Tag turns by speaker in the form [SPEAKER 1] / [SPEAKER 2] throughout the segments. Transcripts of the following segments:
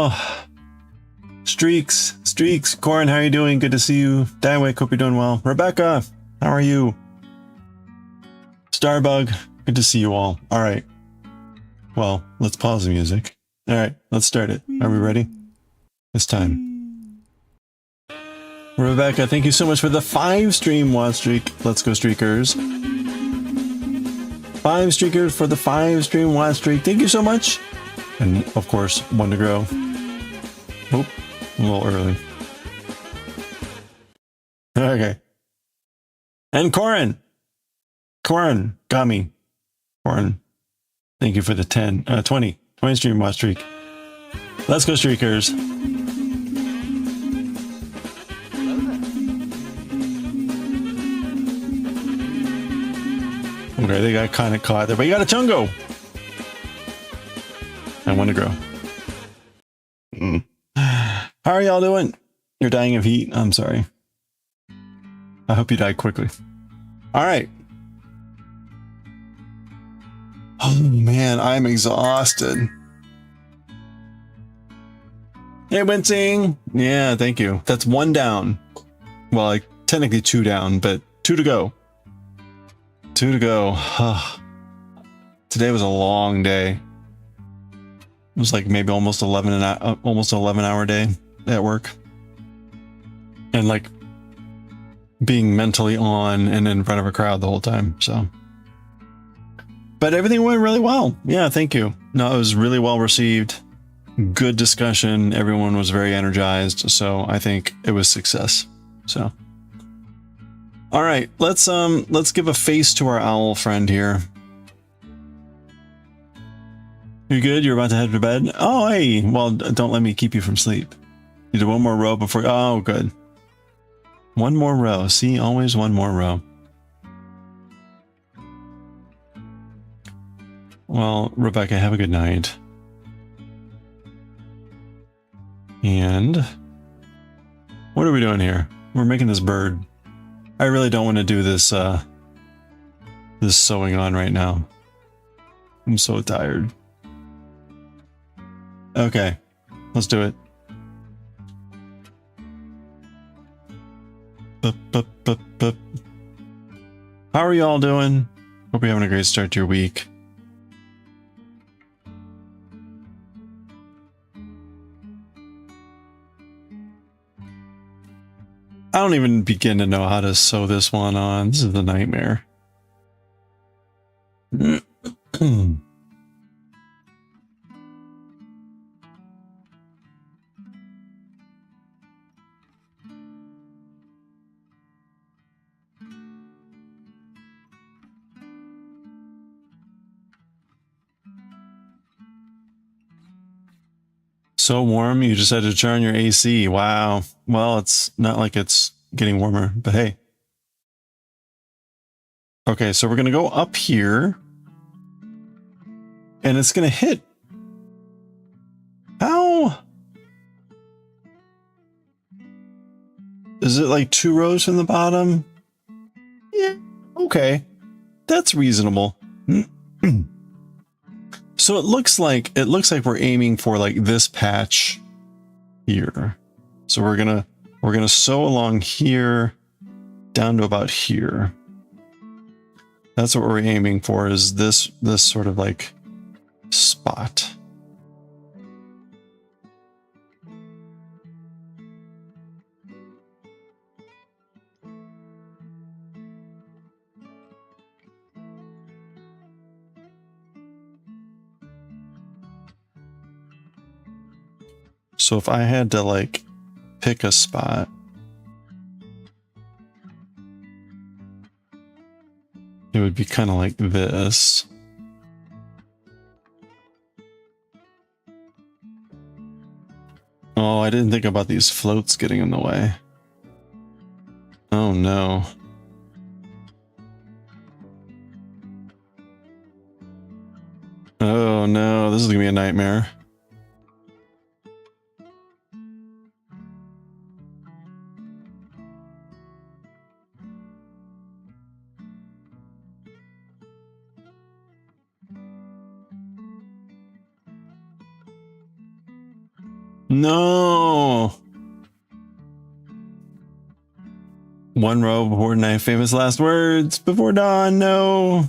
[SPEAKER 1] Oh, streaks. Corin, how are you doing? Good to see you. Daiwick, hope you're doing well. Rebecca, how are you? Starbug, good to see you all. All right. Well, let's pause the music. All right, let's start it. Are we ready? It's time. Rebecca, thank you so much for the 5-stream watch streak. Let's go, streakers. 5 streakers for the 5-stream watch streak. Thank you so much. And of course, one to grow. Oh, a little early. Okay. And Corin, got me. Corin, thank you for the 20 stream watch streak. Let's go, streakers. Okay, they got kind of caught there, but you got a chungo. I want to grow. How are y'all doing? You're dying of heat? I'm sorry. I hope you die quickly. All right. Oh man, I'm exhausted. Hey, Wincing. Yeah, thank you. That's 1 down. Well, like technically 2 down, but 2 to go. 2 to go. Today was a long day. It was like maybe almost 11 hour day at work, and like being mentally on and in front of a crowd the whole time. So, but everything went really well. Yeah, thank you. No, it was really well received. Good discussion. Everyone was very energized. So I think it was success. So, all right, let's give a face to our owl friend here. You good? You're about to head to bed? Oh, hey. Well, don't let me keep you from sleep. You do 1 more row before... Oh, good. 1 more row. See, always 1 more row. Well, Rebecca, have a good night. And... what are we doing here? We're making this bird. I really don't want to do this, this sewing on right now. I'm so tired. Okay, let's do it. How are you all doing? Hope you're having a great start to your week. I don't even begin to know how to sew this one on. This is the nightmare. So warm, you just had to turn your AC. Wow. Well, it's not like it's getting warmer, but hey. Okay, so we're going to go up here. And it's going to hit. How? Is it like 2 rows from the bottom? Yeah, okay. That's reasonable. So it looks like we're aiming for like this patch here. So we're gonna sew along here down to about here. That's what we're aiming for, is this sort of like spot. So if I had to like pick a spot, it would be kind of like this. Oh, I didn't think about these floats getting in the way. Oh no. Oh no, this is gonna be a nightmare. No. One row before night. Famous last words before dawn. No.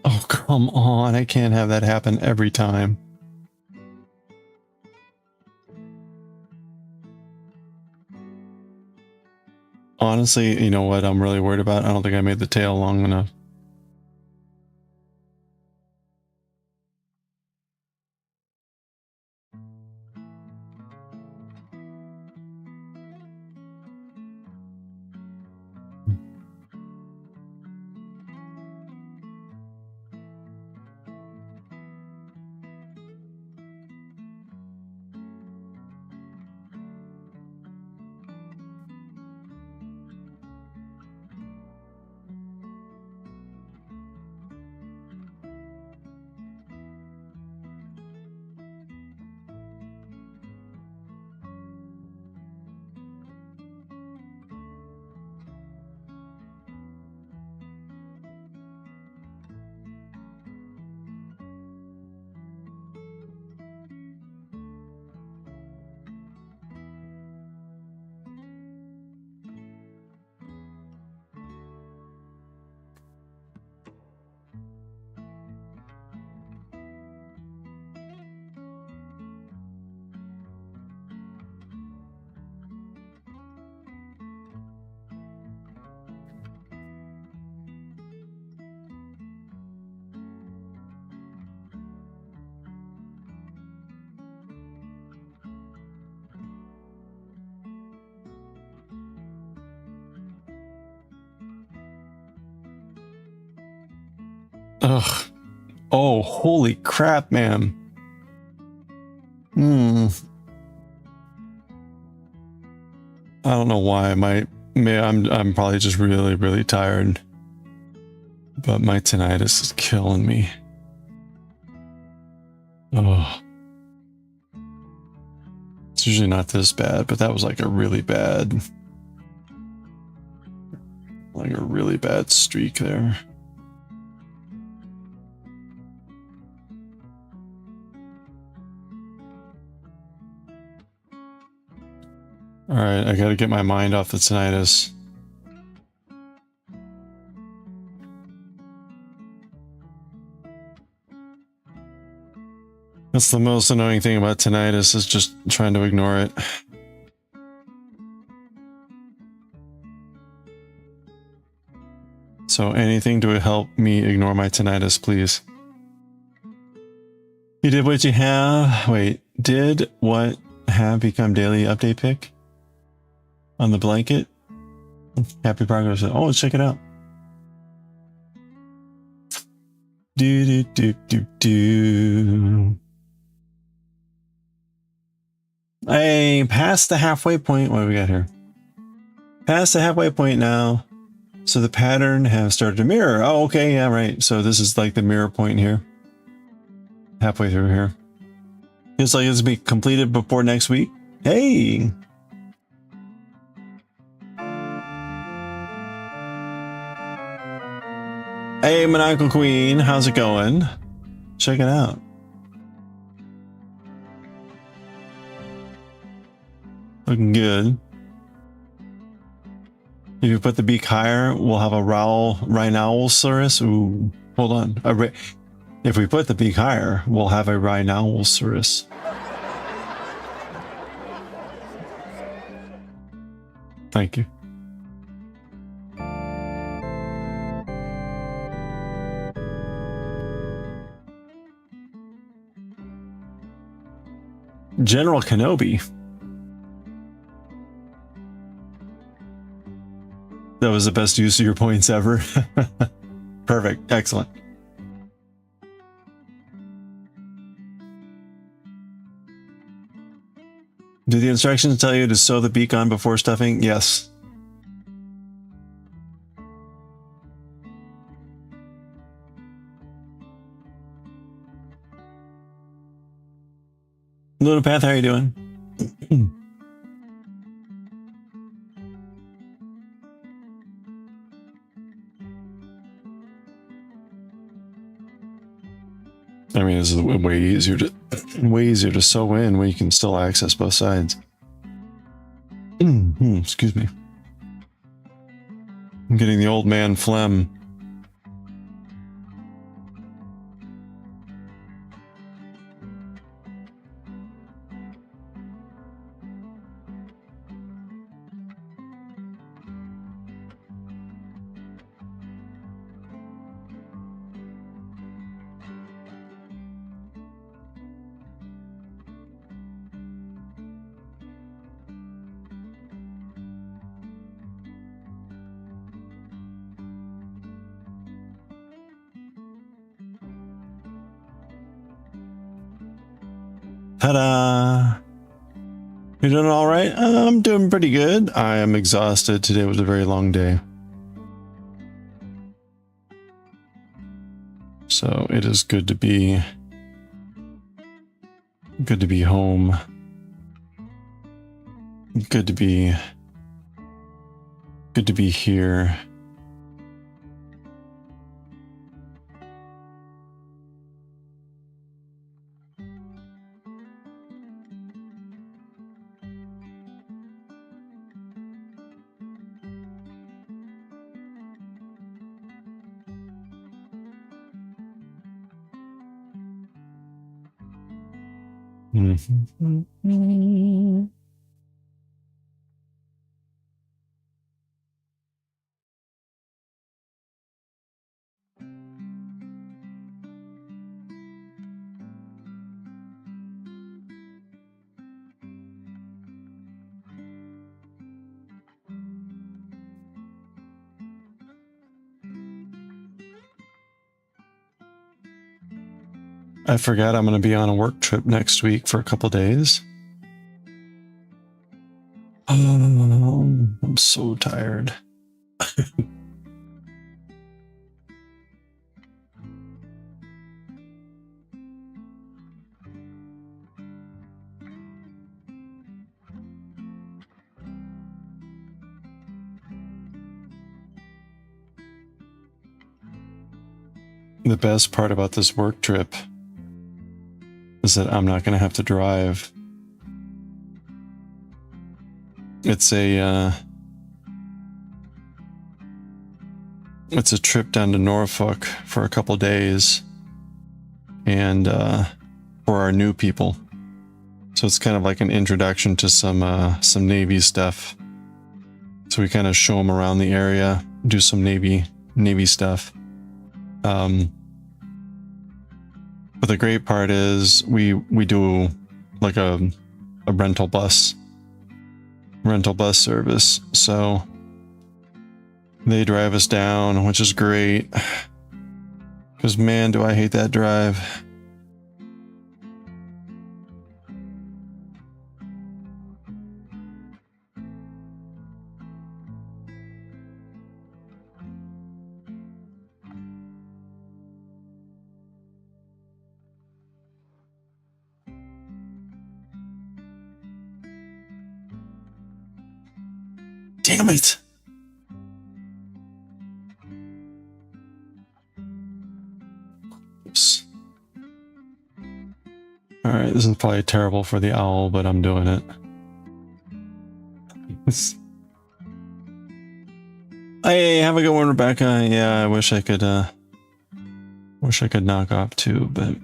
[SPEAKER 1] Oh, come on. I can't have that happen every time. Honestly, you know what I'm really worried about? I don't think I made the tail long enough. Ugh. Oh, holy crap, man. I don't know why. I'm probably just really tired. But my tinnitus is killing me. Oh. It's usually not this bad, but that was like a really bad streak there. All right, I gotta get my mind off the tinnitus. That's the most annoying thing about tinnitus, is just trying to ignore it. So anything to help me ignore my tinnitus, please. You did what you have. Wait, did what have become daily update pick on the blanket? Happy progress. Oh, let's check it out. Do. Hey, past the halfway point. What do we got here? Past the halfway point now. So the pattern has started to mirror. Oh, okay, yeah, right. So this is like the mirror point here. Halfway through here. Feels like it's to be completed before next week. Hey! Hey, Maniacal Queen, how's it going? Check it out. Looking good. If you put the beak higher, we'll have a rhinoceros. Ooh, hold on. If we put the beak higher, we'll have a rhinoceros. Thank you. General Kenobi. That was the best use of your points ever. Perfect. Excellent. Do the instructions tell you to sew the beak on before stuffing? Yes. Lunapath, how are you doing? I mean, this is way easier to sew in when you can still access both sides. Excuse me. I'm getting the old man phlegm. Ta-da! You doing all right? I'm doing pretty good. I am exhausted. Today was a very long day. So it is good to be home. Good to be here. I forgot I'm going to be on a work trip next week for a couple days. I'm so tired. The best part about this work trip is that I'm not going to have to drive. It's a trip down to Norfolk for a couple days, and for our new people. So it's kind of like an introduction to some Navy stuff. So we kind of show them around the area, do some Navy stuff. But the great part is we do like a rental bus service. So they drive us down, which is great. Because man, do I hate that drive. Damn it! Oops. Alright, this is probably terrible for the owl, but I'm doing it. Hey, have a good one, Rebecca. Yeah, I wish I could knock off too, but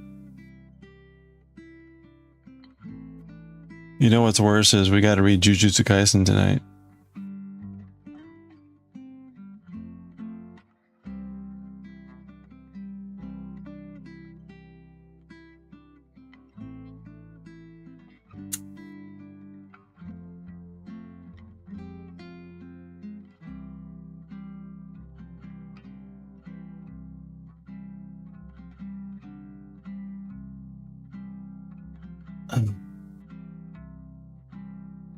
[SPEAKER 1] you know what's worse is we gotta read Jujutsu Kaisen tonight.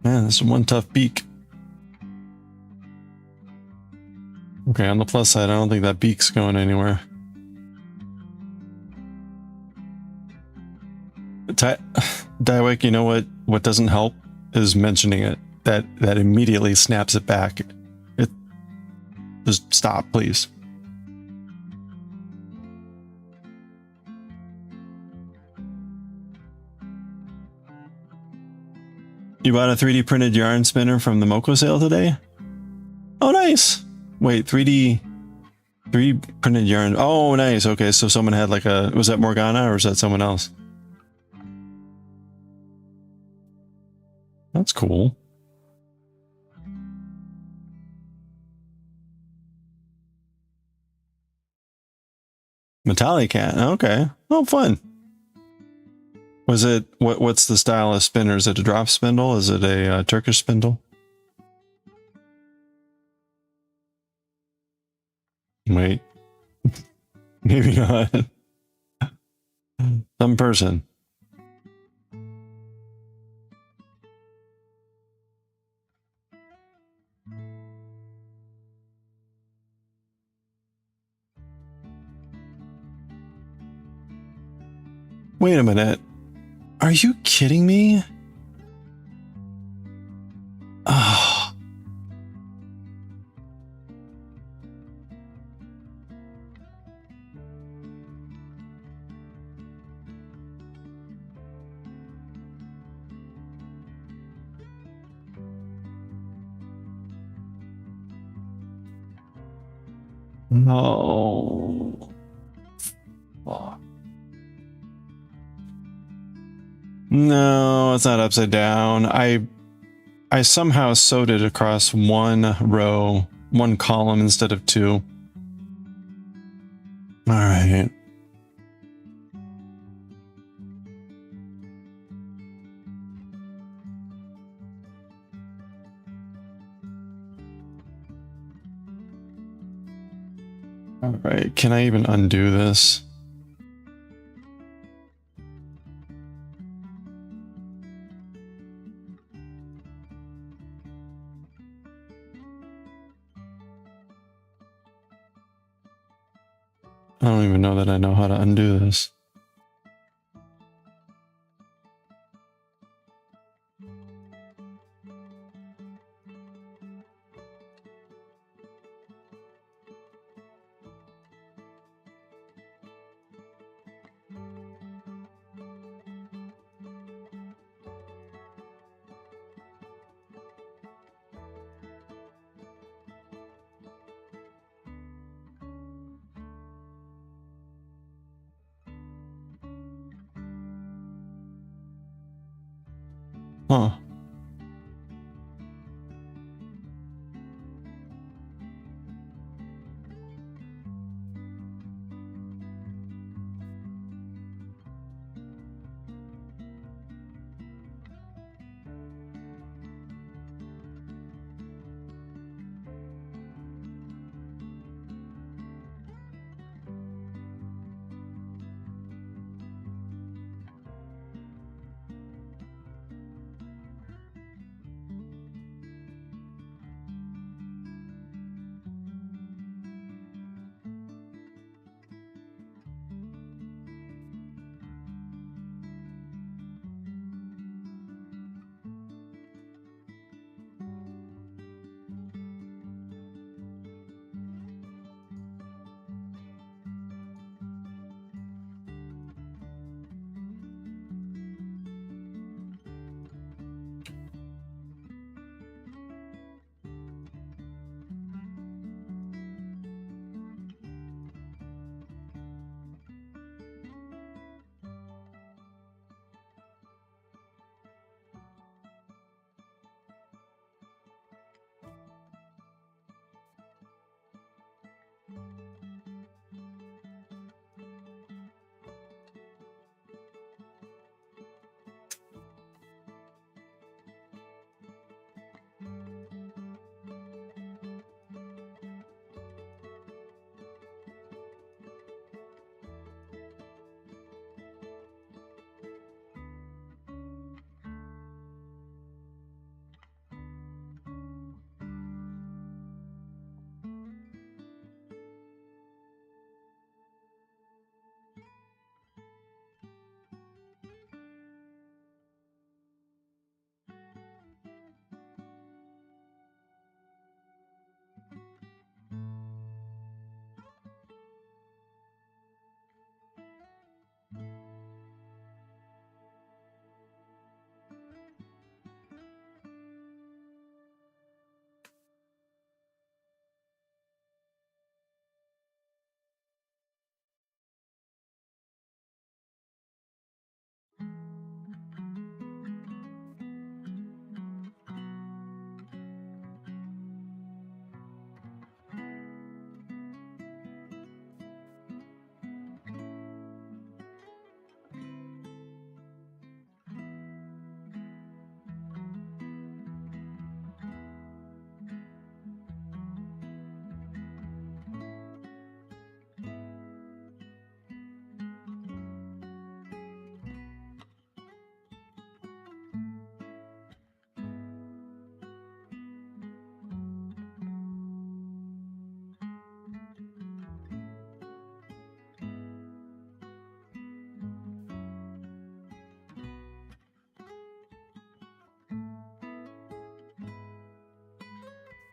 [SPEAKER 1] Man, this is one tough beak. Okay, on the plus side, I don't think that beak's going anywhere. Daiwick, you know what doesn't help is mentioning it. That immediately snaps it back. It just stop, please. You bought a 3D printed yarn spinner from the Moko sale today? Oh, nice. Wait, 3D printed yarn. Oh, nice. Okay, so someone had like a, was that Morgana or was that someone else? That's cool. Metallic cat. Okay. Oh, fun. Was it, what's the style of spinner? Is it a drop spindle? Is it a Turkish spindle? Wait. Maybe not. Some person. Wait a minute. Are you kidding me? Oh. No. Oh. No, it's not upside down. I somehow sewed it across one row, one column instead of two. All right. All right. Can I even undo this? I don't even know that I know how to undo this. Huh.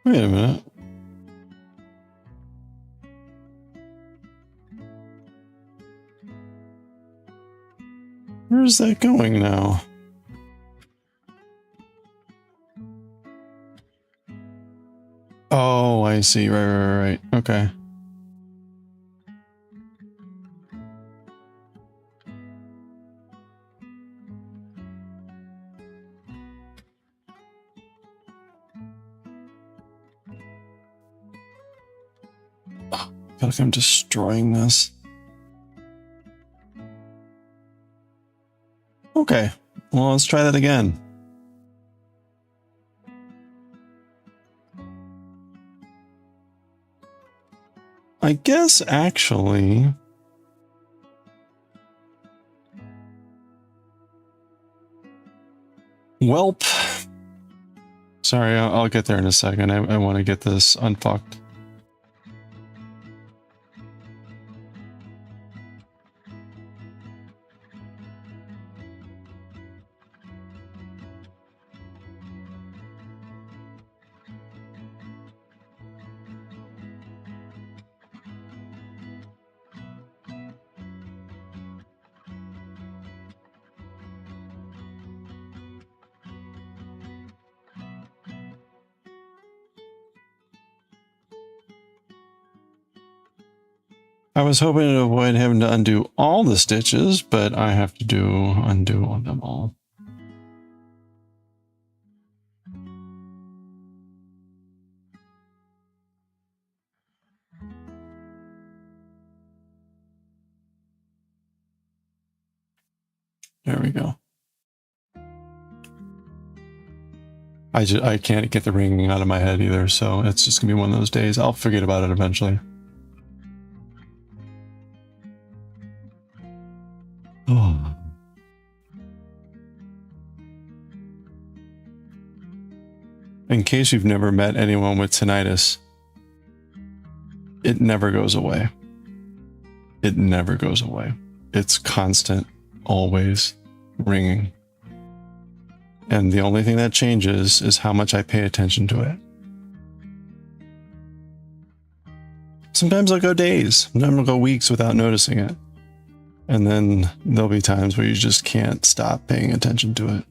[SPEAKER 1] Wait a minute. Where's that going now? Oh, I see. Right. Okay. Oh, I feel like I'm destroying this. Okay. Well, let's try that again. I guess actually... Welp. Sorry, I'll get there in a second. I want to get this unfucked. I was hoping to avoid having to undo all the stitches, but I have to undo on them all. There we go. I can't get the ringing out of my head either, so it's just gonna be one of those days. I'll forget about it eventually. Oh. In case you've never met anyone with tinnitus, it never goes away. It never goes away. It's constant, always ringing. And the only thing that changes is how much I pay attention to it. Sometimes I'll go days, sometimes I'll go weeks without noticing it. And then there'll be times where you just can't stop paying attention to it.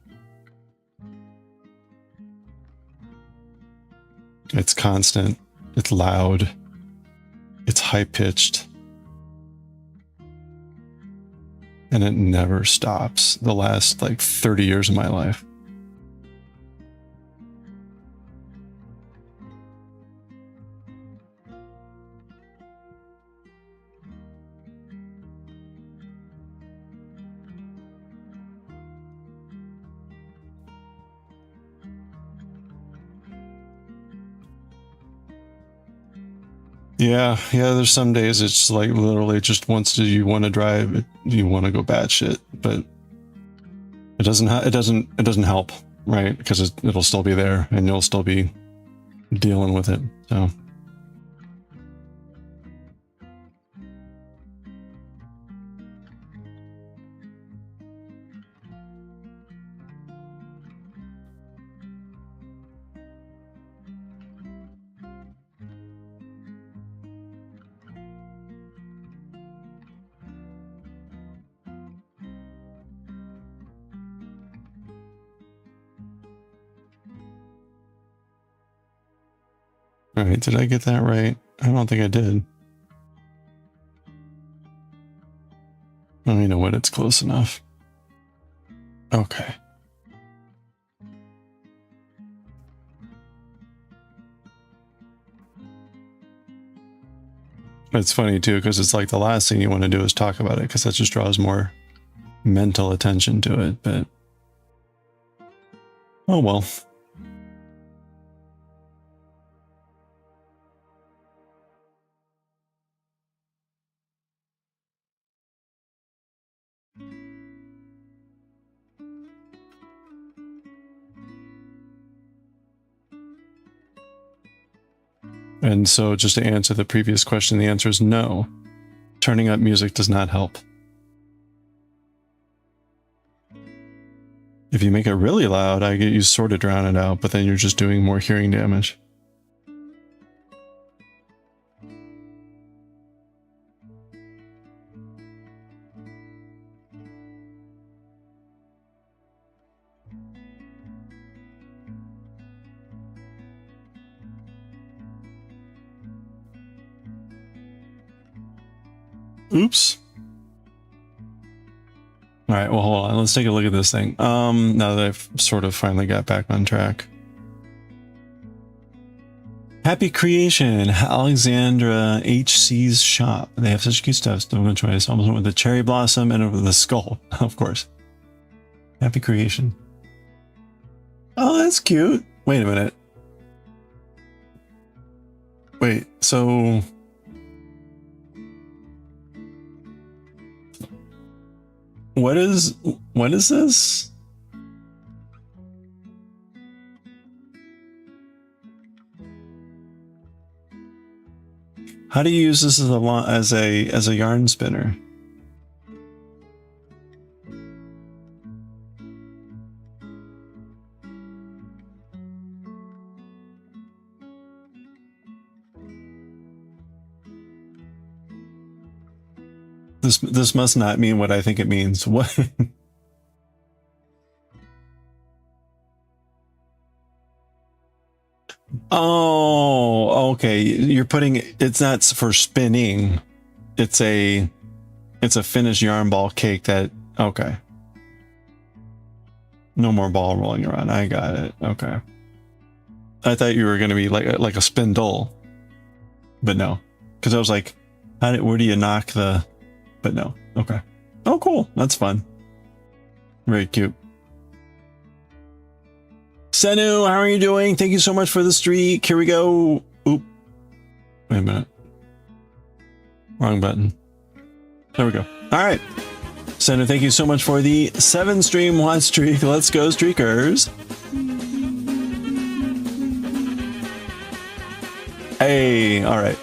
[SPEAKER 1] It's constant, it's loud, it's high-pitched, and it never stops. The last like 30 years of my life. Yeah, there's some days it's like literally just once you want to drive, you want to go batshit, but it doesn't help, right? Because it'll still be there and you'll still be dealing with it. So all right, did I get that right? I don't think I did. Oh, you know what? It's close enough. Okay. It's funny too, because it's like the last thing you want to do is talk about it, because that just draws more mental attention to it, but oh well. And so just to answer the previous question, the answer is no. Turning up music does not help. If you make it really loud, you sort of drown it out, but then you're just doing more hearing damage. Oops. All right, well, hold on. Let's take a look at this thing. Now that I've sort of finally got back on track. Happy Creation, Alexandra HC's shop. They have such cute stuff. No choice. Almost went with the cherry blossom and over the skull, of course. Happy Creation. Oh, that's cute. Wait a minute. Wait, so... What is this? How do you use this as a yarn spinner? This must not mean what I think it means. What? Oh, okay. You're putting it's not for spinning. It's a finished yarn ball cake that okay. No more ball rolling around. I got it. Okay. I thought you were gonna be like a spindle, but no, because I was like, where do you knock the? But no. Okay. Oh, cool. That's fun. Very cute. Senu, how are you doing? Thank you so much for the streak. Here we go. Oop. Wait a minute. Wrong button. There we go. All right. Senu, thank you so much for the 7 stream watch streak. Let's go, streakers. Hey, all right.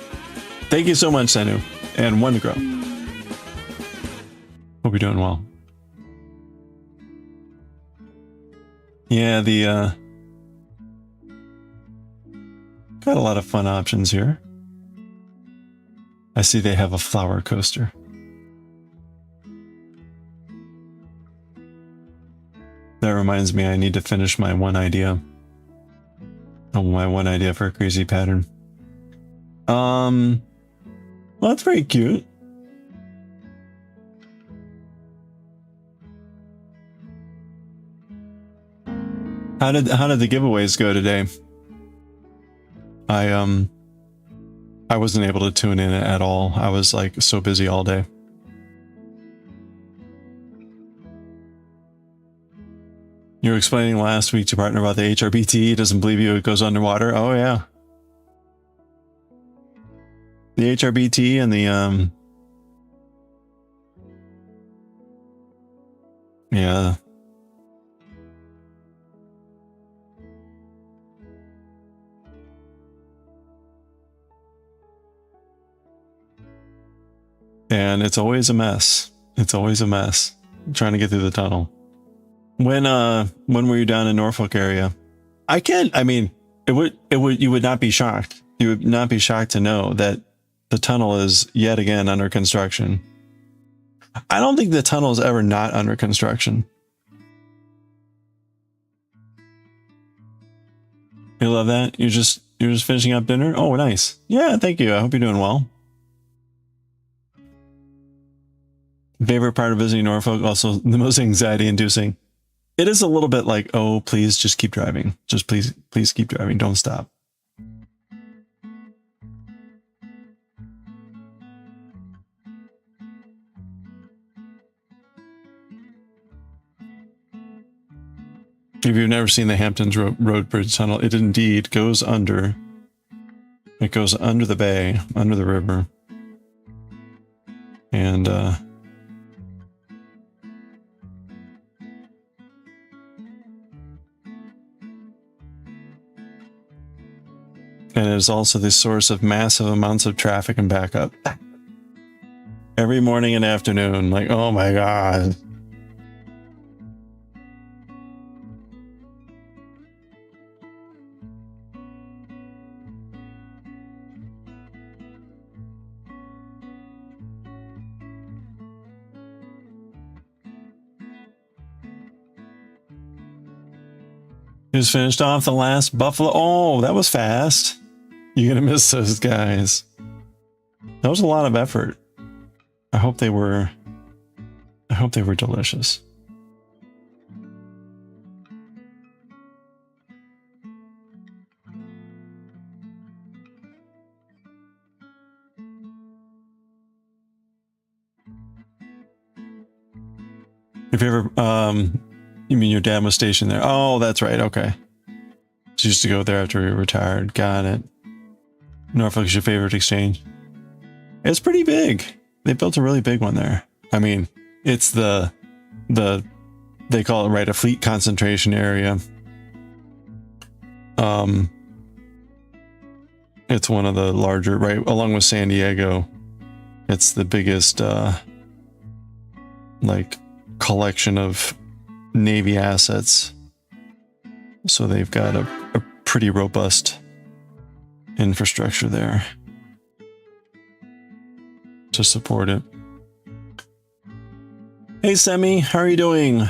[SPEAKER 1] Thank you so much, Senu. And one to grow. Hope you're doing well. Yeah, got a lot of fun options here. I see they have a flower coaster. That reminds me, I need to finish my one idea. Oh, my one idea for a crazy pattern. Well, that's very cute. How did the giveaways go today? I wasn't able to tune in at all. I was like so busy all day. You were explaining last week to your partner about the HRBT. He doesn't believe you. It goes underwater. Oh yeah. The HRBT and the yeah. And it's always a mess. It's always a mess trying to get through the tunnel. When were you down in Norfolk area? I mean, you would not be shocked. You would not be shocked to know that the tunnel is yet again under construction. I don't think the tunnel is ever not under construction. You love that? You're just finishing up dinner? Oh, nice. Yeah, thank you. I hope you're doing well. Favorite part of visiting Norfolk, also the most anxiety inducing. It is a little bit like, oh, please just keep driving. Just please keep driving. Don't stop. If you've never seen the Hamptons Road Bridge Tunnel, it indeed goes under. It goes under the bay, under the river. And, and it is also the source of massive amounts of traffic and backup. Every morning and afternoon, like, oh my God. Just finished off the last Buffalo. Oh, that was fast. You're going to miss those guys. That was a lot of effort. I hope they were delicious. If you ever, you mean your dad was stationed there? Oh, that's right. Okay. She used to go there after he retired. Got it. Norfolk's your favorite exchange? It's pretty big. They built a really big one there. I mean, it's they call it, right, a fleet concentration area. It's one of the larger, right, along with San Diego. It's the biggest, like, collection of Navy assets. So they've got a pretty robust infrastructure there to support it. Hey Semi, how are you doing?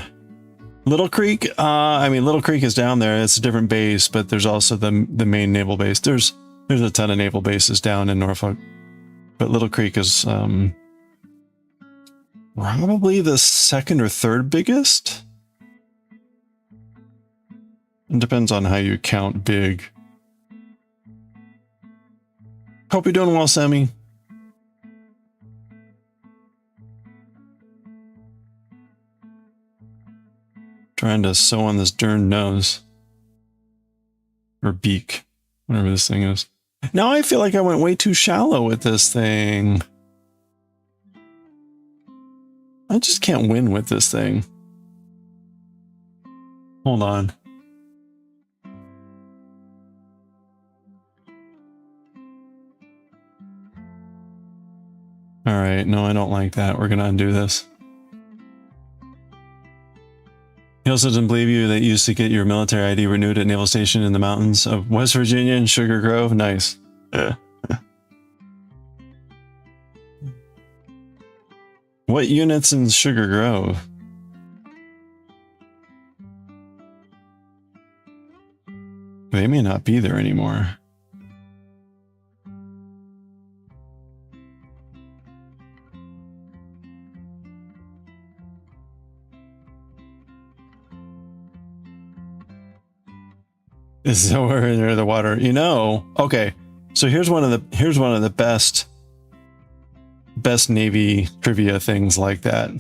[SPEAKER 1] Little Creek? I mean, Little Creek is down there. It's a different base, but there's also the main naval base. There's a ton of naval bases down in Norfolk, but Little Creek is probably the second or third biggest. It depends on how you count big. Hope you're doing well, Sammy. Trying to sew on this darn nose. Or beak. Whatever this thing is. Now I feel like I went way too shallow with this thing. I just can't win with this thing. Hold on. Alright, no, I don't like that. We're gonna undo this. He also doesn't believe you that you used to get your military ID renewed at Naval Station in the mountains of West Virginia and Sugar Grove. Nice. What units in Sugar Grove? They may not be there anymore. Is somewhere near the water, you know? Okay, so here's one of the best Navy trivia things like that.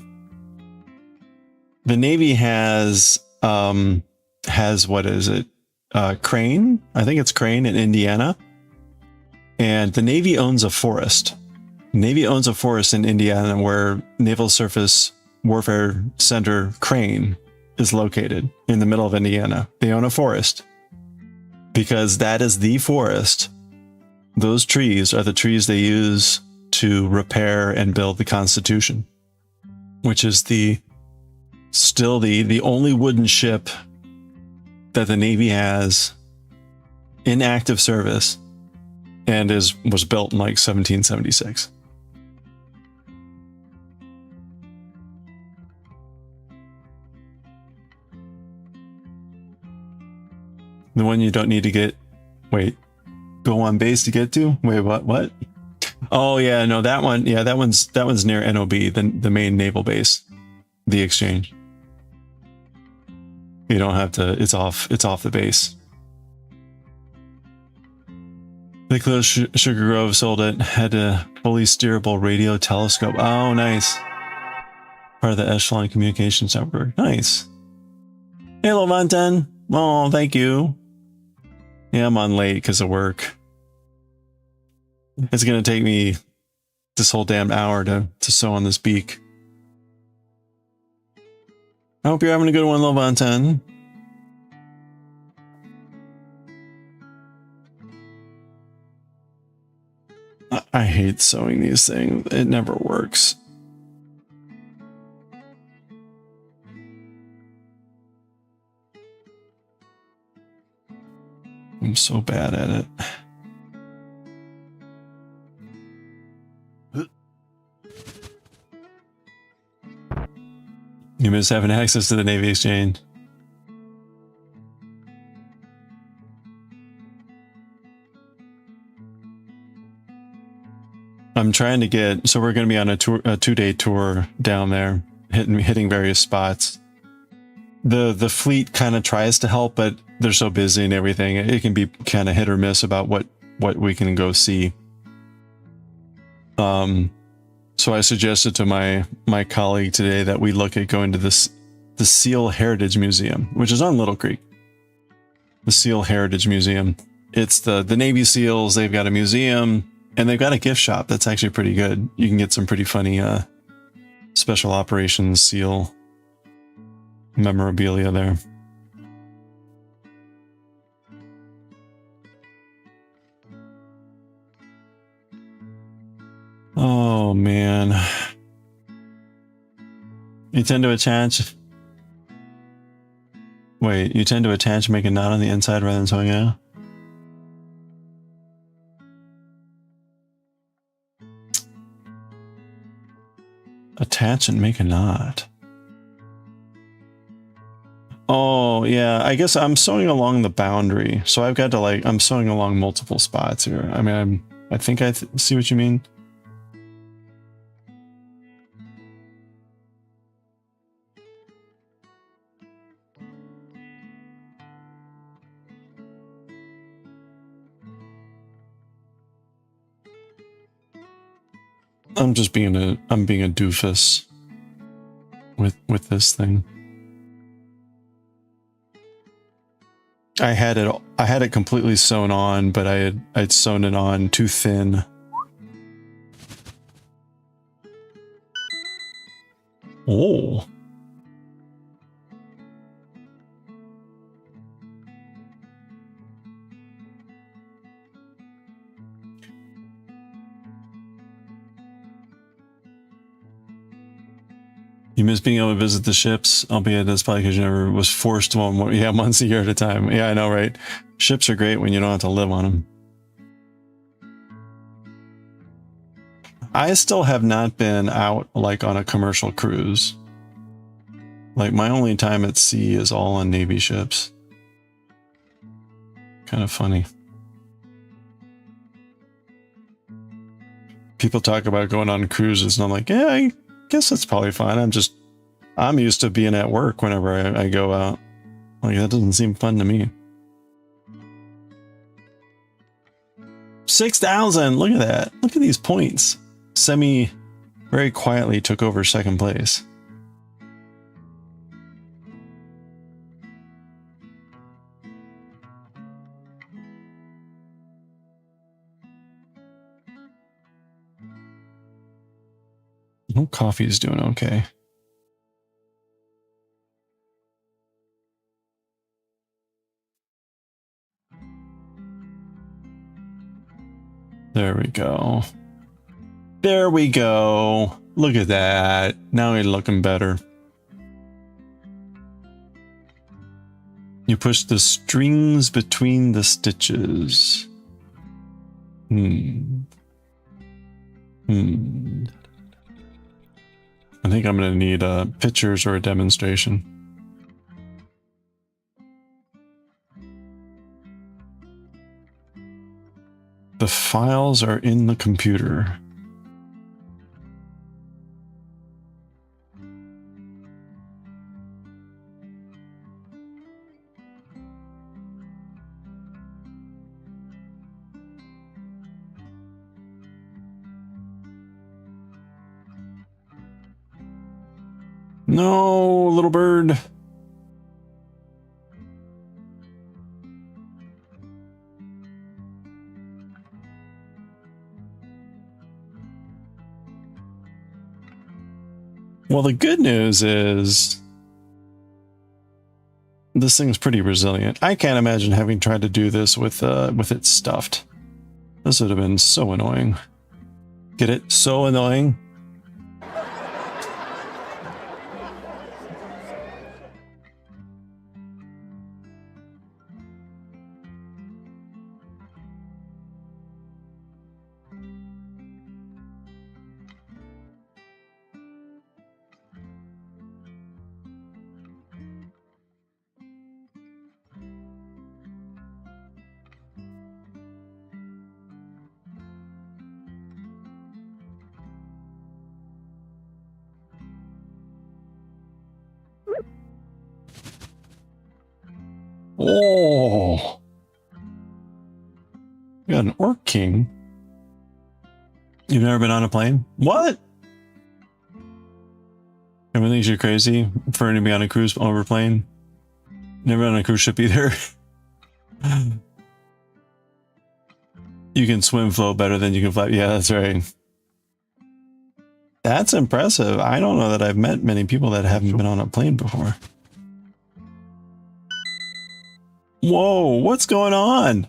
[SPEAKER 1] The Navy has what is it? Crane? I think it's Crane in Indiana. And the Navy owns a forest. The Navy owns a forest in Indiana where Naval Surface Warfare Center Crane is located in the middle of Indiana. They own a forest. Because that is the forest. Those trees are the trees they use to repair and build the Constitution, which is still the only wooden ship that the Navy has in active service and was built in like 1776. The one you don't need to go on base to get to? Wait, what? Oh yeah, no, that one. Yeah, that one's near NOB, the main naval base, the exchange. You don't have to, it's off the base. They closed Sugar Grove, sold it, had a fully steerable radio telescope. Oh, nice. Part of the Echelon Communications Network. Nice. Hello, Monten. Oh, thank you. Yeah, I'm on late because of work. It's going to take me this whole damn hour to sew on this beak. I hope you're having a good one, Lovanten. I hate sewing these things. It never works. I'm so bad at it. You miss having access to the Navy Exchange. I'm trying to get, so we're going to be on a 2-day tour down there, hitting various spots. The fleet kind of tries to help, but they're so busy and everything. It can be kind of hit or miss about what we can go see. So I suggested to my colleague today that we look at going to the Seal Heritage Museum, which is on Little Creek. The Seal Heritage Museum. It's the Navy SEALs. They've got a museum and they've got a gift shop that's actually pretty good. You can get some pretty funny special operations SEAL memorabilia there. Oh man. You tend to attach. Wait, you tend to attach and make a knot on the inside rather than sewing it out? Attach and make a knot. Oh, yeah, I guess I'm sewing along the boundary. So I've got to I'm sewing along multiple spots here. I mean, I think I see what you mean. I'm just being a doofus with this thing. I had it completely sewn on, but I'd sewn it on too thin. Oh. You miss being able to visit the ships, albeit that's probably because you never was forced one more, months a year at a time. Yeah, I know, right? Ships are great when you don't have to live on them. I still have not been out on a commercial cruise. My only time at sea is all on Navy ships. Kind of funny. People talk about going on cruises and I'm like, yeah, I guess that's probably fine. I'm used to being at work whenever I go out. That doesn't seem fun to me. 6,000. Look at that. Look at these points. Semi very quietly took over second place. Oh, coffee's doing okay. There we go. There we go. Look at that. Now we're looking better. You push the strings between the stitches. I think I'm going to need pictures or a demonstration. The files are in the computer. No, little bird. Well, the good news is this thing's pretty resilient. I can't imagine having tried to do this with it stuffed. This would have been so annoying. Get it? So annoying. Oh. You got an Orc King. You've never been on a plane? What? Everyone thinks you're crazy for to be on a cruise over plane. Never on a cruise ship either. You can swim flow better than you can fly. Yeah, that's right. That's impressive. I don't know that I've met many people that haven't been on a plane before. Whoa, what's going on?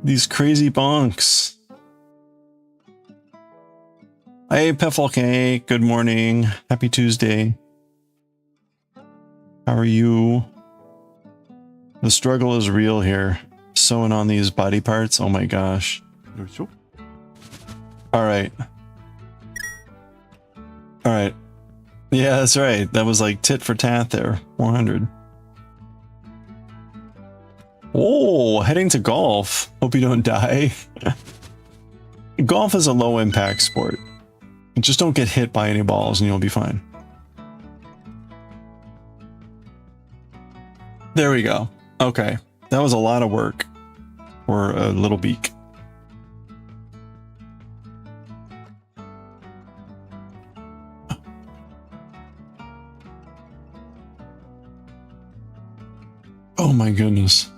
[SPEAKER 1] These crazy bonks. Hey, Piffle Cake, good morning. Happy Tuesday. How are you? The struggle is real here. Sewing on these body parts, oh my gosh. Alright. Alright. Yeah, that's right. That was like tit for tat there. 400. Oh, heading to golf. Hope you don't die. Golf is a low impact sport. Just don't get hit by any balls and you'll be fine. There we go. Okay. That was a lot of work for a little beak. Oh my goodness.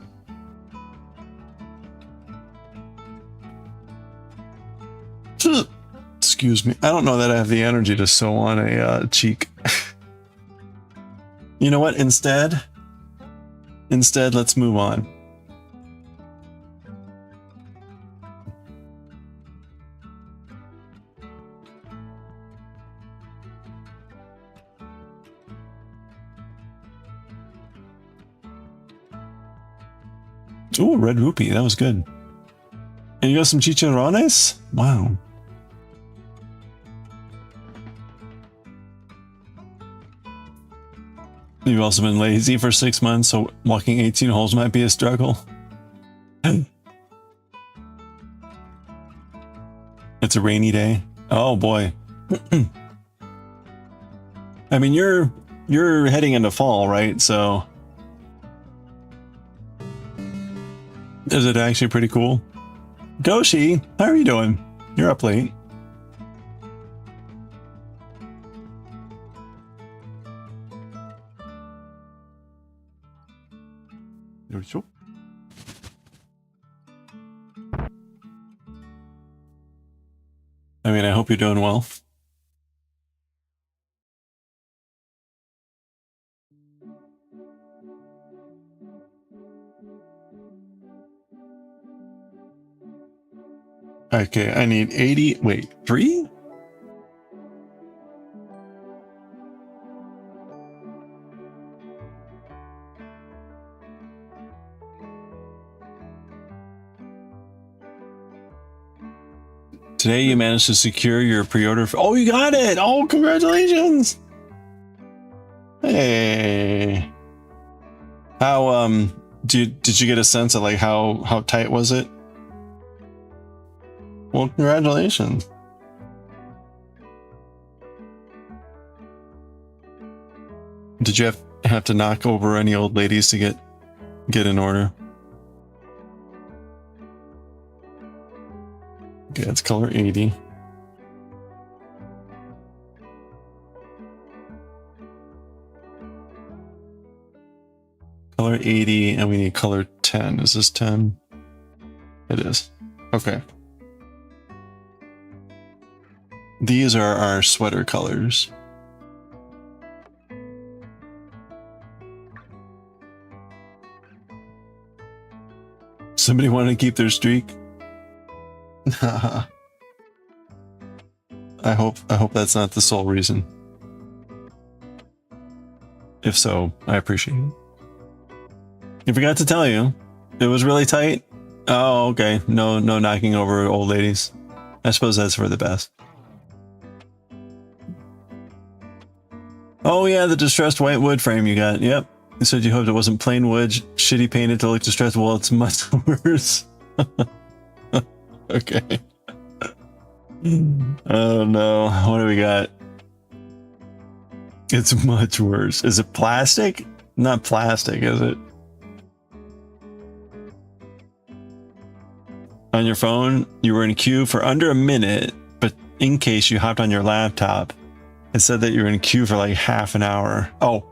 [SPEAKER 1] Excuse me. I don't know that I have the energy to sew on a cheek. You know what? Instead, let's move on. Ooh, red rupee. That was good. And you got some chicharrones? Wow. You've also been lazy for 6 months, so walking 18 holes might be a struggle. It's a rainy day. Oh boy. I mean, you're heading into fall, right? So is it actually pretty cool? Goshi, how are you doing? You're up late. I mean, I hope you're doing well. Okay, I need 80. Wait, 3? Today you managed to secure your pre-order. Oh, you got it! Oh, congratulations! Hey. How did you get a sense of like how tight was it? Well, congratulations. Did you have to knock over any old ladies to get an order? Okay, it's color 80. Color 80, and we need color 10. Is this 10? It is. Okay. These are our sweater colors. Somebody want to keep their streak? I hope that's not the sole reason. If so, I appreciate it. I forgot to tell you, it was really tight. Oh, okay. No knocking over old ladies. I suppose that's for the best. Oh yeah, the distressed white wood frame you got. Yep. You said you hoped it wasn't plain wood, shitty painted to look distressed. Well, it's much worse. Okay. Oh no, what do we got? It's much worse. Is it plastic? Not plastic, is it? On your phone, you were in queue for under a minute, but in case you hopped on your laptop, it said that you were in queue for like half an hour. Oh.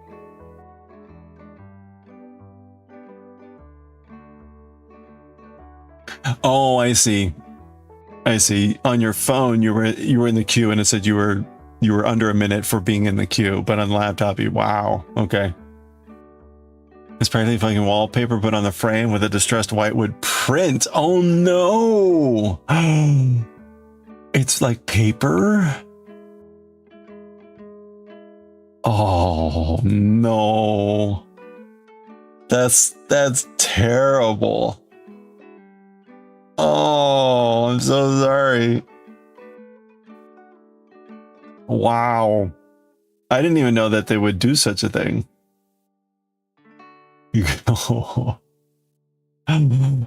[SPEAKER 1] Oh, I see. I see. On your phone, you were in the queue, and it said you were under a minute for being in the queue. But on the laptop, wow. Okay. It's practically fucking wallpaper put on the frame with a distressed whitewood print. Oh no! It's like paper. Oh no! That's terrible. Oh, I'm so sorry. Wow. I didn't even know that they would do such a thing.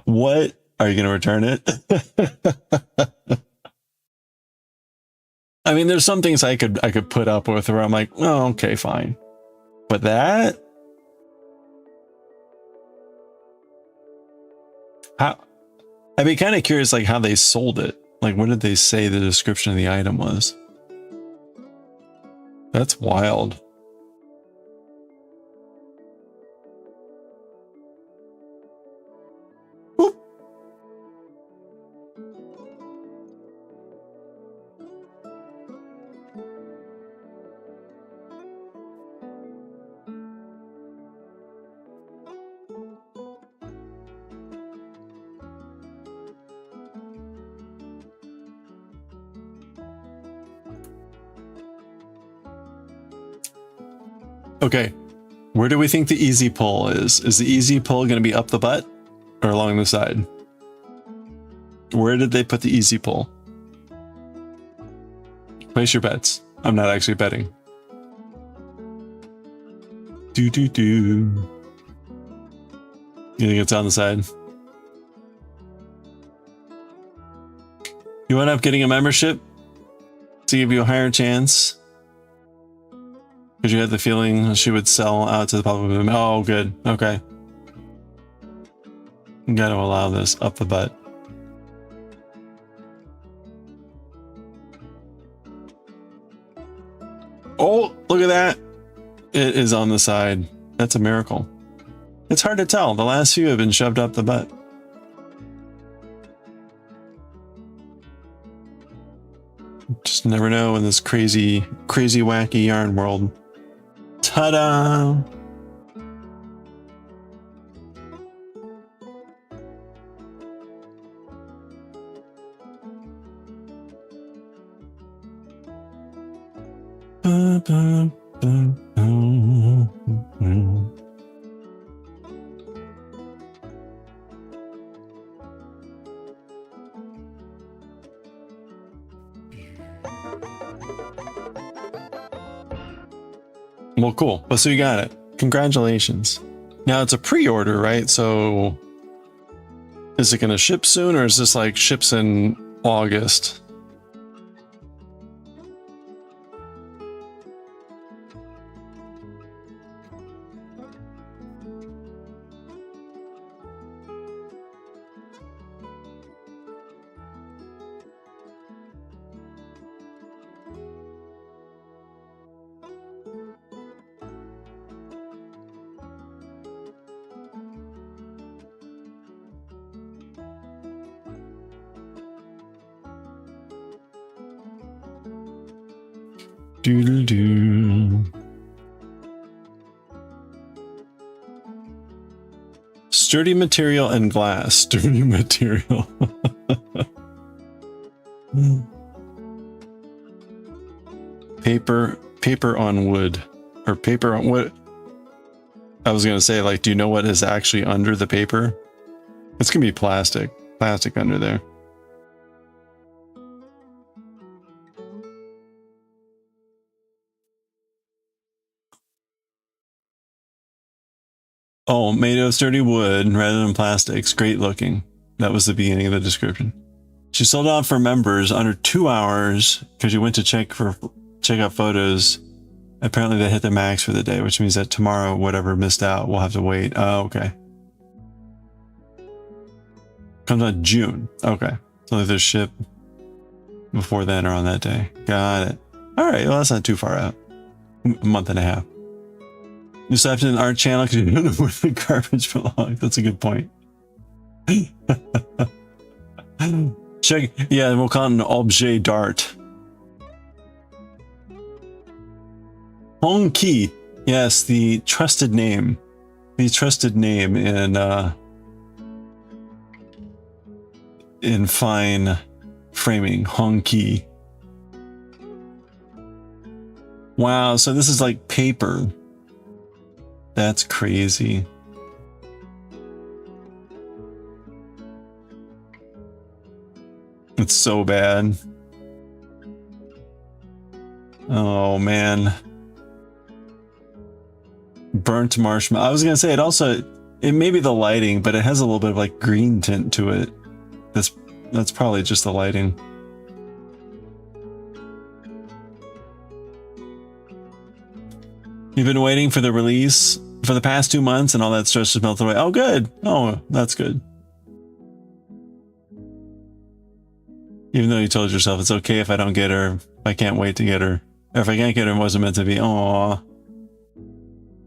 [SPEAKER 1] What? Are you going to return it? I mean, there's some things I could put up with where I'm like, oh, okay, fine. But that? How? I'd be kind of curious, like, how they sold it. Like, what did they say the description of the item was? That's wild. Whoop. Okay, where do we think the easy pull is? Is the easy pull going to be up the butt or along the side? Where did they put the easy pull? Place your bets. I'm not actually betting. You think it's on the side? You end up getting a membership to give you a higher chance? Because you had the feeling she would sell out to the public. Oh, good. Okay. You gotta allow this up the butt. Oh, look at that. It is on the side. That's a miracle. It's hard to tell. The last few have been shoved up the butt. Just never know in this crazy, wacky yarn world. Ta-da! Well, cool. Well, so you got it. Congratulations. Now it's a pre-order, right? So is it going to ship soon, or is this like ships in August? Doodle-doo. Sturdy material and glass. Sturdy material. Paper on wood. Or paper on wood. I was going to say, like, do you know what is actually under the paper? It's going to be plastic. Plastic under there. Oh, made of sturdy wood rather than plastics. Great looking. That was the beginning of the description. She sold out for members under 2 hours because you went to check out photos Apparently they hit the max for the day, which means that tomorrow, whatever missed out, we'll have to wait. Oh, okay. Comes out June. Okay. So if there's ship before then or on that day. Got it. All right. Well, that's not too far out. A month and a half. You stopped in an art channel because you don't know where the garbage belongs. That's a good point. Check. Yeah, we'll call it an objet d'art. Honki. Yes, the trusted name. The trusted name in fine framing. Honki. Wow, so this is like paper. That's crazy. It's so bad. Oh man. Burnt marshmallow. I was gonna say it may be the lighting, but it has a little bit of like green tint to it. That's probably just the lighting. You've been waiting for the release for the past 2 months and all that stress just melted away. Oh, good. Oh, that's good. Even though you told yourself it's okay if I don't get her, if I can't wait to get her. Or if I can't get her, it wasn't meant to be. Aww.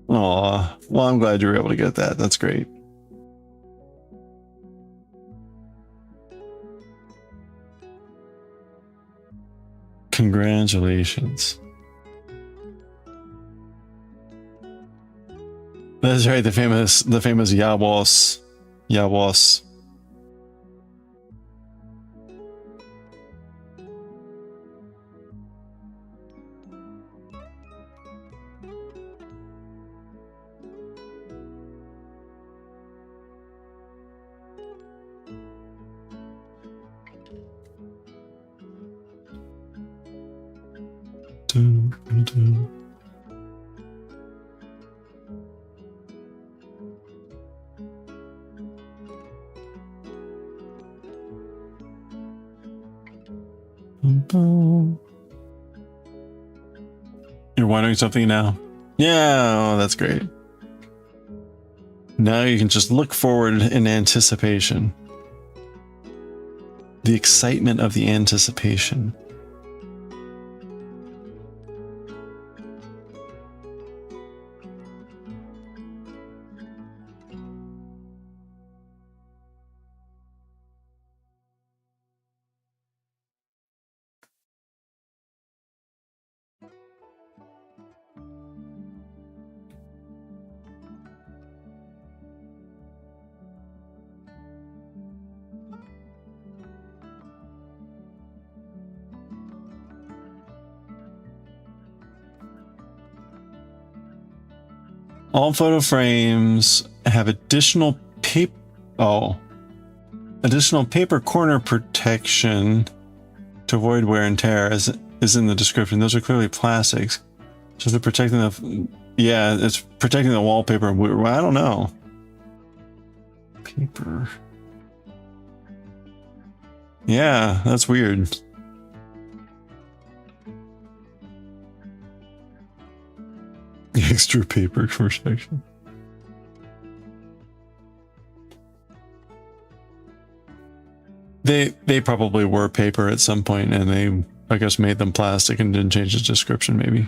[SPEAKER 1] Aww. Well, I'm glad you were able to get that. That's great. Congratulations. That's right, the famous Yawas. Yawas. Dun, dun, dun. You're wondering something now? Yeah, oh, that's great. Now you can just look forward in anticipation. The excitement of the anticipation. All photo frames have additional paper. Oh, additional paper corner protection to avoid wear and tear, as is in the description. Those are clearly plastics. So they're protecting the. Yeah, it's protecting the wallpaper. I don't know. Paper. Yeah, that's weird. Extra paper protection. They probably were paper at some point, and they, I guess, made them plastic and didn't change the description, maybe.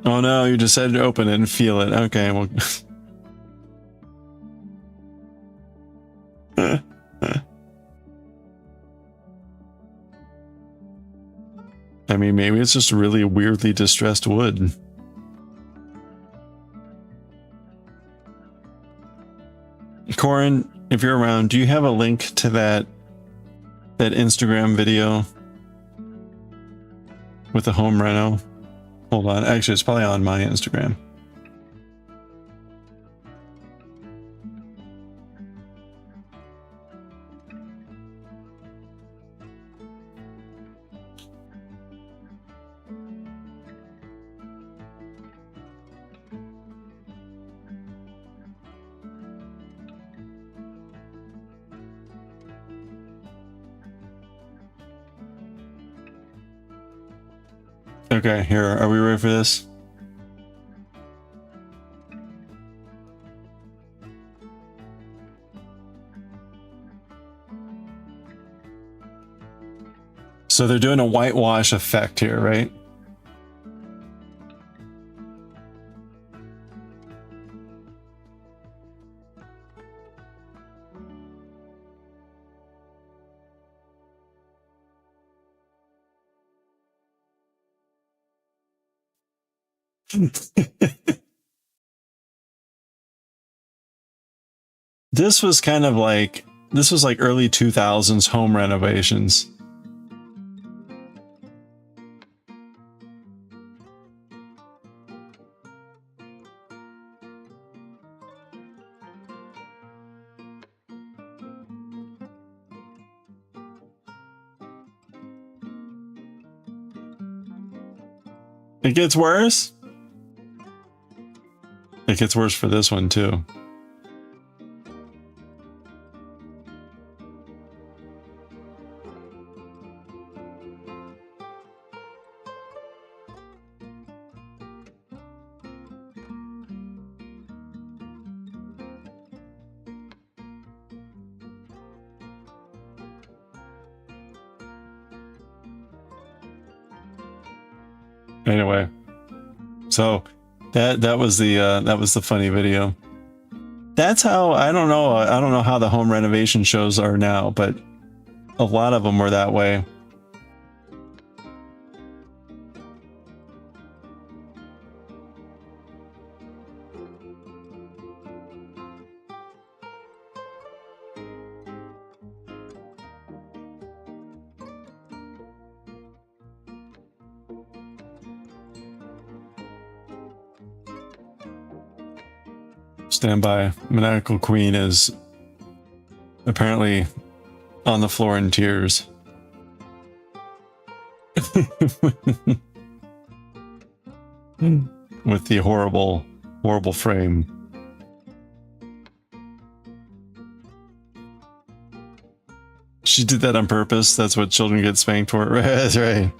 [SPEAKER 1] Oh no, you decided to open it and feel it. Okay, well. I mean, maybe it's just really weirdly distressed wood. Corin, if you're around, do you have a link to that Instagram video with the home reno? Hold on. Actually, it's probably on my Instagram. Okay, here, are we ready for this? So they're doing a whitewash effect here, right? This was kind of like, this was like early 2000s home renovations. It gets worse. It gets worse for this one too. Anyway, so that was the funny video. That's how, I don't know how the home renovation shows are now, but a lot of them were that way. Stand by. Maniacal Queen is apparently on the floor in tears. With the horrible frame. She did that on purpose. That's what children get spanked for. That's right.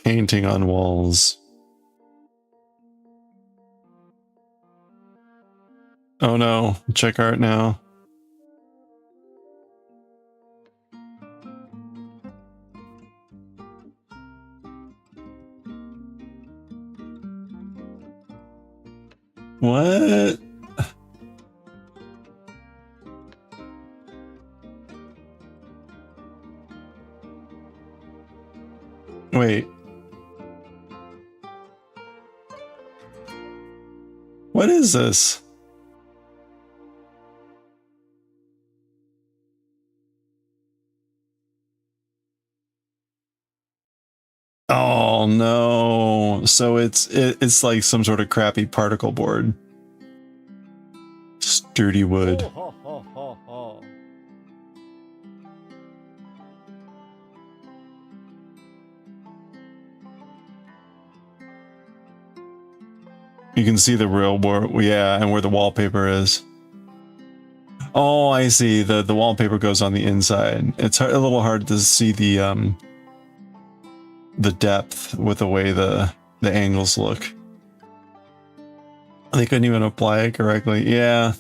[SPEAKER 1] Painting on walls. Oh no, check art now. What? Wait. What is this? Oh no. So it's like some sort of crappy particle board. Sturdy wood. You can see the real board, yeah, and where the wallpaper is. Oh, I see. The wallpaper goes on the inside. It's a little hard to see the depth with the way the angles look. They couldn't even apply it correctly. Yeah.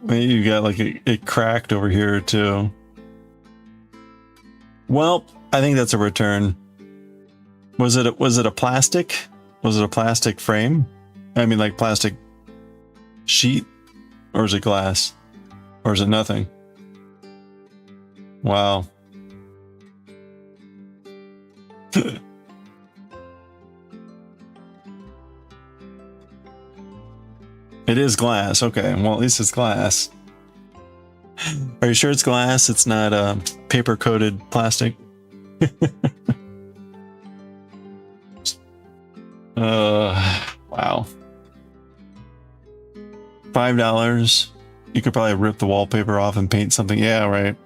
[SPEAKER 1] Maybe you got like it cracked over here too. Well, I think that's a return. Was it a plastic? Was it a plastic frame? I mean, like plastic sheet, or is it glass, or is it nothing? Wow. It is glass. Okay, well at least it's glass. Are you sure it's glass? It's not paper coated plastic. Wow. $5. You could probably rip the wallpaper off and paint something. Yeah, right.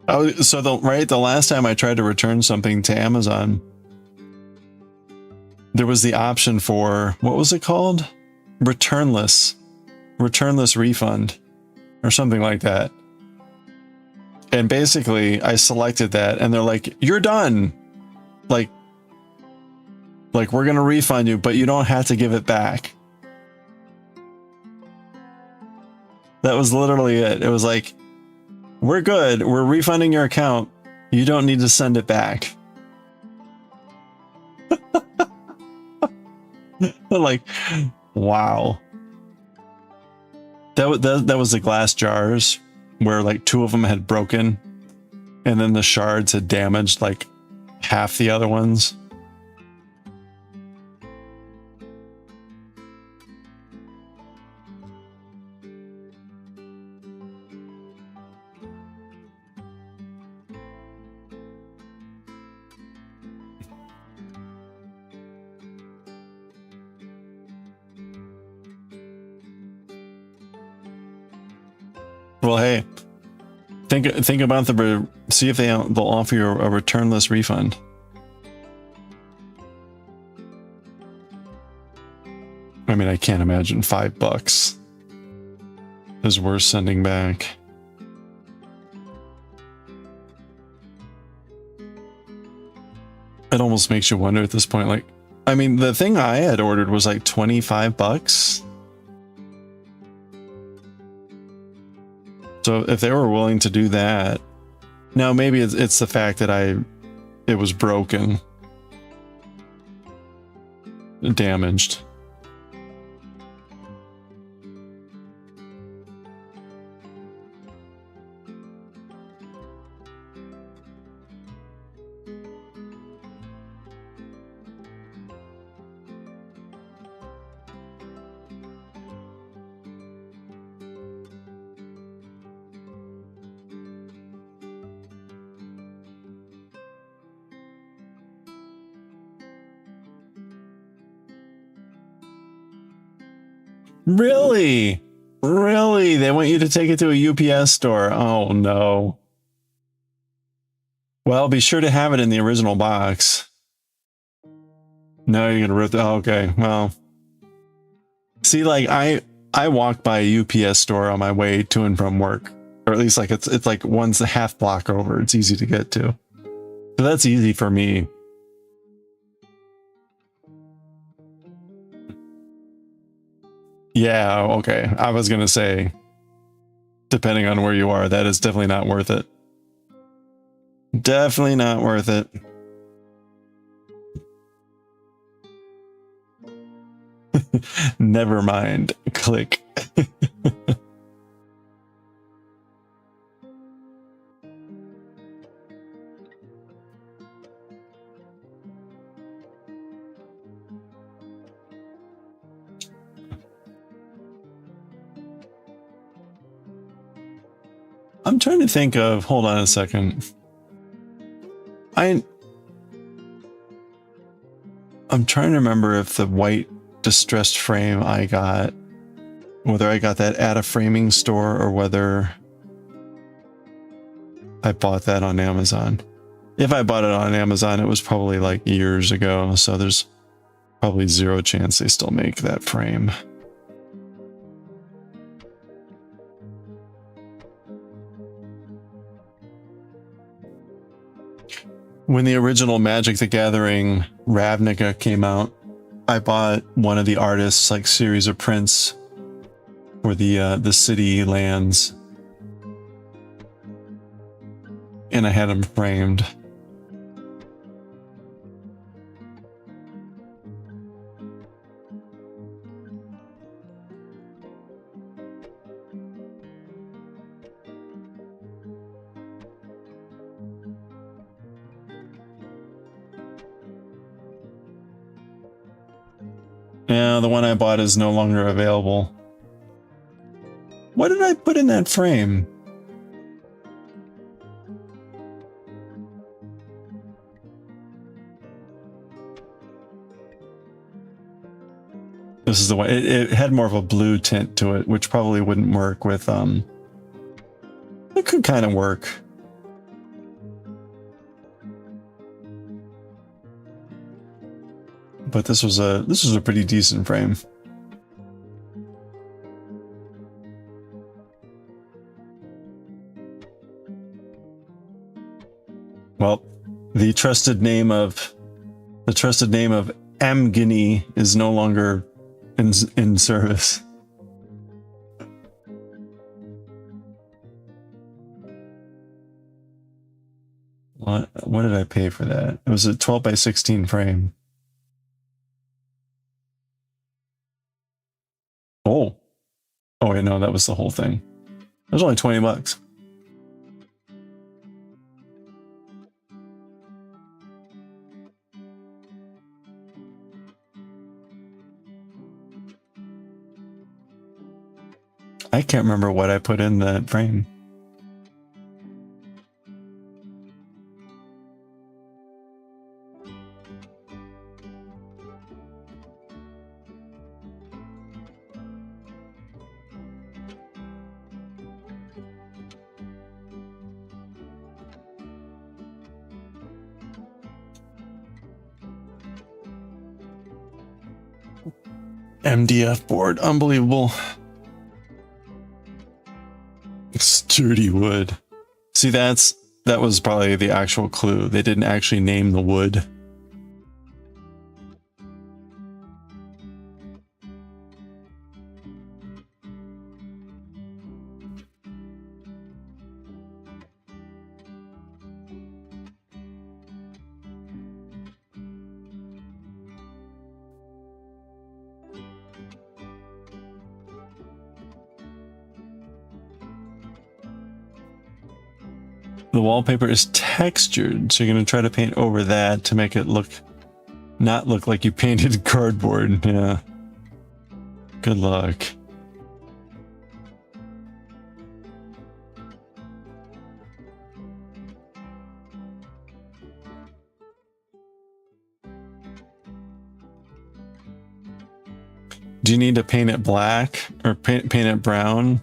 [SPEAKER 1] Oh, so the last time I tried to return something to Amazon, there was the option for, what was it called? Returnless refund or something like that. And basically I selected that and they're like, you're done. Like we're going to refund you, but you don't have to give it back. That was literally it. It was like, we're good. We're refunding your account. You don't need to send it back. Like, wow. That was the glass jars where like 2 of them had broken and then the shards had damaged like half the other ones. Well, hey, think about see if they'll offer you a returnless refund. I mean, I can't imagine $5 is worth sending back. It almost makes you wonder at this point. Like, I mean, the thing I had ordered was like $25. So if they were willing to do that, now maybe it's the fact that it was broken, damaged. Really? Really? They want you to take it to a UPS store. Oh no. Well, be sure to have it in the original box. No, you're gonna rip it. Oh, okay. Well, see, like I walk by a UPS store on my way to and from work, or at least like it's like one's a half block over. It's easy to get to. So that's easy for me. Yeah, okay. I was gonna say, depending on where you are, that is definitely not worth it. Definitely not worth it. Never mind. Click. I'm trying to think of, hold on a second. I'm trying to remember if the white distressed frame I got, whether I got that at a framing store or whether I bought that on Amazon. If I bought it on Amazon, it was probably like years ago, so there's probably zero chance they still make that frame. When the original Magic the Gathering Ravnica came out, I bought one of the artists' like series of prints for the city lands, and I had them framed. Yeah, the one I bought is no longer available. What did I put in that frame? This is the one. It had more of a blue tint to it, which probably wouldn't work with, it could kind of work. but this was a pretty decent frame. Well, the trusted name of Amgini is no longer in service. What did I pay for that? It was a 12 by 16 frame. Oh wait, no, that was the whole thing. It was only 20 bucks. I can't remember what I put in that frame. MDF board, unbelievable. Sturdy wood. See, that was probably the actual clue. They didn't actually name the wood. The wallpaper is textured, so you're going to try to paint over that to make it not look like you painted cardboard. Yeah. Good luck. Do you need to paint it black or paint it brown?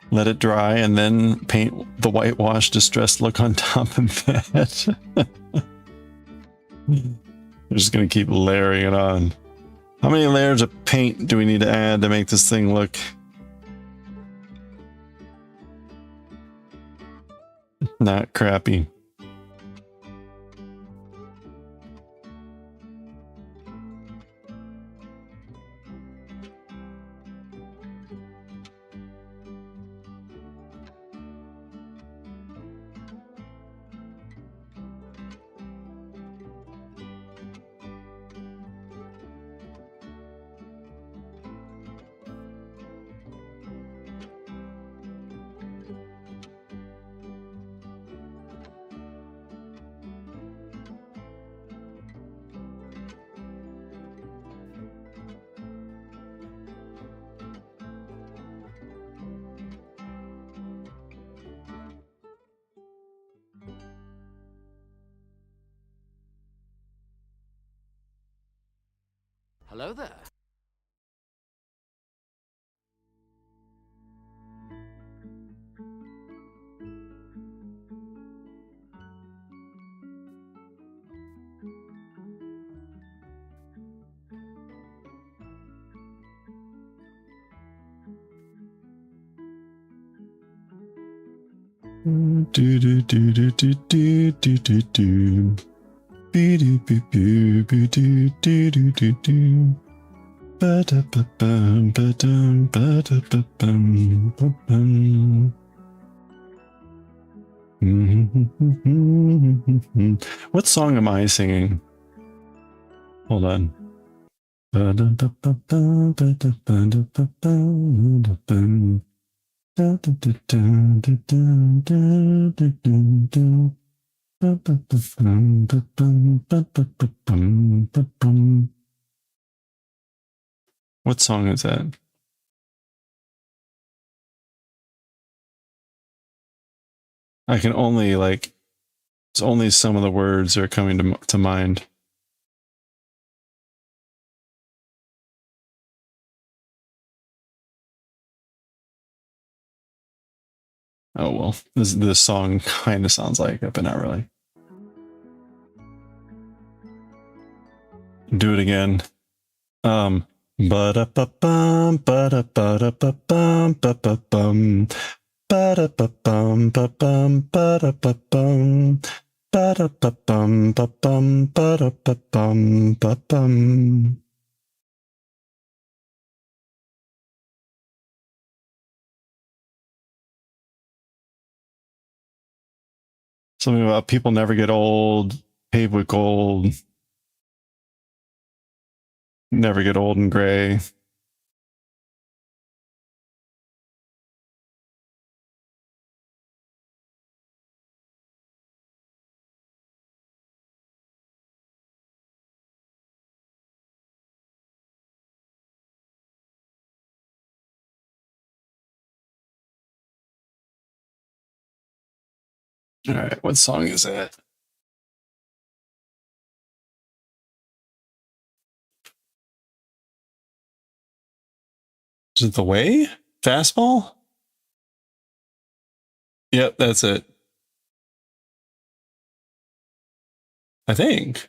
[SPEAKER 1] Let it dry and then paint the whitewash distressed look on top of that. We're just gonna keep layering it on. How many layers of paint do we need to add to make this thing look not crappy?
[SPEAKER 2] Hello there.
[SPEAKER 1] Do do do do do do do do do. Be do be do be do do do do do. Ba da ba bum ba dum ba da ba bum ba bum. What song am I singing? Hold on. Ba da ba ba bum ba da ba da ba bum da bum. Da da da da da da da da da. What song is that? I can only it's only some of the words are coming to mind. Oh well, this song kind of sounds like it, but not really. Do it again. Ba-da-ba-bum, ba-da-ba-da-ba-bum, ba-ba-bum, ba-da-ba-bum, ba-bum, ba-da-ba-bum, ba-da-ba-bum, ba-bum, ba-da-ba-bum, ba-bum. Something about people never get old, paved with gold, never get old and gray. All right, what song is that? Is it The Way? Fastball? Yep, that's it. I think.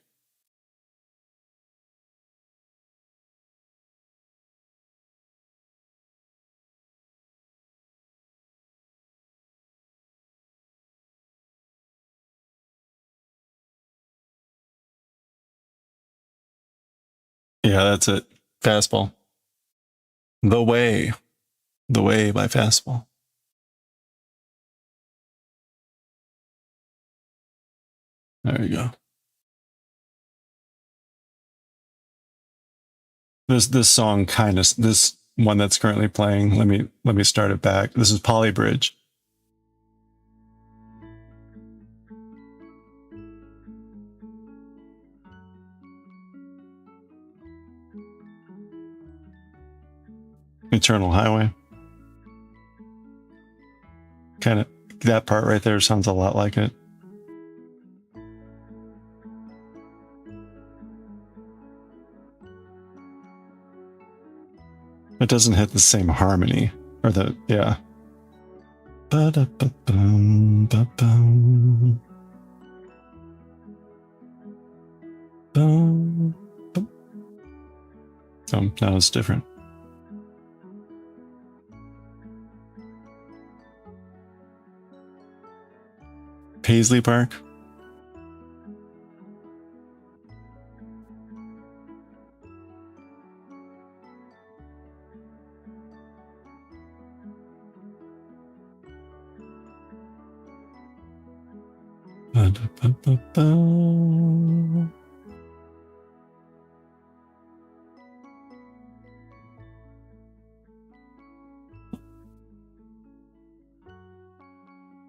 [SPEAKER 1] Yeah, that's it. Fastball. The Way. The Way by Fastball. There you go. This song kind of, this one that's currently playing, let me start it back. This is Poly Bridge. Eternal Highway. Kind of, that part right there sounds a lot like it. It doesn't hit the same harmony, or the, yeah. Ba-da-ba-bum, ba-bum. Bum, bum. Oh, now it's different. Paisley Park. Ba-da-ba-ba-ba.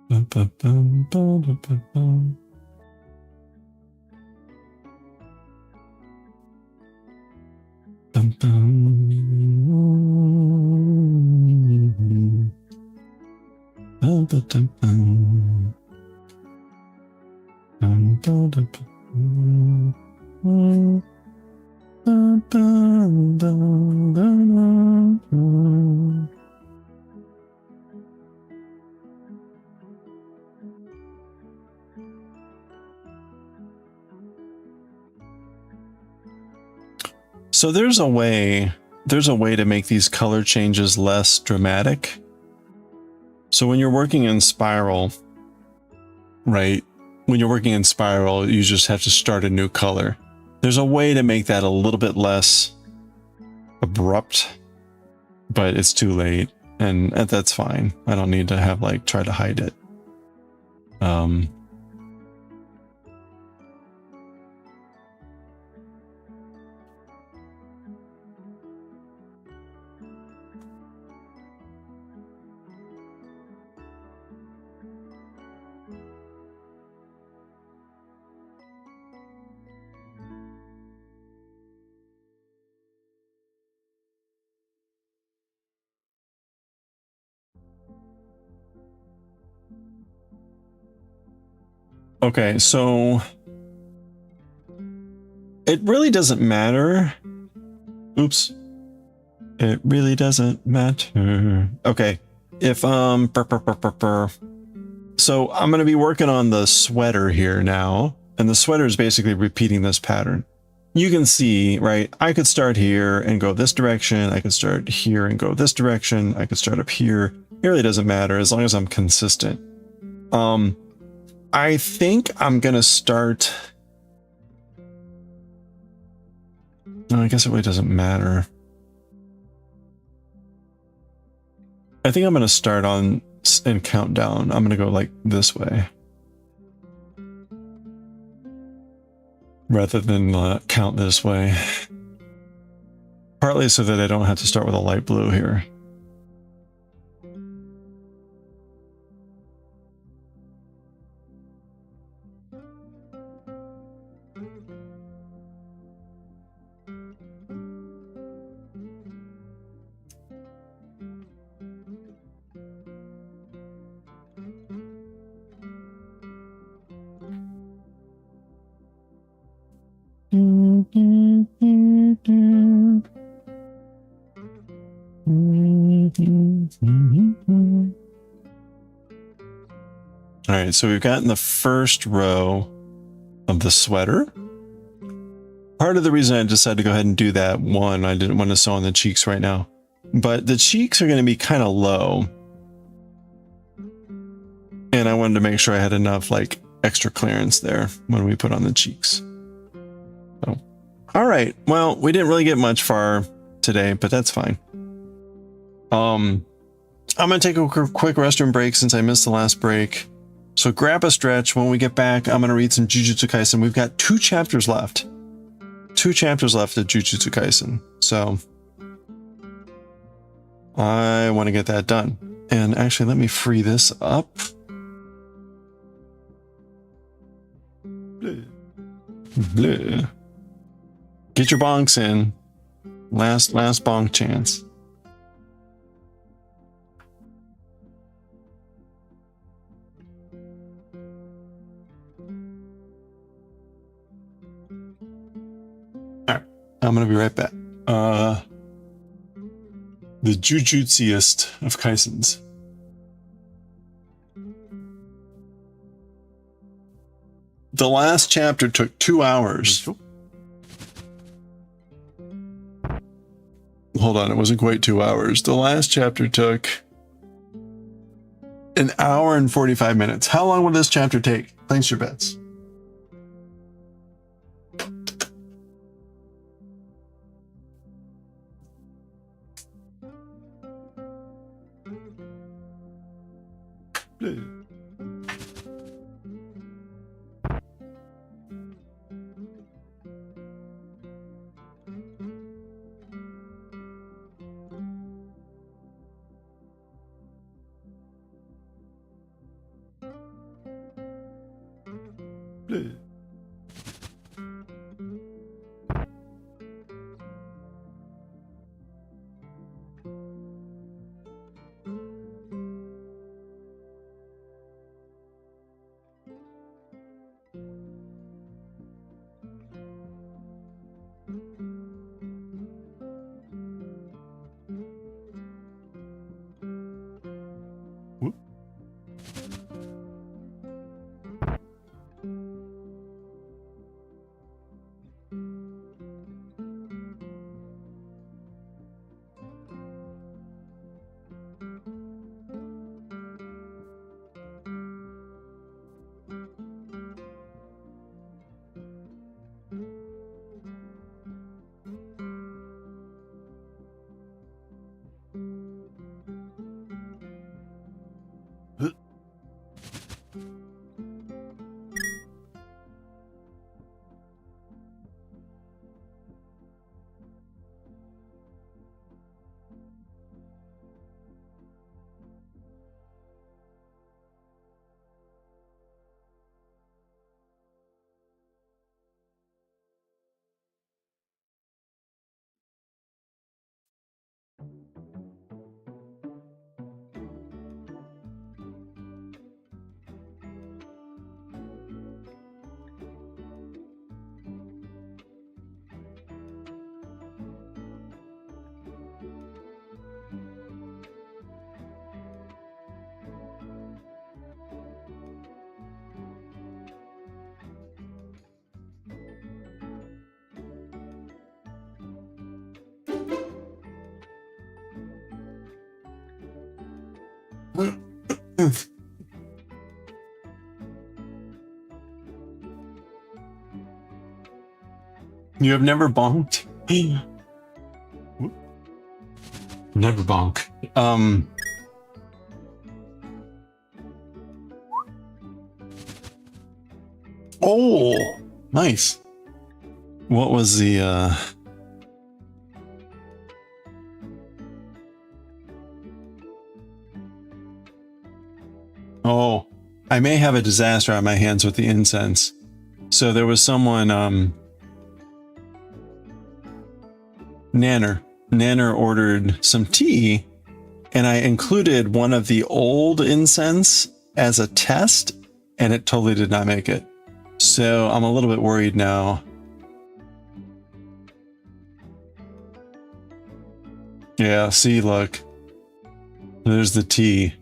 [SPEAKER 1] Ba-ba-bum, ba-da-ba-bum. Bum-bum. Ba-ba-dum-bum. Bum-ba-da-bum. Ba-ba-dum-dum-dum-dum. So there's a way to make these color changes less dramatic. So when you're working in Spiral, right? When you're working in Spiral, you just have to start a new color. There's a way to make that a little bit less abrupt, but it's too late, and that's fine. I don't need to have like try to hide it. Okay, so it really doesn't matter. Oops. It really doesn't matter. Okay. If so I'm going to be working on the sweater here now, and the sweater is basically repeating this pattern. you can see, right, I could start here and go this direction. I could start here and go this direction. I could start up here. It really doesn't matter as long as I'm consistent. I think I'm going to start. No, I guess it really doesn't matter. I think I'm going to start on and count down. I'm going to go like this way. Rather than count this way. Partly so that I don't have to start with a light blue here. All right, so we've gotten the first row of the sweater. Part of the reason I decided to go ahead and do that, one, I didn't want to sew on the cheeks right now, but the cheeks are going to be kind of low. And I wanted to make sure I had enough like extra clearance there when we put on the cheeks. So, all right, well, we didn't really get much far today, but that's fine. I'm going to take a quick restroom break since I missed the last break. So grab a stretch. When we get back, I'm going to read some Jujutsu Kaisen. We've got 2 chapters left. 2 chapters left of Jujutsu Kaisen. So I want to get that done. And actually, let me free this up. Bleh. Get your bonks in. Last bonk chance. Alright, I'm gonna be right back. The Jujutsuist of Kaisens. The last chapter took 2 hours. Hold on, it wasn't quite 2 hours. The last chapter took 1 hour and 45 minutes. How long will this chapter take? Place your bets. You have never bonked? Never bonk. Oh, nice. What was the Oh, I may have a disaster on my hands with the incense. So there was someone, Nanner ordered some tea, and I included one of the old incense as a test, and it totally did not make it. So I'm a little bit worried now. Yeah, see, look. There's the tea.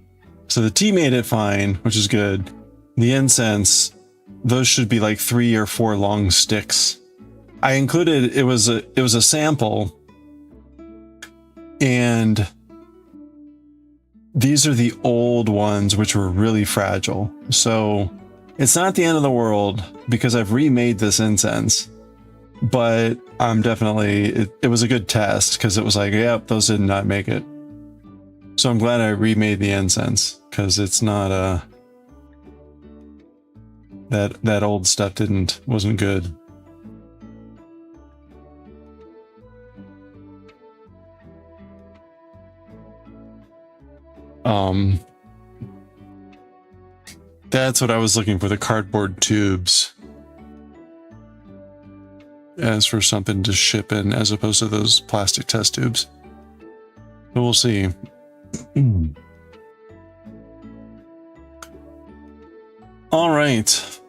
[SPEAKER 1] So the tea made it fine, which is good. The incense, those should be like 3 or 4 long sticks. I included, it was a sample, and these are the old ones, which were really fragile. So it's not the end of the world because I've remade this incense, but I'm definitely, it was a good test because it was like, yep, those did not make it. So I'm glad I remade the incense because it's not that old stuff wasn't good. That's what I was looking for, the cardboard tubes. As for something to ship in as opposed to those plastic test tubes. But we'll see. All right.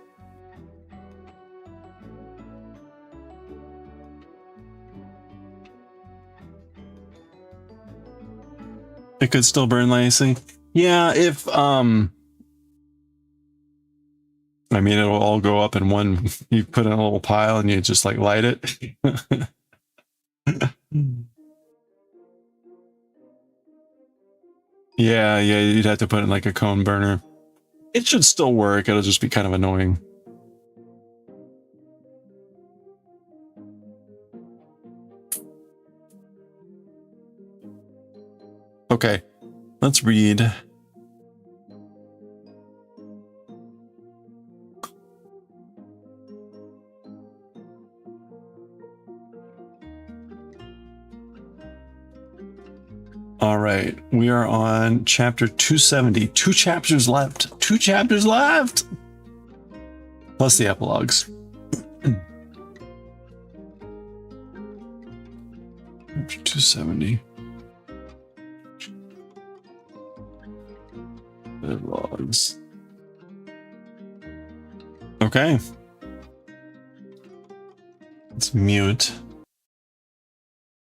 [SPEAKER 1] It could still burn lacy. Yeah, if I mean, it'll all go up in one. You put in a little pile and you just like light it. Yeah, you'd have to put in like a cone burner. It should still work. It'll just be kind of annoying. Okay, let's read. All right, we are on chapter 270. 2 chapters left. 2 chapters left! Plus the epilogues. Chapter 270. Epilogues. Okay. Let's mute.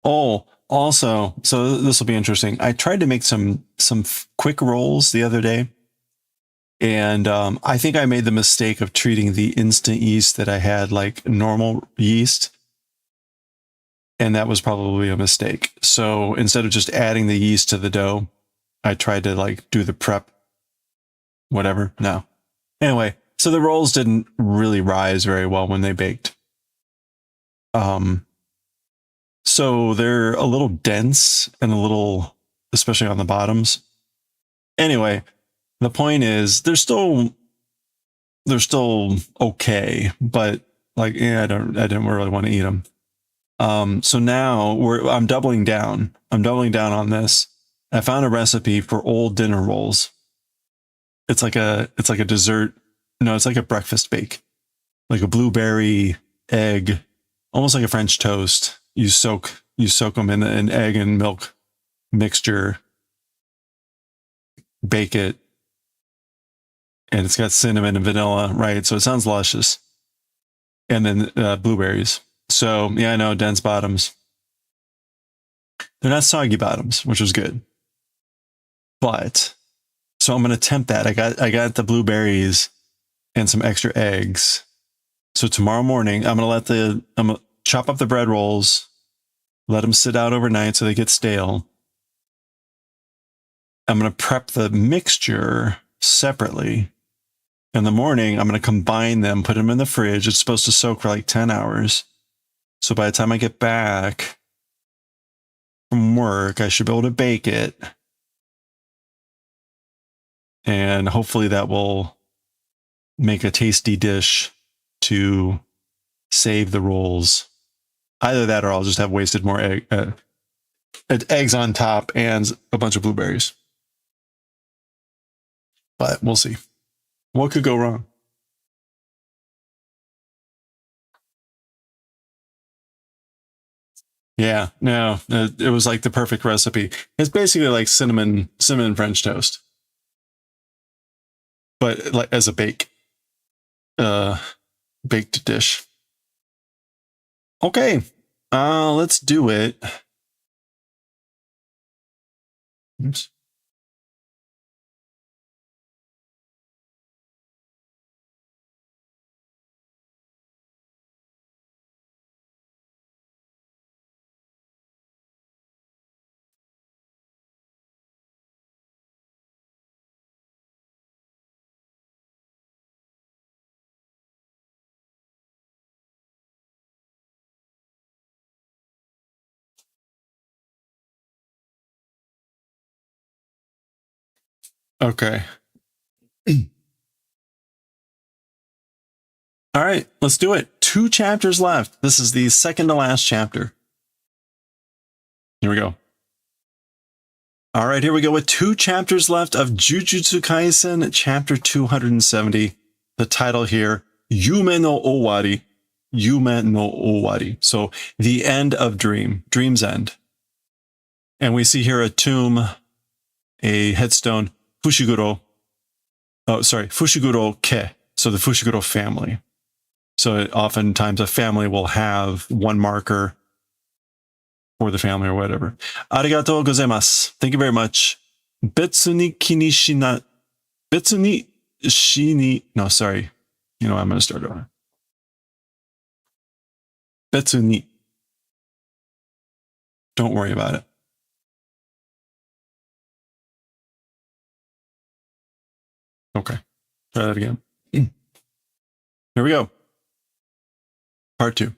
[SPEAKER 1] Oh, also, so this will be interesting. I tried to make some quick rolls the other day, and I think I made the mistake of treating the instant yeast that I had like normal yeast, and that was probably a mistake. So instead of just adding the yeast to the dough, I tried to like do the prep, whatever. No. Anyway, so the rolls didn't really rise very well when they baked. So they're a little dense and a little, especially on the bottoms. Anyway, the point is they're still okay, but like, yeah, I didn't really want to eat them. So now I'm doubling down. I'm doubling down on this. I found a recipe for old dinner rolls. It's like a dessert. No, it's like a breakfast bake, like a blueberry egg, almost like a French toast. You soak them in an egg and milk mixture, bake it, and it's got cinnamon and vanilla, right? So it sounds luscious. And then blueberries. So yeah, I know, dense bottoms. They're not soggy bottoms, which was good. But so I'm gonna attempt that. I got the blueberries and some extra eggs. So tomorrow morning, I'm gonna chop up the bread rolls, let them sit out overnight so they get stale. I'm going to prep the mixture separately. In the morning, I'm going to combine them, put them in the fridge. It's supposed to soak for like 10 hours. So by the time I get back from work, I should be able to bake it. And hopefully that will make a tasty dish to save the rolls. Either that or I'll just have wasted more eggs on top and a bunch of blueberries. But we'll see. What could go wrong? Yeah, no, it was like the perfect recipe. It's basically like cinnamon French toast, but like as a baked dish. Okay, let's do it. Oops. Okay. All right, let's do it. 2 chapters left. This is the second to last chapter. Here we go. All right, here we go with 2 chapters left of Jujutsu Kaisen, chapter 270. The title here, Yume no Owari. Yume no Owari. So the end of dream's end. And we see here a tomb, a headstone, Fushiguro. Oh, sorry, Fushiguro Ke. So the Fushiguro family. So oftentimes a family will have one marker for the family or whatever. Arigatou gozaimasu. Thank you very much. Betsu ni kini shina. Betsu ni shini. No, sorry. You know, I'm going to start over. Betsu ni. Don't worry about it. Okay. Try that again. Here we go. Part 2.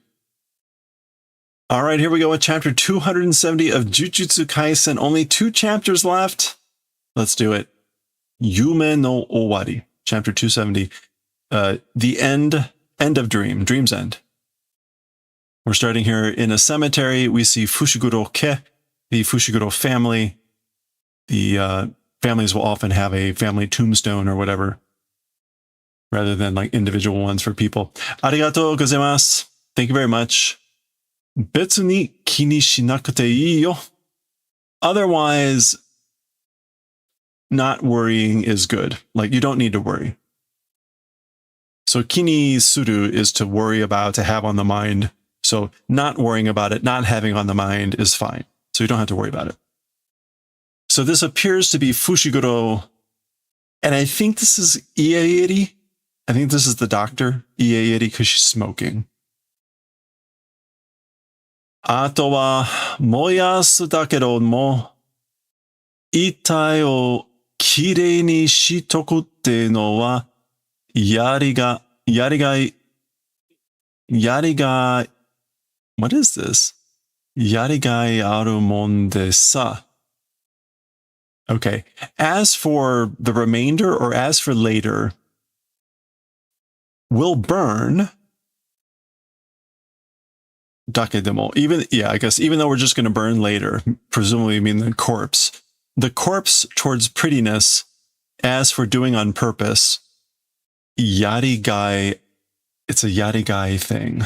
[SPEAKER 1] All right, here we go with chapter 270 of Jujutsu Kaisen. Only 2 chapters left. Let's do it. Yume no Owari, chapter 270. The end of dream's end. We're starting here in a cemetery. We see Fushiguro Ke, the Fushiguro family. The families will often have a family tombstone or whatever, rather than like individual ones for people. Arigatou gozaimasu. Thank you very much. Betsu ni kini shinakute ii yo. Otherwise, not worrying is good. Like, you don't need to worry. So kini suru is to worry about, to have on the mind. So not worrying about it, not having on the mind is fine. So you don't have to worry about it. So this appears to be Fushiguro. And I think this is Ieiri. I think this is the doctor, Ieiri, because she's smoking. Ato wa moyasu dakedo mo itai o kirei ni shitoku tte no wa yarigai, what is this? Yarigai aru mon de sa. Okay. As for the remainder, or as for later, will burn. Dakedemo. I guess even though we're just going to burn later, presumably mean the corpse. The corpse towards prettiness, as for doing on purpose, yarigai, it's a yarigai thing.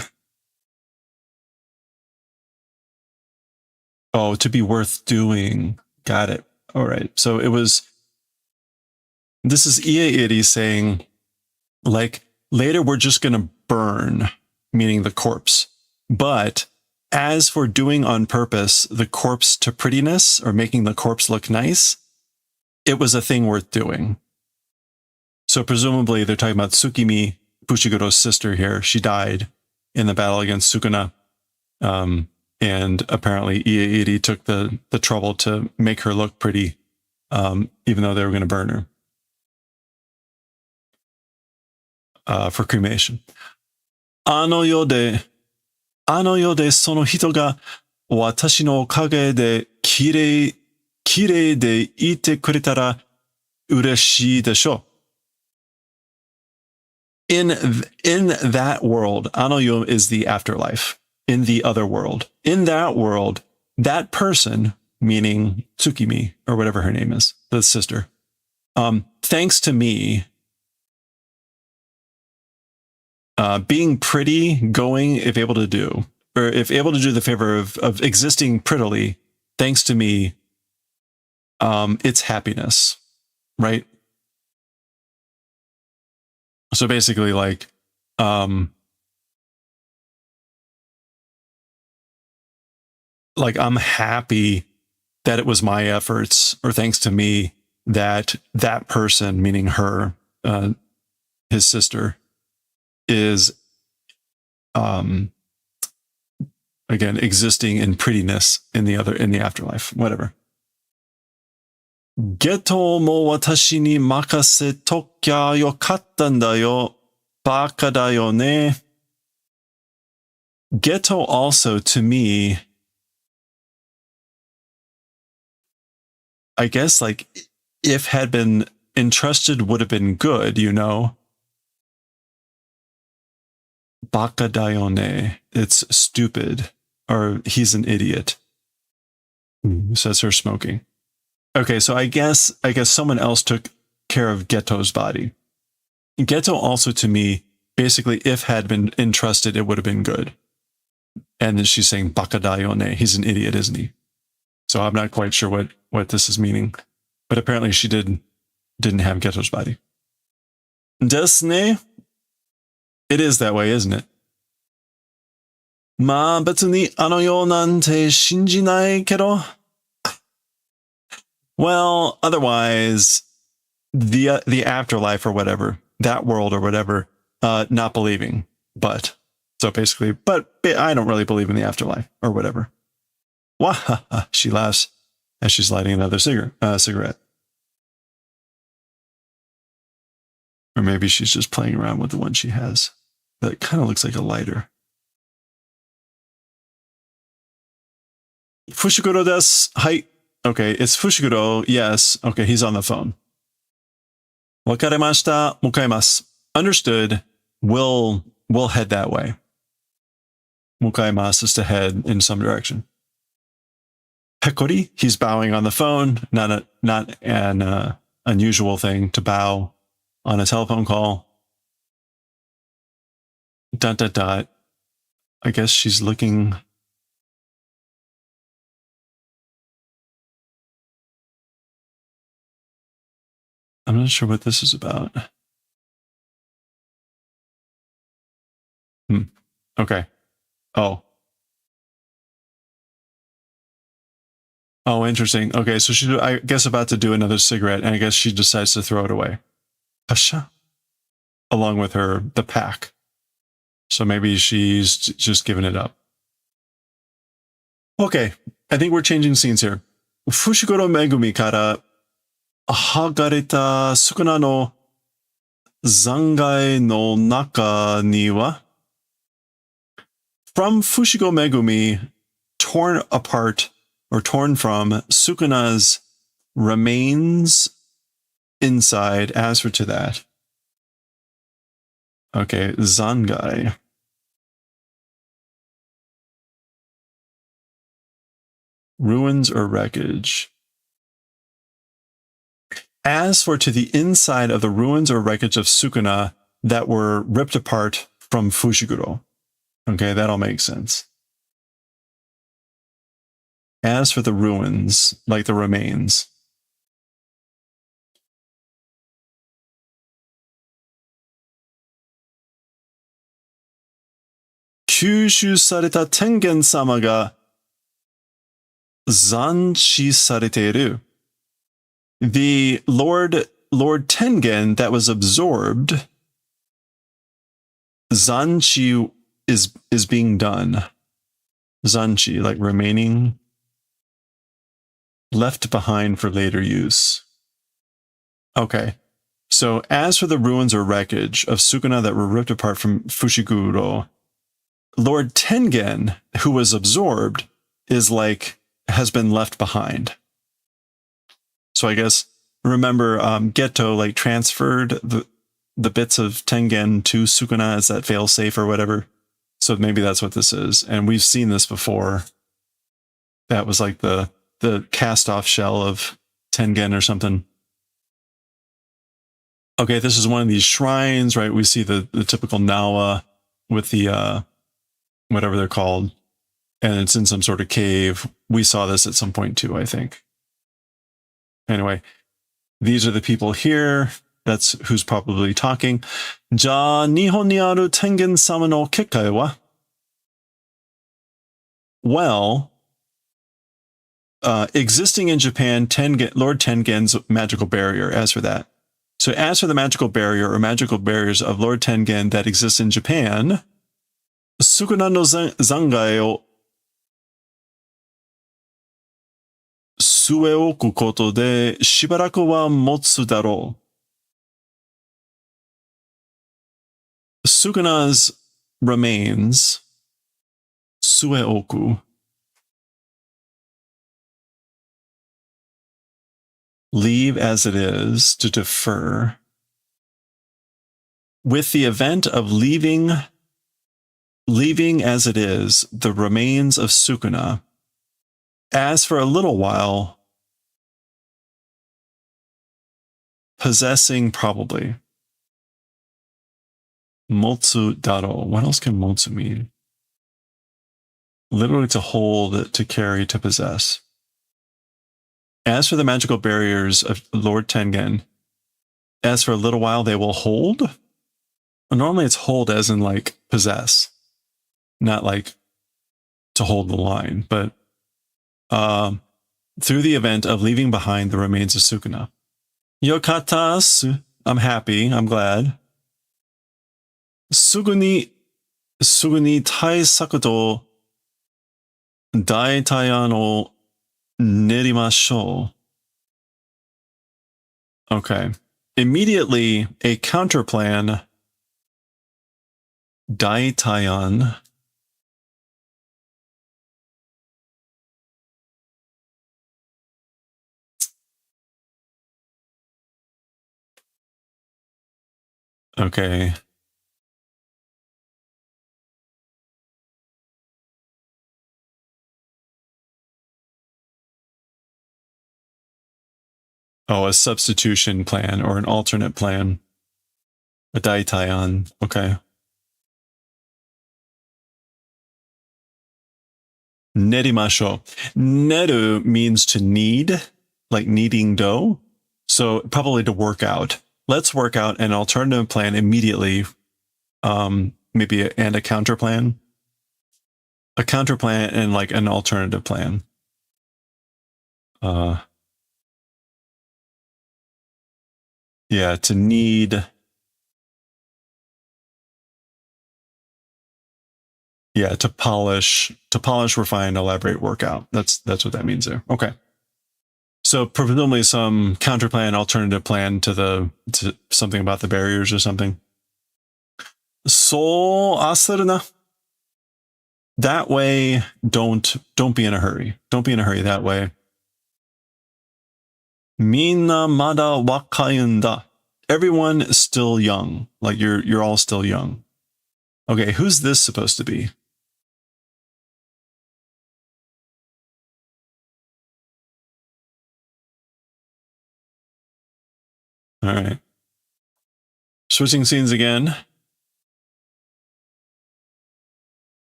[SPEAKER 1] Oh, to be worth doing. Got it. All right. So this is Ieiri saying, like, later we're just going to burn, meaning the corpse. But as for doing on purpose the corpse to prettiness, or making the corpse look nice, it was a thing worth doing. So presumably they're talking about Tsukimi, Fushiguro's sister here. She died in the battle against Sukuna. And apparently Ieiri took the trouble to make her look pretty, even though they were going to burn her. for cremation. あの世でその人が私のおかげで綺麗でいてくれたら嬉しいでしょう。In that world, あの世 is the afterlife. In the other world. In that world, that person, meaning Tsukimi, or whatever her name is, the sister, thanks to me, being pretty, going, if able to do the favor of existing prettily, thanks to me, it's happiness, right? So basically, like, I'm happy that it was my efforts, or thanks to me, that person, meaning her, his sister, is again existing in prettiness in the afterlife, whatever. ゲトも私に任せときゃよかったんだよ。バカだよね。Geto also, to me, I guess, like, if had been entrusted would have been good, you know? Baka da yo ne. It's stupid. Or he's an idiot. Says her smoking. Okay, so I guess someone else took care of Geto's body. Geto also, to me, basically, if had been entrusted, it would have been good. And then she's saying baka da yo ne. He's an idiot, isn't he? So I'm not quite sure what this is meaning. But apparently she didn't have Geto's body. Desu ne? It is that way, isn't it? まあ別にあの世なんて信じないけど. Well, otherwise, the afterlife or whatever, that world or whatever, not believing. But, so basically, but I don't really believe in the afterlife or whatever. Wahaha, she laughs as she's lighting another cigarette. Or maybe she's just playing around with the one she has. That kind of looks like a lighter. Fushiguro desu. Hai. Okay, it's Fushiguro. Yes. Okay, he's on the phone. Wakaremashita. Mukaimasu. Understood. We'll head that way. Mukaimasu is to head in some direction. Hekori. He's bowing on the phone. Not an unusual thing to bow on a telephone call. ... I guess she's looking. I'm not sure what this is about. Okay. Oh, interesting. Okay, so she's, I guess, about to do another cigarette, and I guess she decides to throw it away. Pasha. Along with the pack. So maybe she's just giving it up. Okay, I think we're changing scenes here. Fushiguro Megumi kara hagareta Sukuna no zangai no naka ni wa. From Fushiguro Megumi, torn apart or torn from Sukuna's remains inside. As for to that. Okay, zangai. Ruins or wreckage. As for to the inside of the ruins or wreckage of Sukuna that were ripped apart from Fushiguro. Okay, that all makes sense. As for the ruins, like the remains. Kyushu sareta Tengen sama ga zanchi sareteiru. The Lord Tengen that was absorbed, zanchi is being done. Zanchi, like remaining, left behind for later use. Okay. So as for the ruins or wreckage of Sukuna that were ripped apart from Fushiguro, Lord Tengen, who was absorbed, has been left behind. So I guess, remember, Geto transferred the bits of Tengen to Sukuna as that failsafe or whatever. So maybe that's what this is. And we've seen this before. That was like the cast-off shell of Tengen or something. Okay, this is one of these shrines, right? We see the typical Nawa with the, whatever they're called. And it's in some sort of cave. We saw this at some point too, I think. Anyway, these are the people here. That's who's probably talking. Ja Nihon ni aru Tengen sama no kekkai wa? Well, existing in Japan, Lord Tengen's magical barrier, as for that. So as for the magical barrier or magical barriers of Lord Tengen that exist in Japan, Sukuna no zangai o sueoku koto de shibaraku wa motsu daro. Sukuna's remains, sueoku, leave as it is to defer. With the event of leaving as it is the remains of Sukuna, as for a little while, possessing probably. Motsu daro. What else can motsu mean? Literally to hold, to carry, to possess. As for the magical barriers of Lord Tengen, as for a little while they will hold. Normally it's hold as in possess, not to hold the line, but through the event of leaving behind the remains of Sukuna. Yokatas, I'm happy, I'm glad. Suguni taisaku to daitaian o nerimashou. Okay. Immediately, a counterplan, daitaian, okay. Oh, a substitution plan or an alternate plan. A daitaian. Okay. Nerimashou. Neru means to knead, like kneading dough. So probably to work out. Let's work out an alternative plan immediately. Maybe and a counter plan. A counter plan and an alternative plan. Yeah, to knead. Yeah, to polish, refine, elaborate, workout. That's what that means there. Okay. So presumably some counter plan, alternative plan to something about the barriers or something. So asaruna. That way, don't be in a hurry. Don't be in a hurry that way. Minna mada wakain da. Everyone is still young. You're all still young. Okay, who's this supposed to be? All right. Switching scenes again.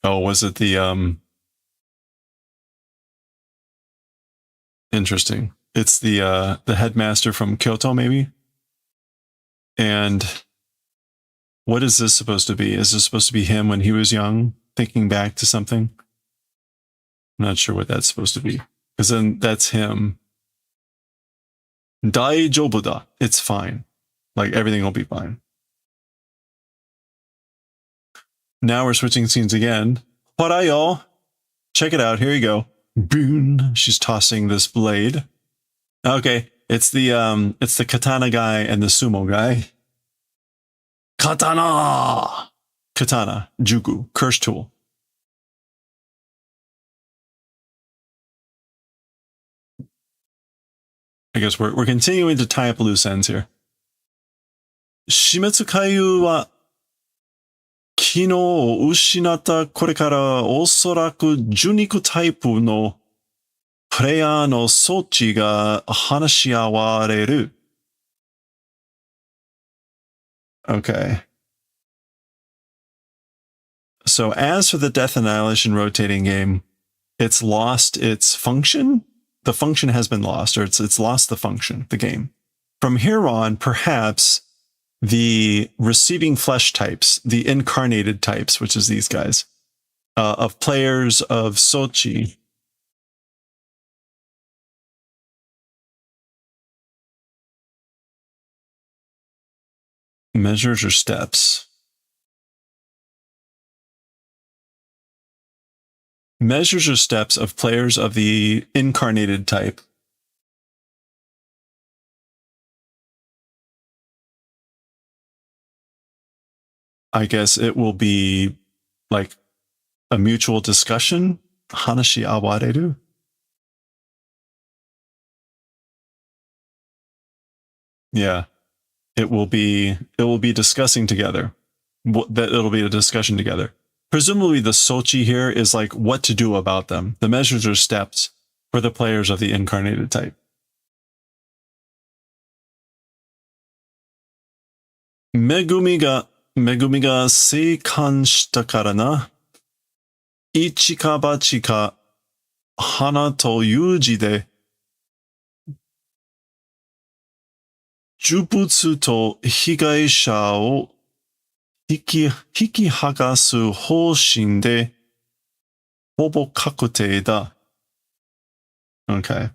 [SPEAKER 1] Oh, was it the interesting. It's the headmaster from Kyoto, maybe? And what is this supposed to be? Is this supposed to be him when he was young, thinking back to something? I'm not sure what that's supposed to be. Because then that's him. Daijoubu da. It's fine. Everything will be fine. Now we're switching scenes again. What y'all? Check it out. Here you go. Boon. She's tossing this blade. Okay, it's the katana guy and the sumo guy. Katana! Katana, Juku, curse tool. I guess we're continuing to tie up loose ends here. Shimetsu Kaiu wa Kino o ushinata kore kara osoraku juniku taipu no player no sochi ga hanashiawareru. Okay. So as for the Death Annihilation rotating game, it's lost its function. The function has been lost, or it's lost the function, the game. From here on, perhaps the receiving flesh types, the incarnated types, which is these guys, of players of Sochi. Measures or steps? Measures or steps of players of the incarnated type. I guess it will be like a mutual discussion. Hanashi awareru. Yeah. It will be discussing together. That it'll be a discussion together. Presumably the Sochi here is like what to do about them. The measures or steps for the players of the incarnated type. Megumi ga seikan shita kara na. Ichi ka bachi ka hana to yuji de Jujutsu to higaisha o hiki hagasu houshin de hobo kakute da. Okay.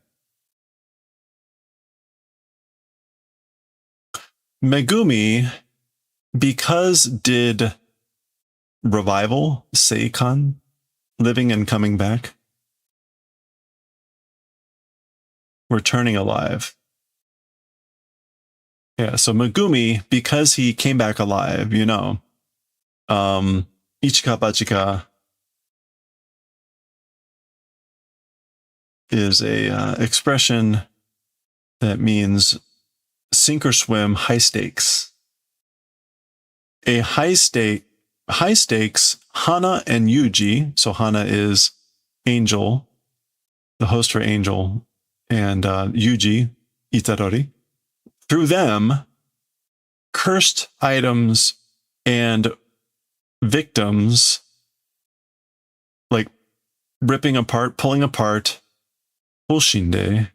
[SPEAKER 1] Megumi, because did revival, Seikan, living and coming back, returning alive. Yeah, so Megumi, because he came back alive, you know, Ichika Bachika is a expression that means sink or swim, high stakes. A high stakes, Hana and Yuji, so Hana is Angel, the host for Angel, and Yuji, Itadori. Through them, cursed items and victims, like ripping apart, pulling apart, Hoshinde.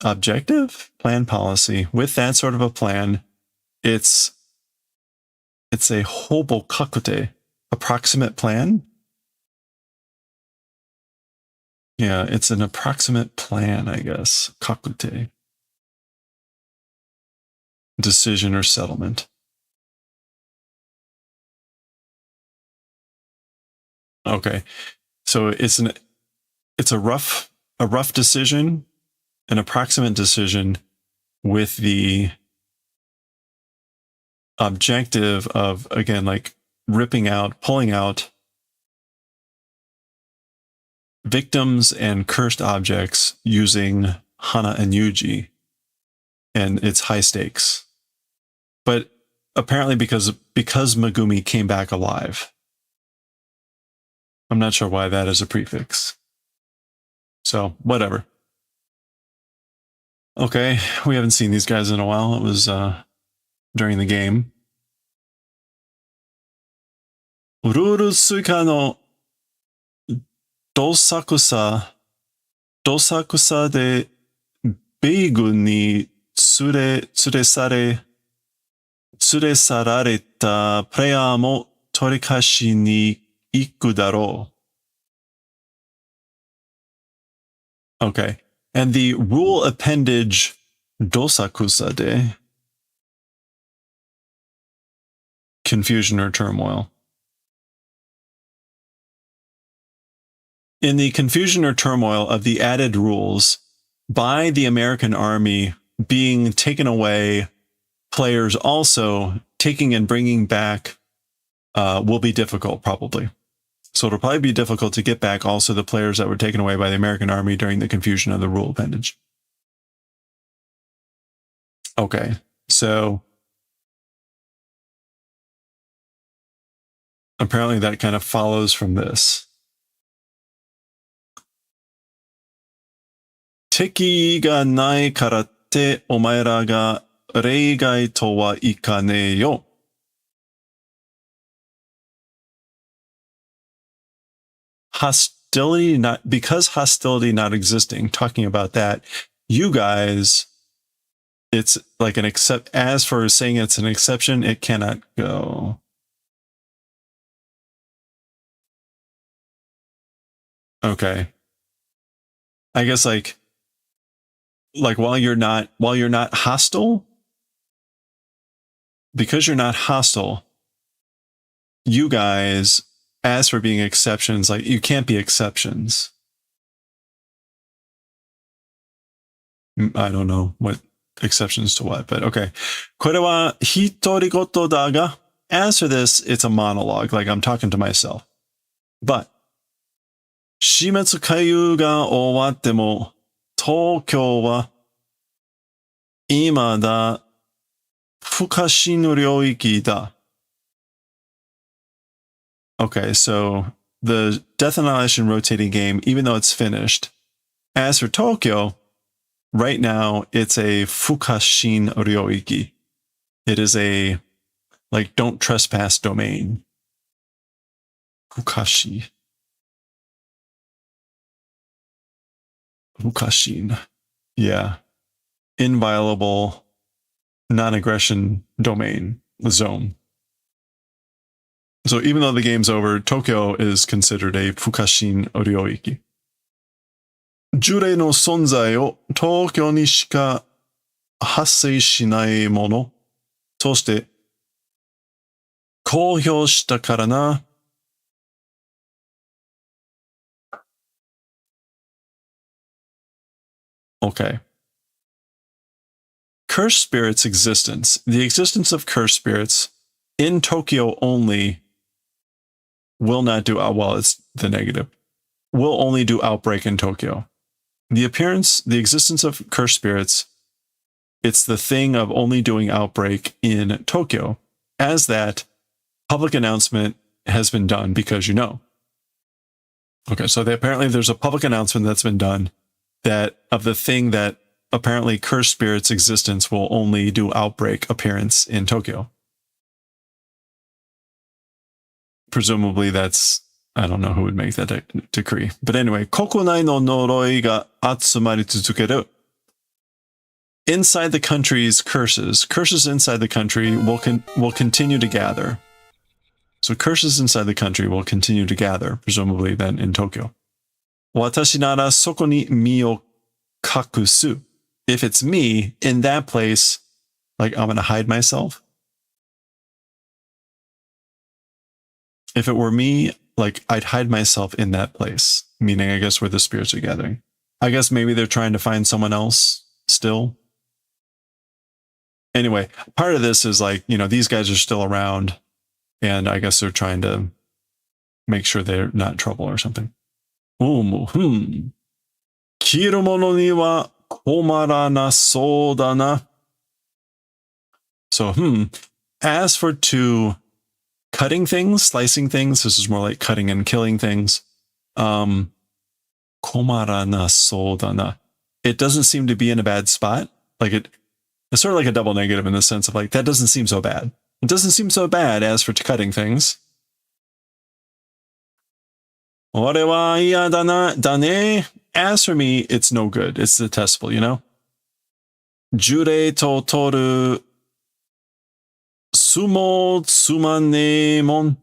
[SPEAKER 1] Objective? Plan policy. With that sort of a plan, it's a hobo kakute, approximate plan. Yeah, it's an approximate plan, I guess. Kakute. Decision or settlement. Okay. So it's a rough decision, an approximate decision with the objective of, again, like ripping out, pulling out victims and cursed objects using Hana and Yuji, and it's high stakes. But apparently because Megumi came back alive. I'm not sure why that is a prefix. So, whatever. Okay, we haven't seen these guys in a while. It was during the game. Ruru Suika no Dosakusa de Beigun ni tsuresarareta player mo torikashi ni iku daro. Okay. And the rule appendage dosakusa de, confusion or turmoil. In the confusion or turmoil of the added rules by the American army being taken away, players also taking and bringing back will be difficult, probably. So it'll probably be difficult to get back also the players that were taken away by the American army during the confusion of the rule appendage. Okay, so apparently that kind of follows from this. 敵がないからってお前らが例外とはいかねえよ。Hostility not, because hostility not existing, talking about that, you guys, it's like an except, as for saying it's an exception, it cannot go. Okay. I guess like while you're not hostile, because you're not hostile, you guys, as for being exceptions, like you can't be exceptions. I don't know what exceptions to what, but okay. これは独り言だが, as for this, it's a monologue, like I'm talking to myself. But 死滅回遊が終わっても東京は未だ不可侵領域だ. Okay, so the Death Annihilation rotating game, even though it's finished, as for Tokyo, right now it's a Fukashin Ryoiki. It is a, like, don't trespass domain. Fukashi. Fukashin. Yeah. Inviolable, non-aggression domain, zone. So even though the game's over, Tokyo is considered a Fukashin Ryoiki. 従来の存在を東京にしか発生しないものとして公表したからな。Okay. Cursed spirits' existence. The existence of cursed spirits in Tokyo only will not do, well, it's the negative, will only do outbreak in Tokyo. The appearance, the existence of cursed spirits, it's the thing of only doing outbreak in Tokyo, as that public announcement has been done because you know. Okay, so apparently there's a public announcement that's been done that of the thing that apparently cursed spirits' existence will only do outbreak appearance in Tokyo. Presumably that's, I don't know who would make that decree. But anyway, 国内の呪いが集まり続ける. Inside the country's curses inside the country will continue to gather. So curses inside the country will continue to gather, presumably then in Tokyo. 私ならそこに身を隠す. If it's me, in that place, like I'm going to hide myself. If it were me, like I'd hide myself in that place, meaning I guess where the spirits are gathering. I guess maybe they're trying to find someone else still. Anyway, part of this is like, you know, these guys are still around and I guess they're trying to make sure they're not in trouble or something. 切るものには困らなそうだな. So, as for to cutting things, slicing things, this is more like cutting and killing things. 困らなそうだな. It doesn't seem to be in a bad spot. Like it's sort of like a double negative in the sense of like, that doesn't seem so bad. It doesn't seem so bad as for cutting things. 俺は嫌だな、だね. As for me, it's no good. It's detestable, you know? 呪霊と取る相撲つまねえもん.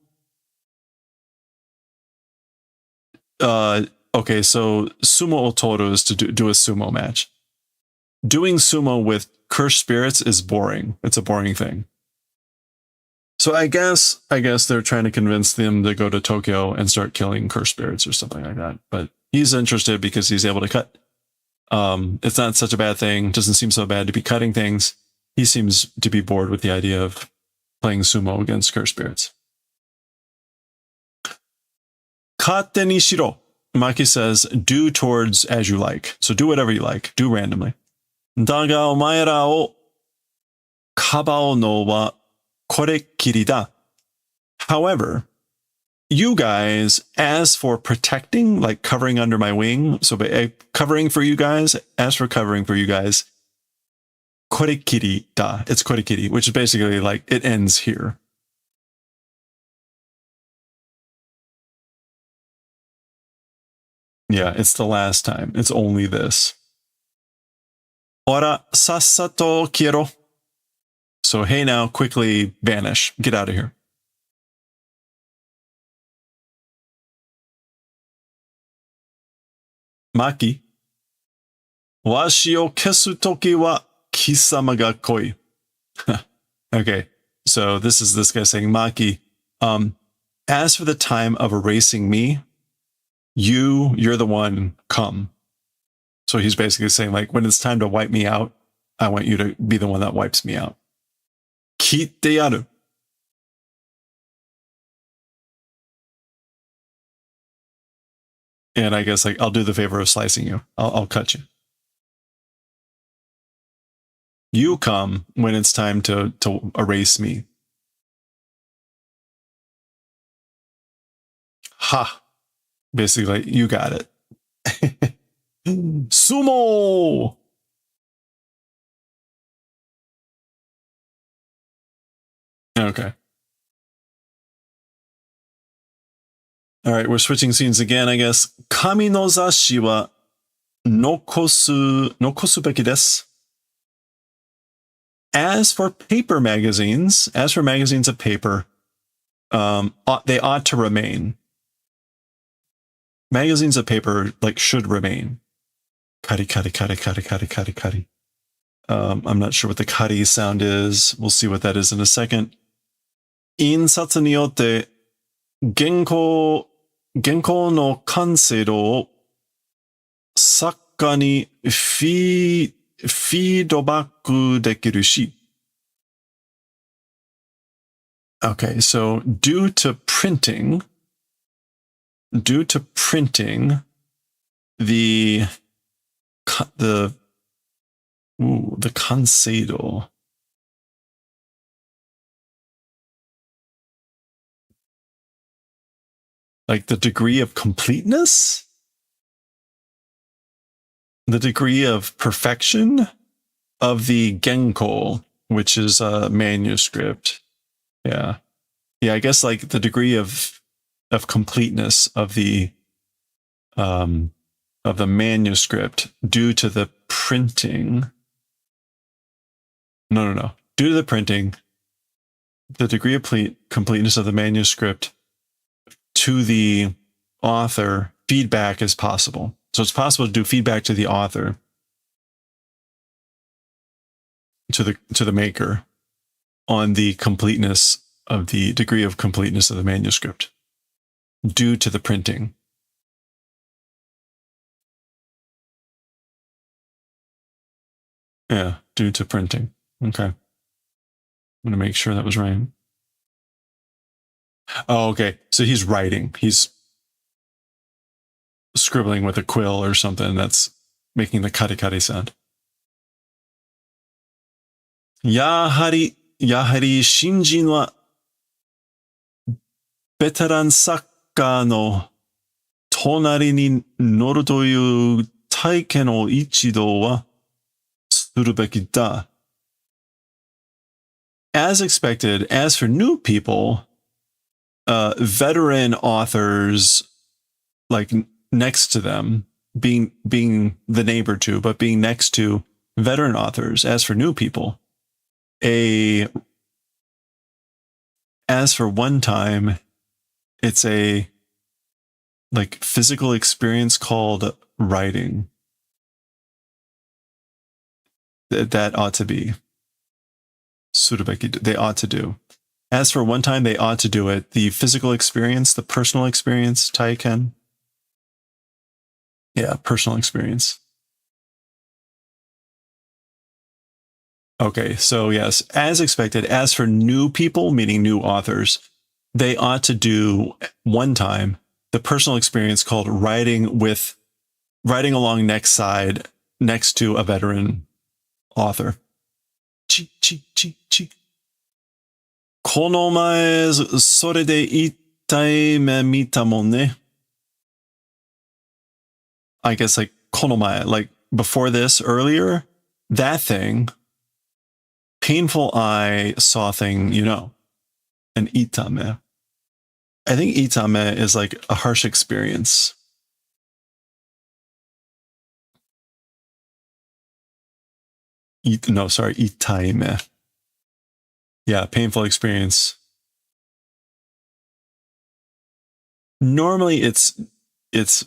[SPEAKER 1] Okay, so sumo otoru is to do a sumo match. Doing sumo with cursed spirits is boring. It's a boring thing. So I guess they're trying to convince them to go to Tokyo and start killing cursed spirits or something like that. But he's interested because he's able to cut. It's not such a bad thing. Doesn't seem so bad to be cutting things. He seems to be bored with the idea of playing sumo against cursed spirits. Katte ni shiro. Maki says, do towards as you like. So do whatever you like. Do randomly. Daga omaera o kabao no wa korekiri da. However, you guys, as for protecting, like covering under my wing, so covering for you guys, as for covering for you guys, korekiri da. It's korekiri, which is basically like it ends here. Yeah, it's the last time. It's only this. Ora sassato quiero. So hey now, quickly vanish. Get out of here. Maki. Washi o kesu toki wa kisama ga koi. Okay, so this is this guy saying, Maki, as for the time of erasing me, you're the one, come. So he's basically saying, like, when it's time to wipe me out, I want you to be the one that wipes me out. Kiite yaru. And I guess, like, I'll do the favor of slicing you. I'll cut you. You come when it's time to erase me. Ha! Basically, you got it. Sumo! Okay. All right, we're switching scenes again, I guess. Kami no zashi wa nokosu beki desu. As for paper magazines, as for magazines of paper, they ought to remain. Magazines of paper, like, should remain. Kari, kari, kari, kari, kari, kari, kari. I'm not sure what the kari sound is. We'll see what that is in a second. Insatsu ni yotte, genko no kanseido o sakka ni feedback dekiru shi. Okay, so due to printing, the kanseido. Like the degree of completeness? The degree of perfection of the genko, which is a manuscript. Yeah. Yeah, I guess like the degree of completeness of the manuscript due to the printing. No. Due to the printing, the degree of completeness of the manuscript to the author, feedback is possible. So it's possible to do feedback to the author, to the maker, on the completeness of the degree of completeness of the manuscript due to the printing. Yeah, due to printing. Okay. I'm going to make sure that was right. Oh, okay. So he's writing. He's scribbling with a quill or something that's making the kari-kari sound. Yahari shinjin wa veteran sakka no tonari ni noru toyu taiken o ichido wa suru beki da. As expected, as for new people, veteran authors, like next to them, being the neighbor to, but being next to veteran authors. As for new people, as for one time, it's a like physical experience called writing. That ought to be surubeki. They ought to do. As for one time they ought to do it, the physical experience, the personal experience, Taiken. Yeah, personal experience. Okay, so yes, as expected, as for new people, meaning new authors, they ought to do one time the personal experience called riding along next to a veteran author. Chi, chi, chi, chi. この前、それで痛い目見たもんね. I guess like この前, like before this, earlier, that thing, painful eye saw thing, you know, and itame. I think itame is like a harsh experience. No, sorry, itaime. Yeah, painful experience. Normally it's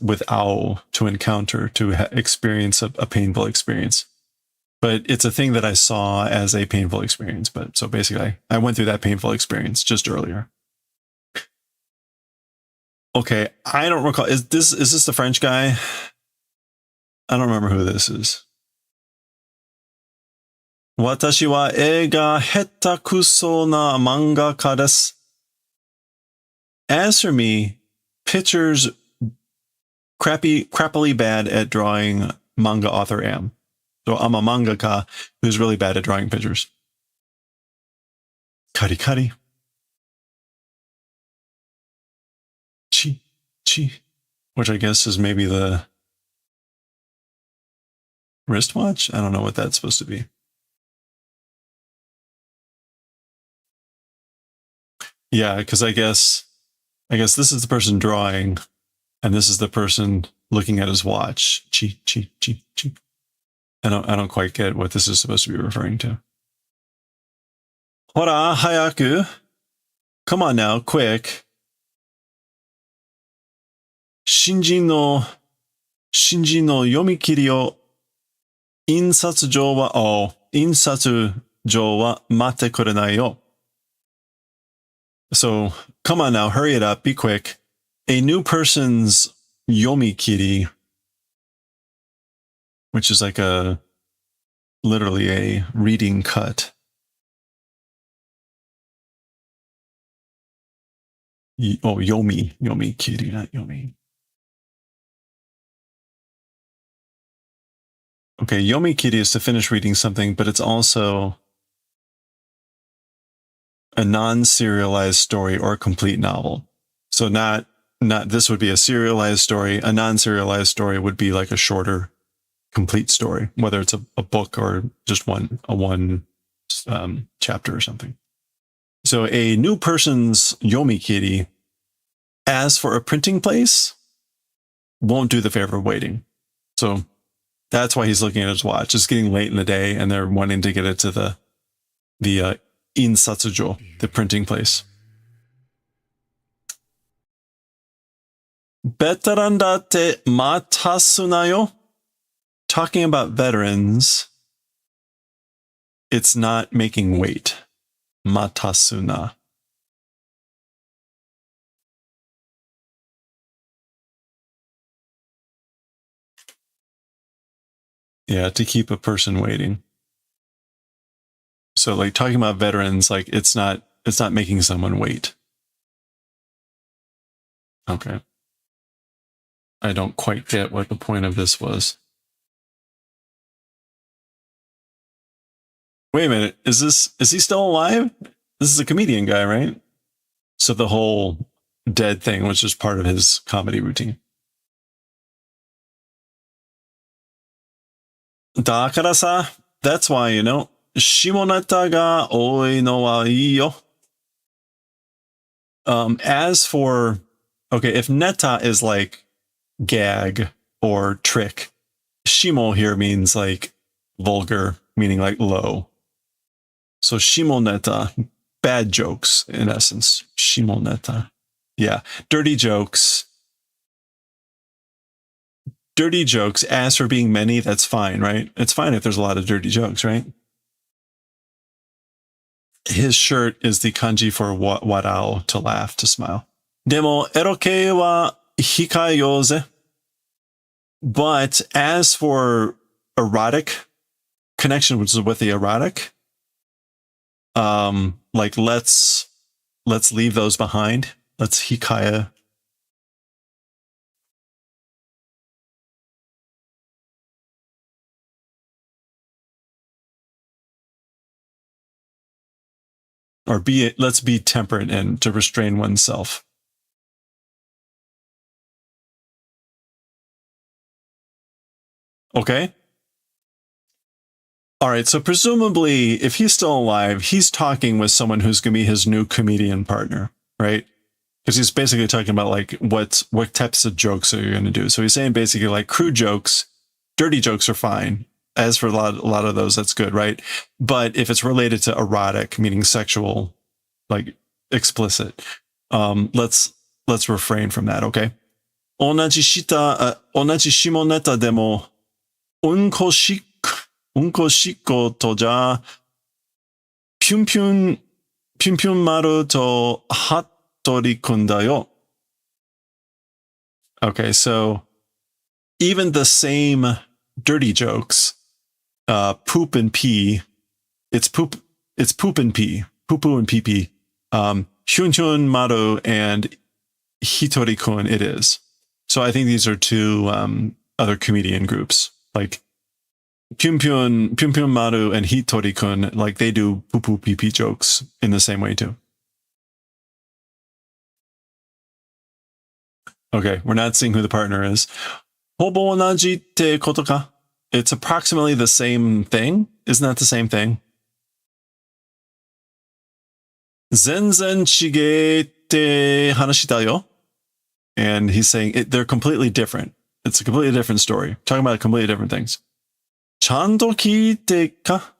[SPEAKER 1] with ao to encounter, to experience a painful experience. But it's a thing that I saw as a painful experience. But so basically, I went through that painful experience just earlier. Okay, I don't recall. Is this the French guy? I don't remember who this is. 私は絵が下手くそな漫画家です. As for me, pictures crappily bad at drawing manga author am. So I'm a mangaka who's really bad at drawing pictures. Kari kari. Chi, chi. Which I guess is maybe the wristwatch? I don't know what that's supposed to be. Yeah, because I guess this is the person drawing, and this is the person looking at his watch. Chi, chi, chi, chi. I don't quite get what this is supposed to be referring to. Hora, hayaku. Come on now, quick. Shinji no yomikiri o insatsu jou wa matte kurenai yo. So, come on now, hurry it up, be quick. A new person's yomikiri, which is like literally a reading cut. Yomikiri, not yomi. Okay, yomikiri is to finish reading something, but it's also a non-serialized story or a complete novel. So not this would be a serialized story. A non-serialized story would be like a shorter, complete story, whether it's a book or just one chapter or something. So a new person's yomikiri, as for a printing place, won't do the favor of waiting. So that's why he's looking at his watch. It's getting late in the day, and they're wanting to get it to the insatsujo, the printing place. Veteran date matasu na yo. Talking about veterans, it's not making wait. Matasu na. Yeah, to keep a person waiting. So like talking about veterans, like it's not making someone wait. Okay. I don't quite get what the point of this was. Wait a minute, is he still alive? This is a comedian guy, right? So the whole dead thing was just part of his comedy routine. Dakara sa, that's why, you know, shimoneta ga oi no wa ii yo. As for, okay, if neta is like gag or trick, shimo here means like vulgar, meaning like low. So shimoneta, bad jokes in essence. Shimoneta. Yeah, dirty jokes. Dirty jokes, as for being many, that's fine, right? It's fine if there's a lot of dirty jokes, right? his shirt is the kanji for warao, to laugh, to smile. Demo eroke wa hikayoze. But as for erotic connection, which is with the erotic, like let's leave those behind. Let's hikaya. Or let's be temperate and to restrain oneself. Okay. All right. So presumably, if he's still alive, he's talking with someone who's going to be his new comedian partner, right? Because he's basically talking about like what types of jokes are you going to do. So he's saying basically like crude jokes, dirty jokes are fine. As for a lot of those, that's good, right? But if it's related to erotic, meaning sexual, like explicit, let's refrain from that, okay? 同じ下ネタでも、うんこしっことじゃ、ピュンピュン丸と服部くんだよ. Okay, so even the same dirty jokes, poop and pee, it's poop and pee, poo-poo and pee-pee. Hyun Maru and Hitori-kun, it is. So I think these are two other comedian groups, like Pyun Maru and Hitori-kun, like they do poo-poo pee-pee jokes in the same way too. Okay, we're not seeing who the partner is. ほぼ同じってことか? It's approximately the same thing. Isn't that the same thing? 全然違えって話だよ. And he's saying they're completely different. It's a completely different story. Talking about completely different things. ちゃんと聞いてか?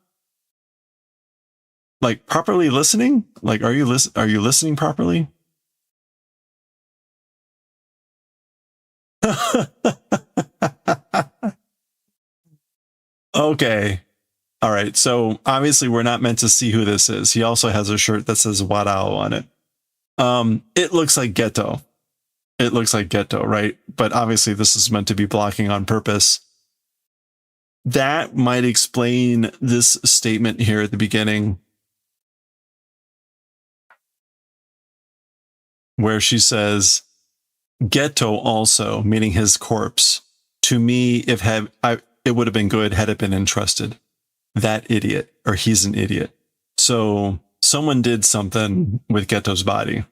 [SPEAKER 1] Like properly listening? Like are you listening properly? Okay. All right. So obviously we're not meant to see who this is. He also has a shirt that says Warao on it. It looks like Geto. It looks like Geto, right? But obviously this is meant to be blocking on purpose. That might explain this statement here at the beginning, where she says, Geto also, meaning his corpse. To me, it would have been good had it been entrusted. That idiot, or he's an idiot. So someone did something with Geto's body.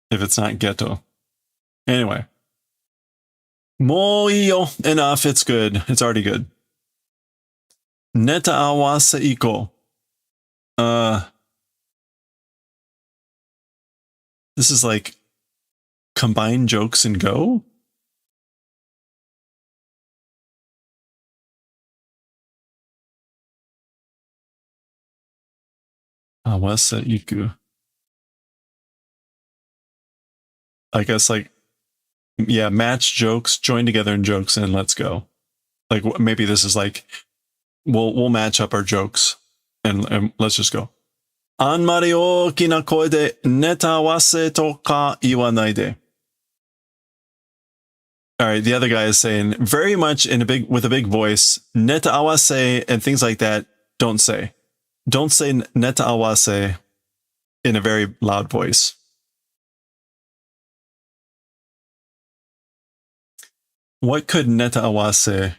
[SPEAKER 1] If it's not Geto. Anyway. もういいよ. Enough. It's good. It's already good. ネタ合わせ行こう. This is like combine jokes and go? Awase iku. I guess like, yeah, match jokes, join together in jokes, and let's go. Like maybe this is like, we'll match up our jokes and let's just go. あんまり大きな声でネタ合わせとか言わないで. All right, the other guy is saying very much with a big voice, neta awase and things like that. Don't say neta awase in a very loud voice. What could neta awase?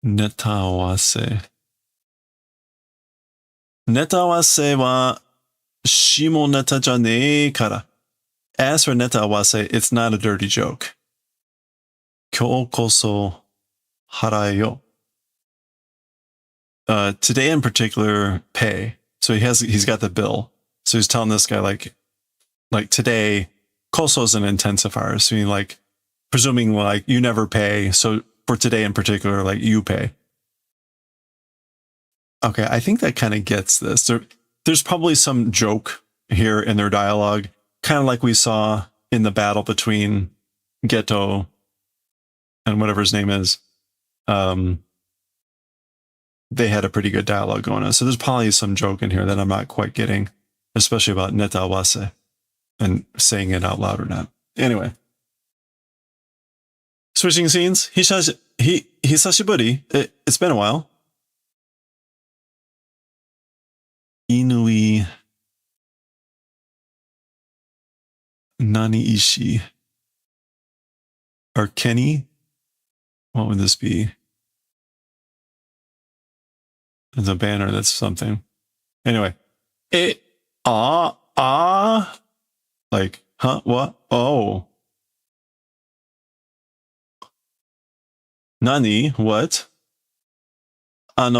[SPEAKER 1] Neta awase. Neta awase wa shimo neta ja nee kara. As for neta awase, it's not a dirty joke. Kyou koso harae yo. Today in particular, pay. So he's got the bill. So he's telling this guy like today, koso is an intensifier. So you like presuming like you never pay. So for today in particular, like you pay. Okay, I think that kind of gets this. There's probably some joke here in their dialogue, kind of like we saw in the battle between Geto and whatever his name is. they had a pretty good dialogue going on. So there's probably some joke in here that I'm not quite getting, especially about netawase and saying it out loud or not. Anyway. Switching scenes. Hisashiburi. It's been a while. Inui Nani Ishi. Or Kenny? What would this be? It's a banner that's something. Anyway. Like, huh? What? Oh. Nani? What? Okay, I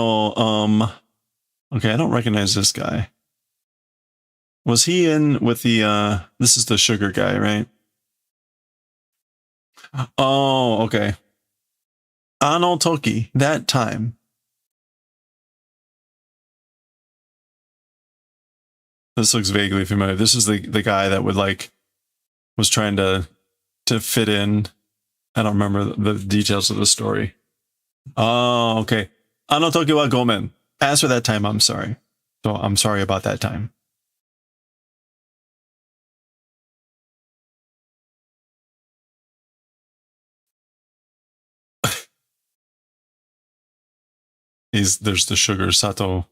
[SPEAKER 1] don't recognize this guy. Was he in with the, this is the sugar guy, right? Oh, okay. Ano Toki, that time. This looks vaguely familiar. This is the guy that would like, was trying to fit in. I don't remember the details of the story. Oh, okay. Ano Toki wa gomen. As for that time, I'm sorry. So I'm sorry about that time. There's the sugar Sato.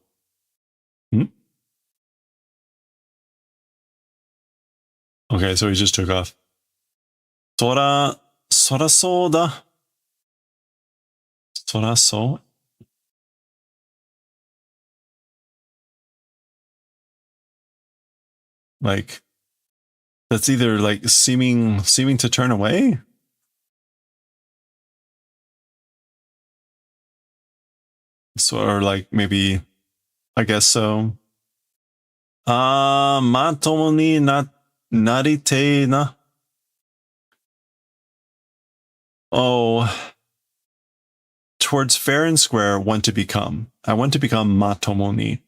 [SPEAKER 1] Okay, so he just took off. Sora soda. Sora so? Like, that's either like seeming to turn away. So, or like maybe, I guess so. Matomo ni narite na. Oh, towards fair and square, want to become. I want to become Matomo ni.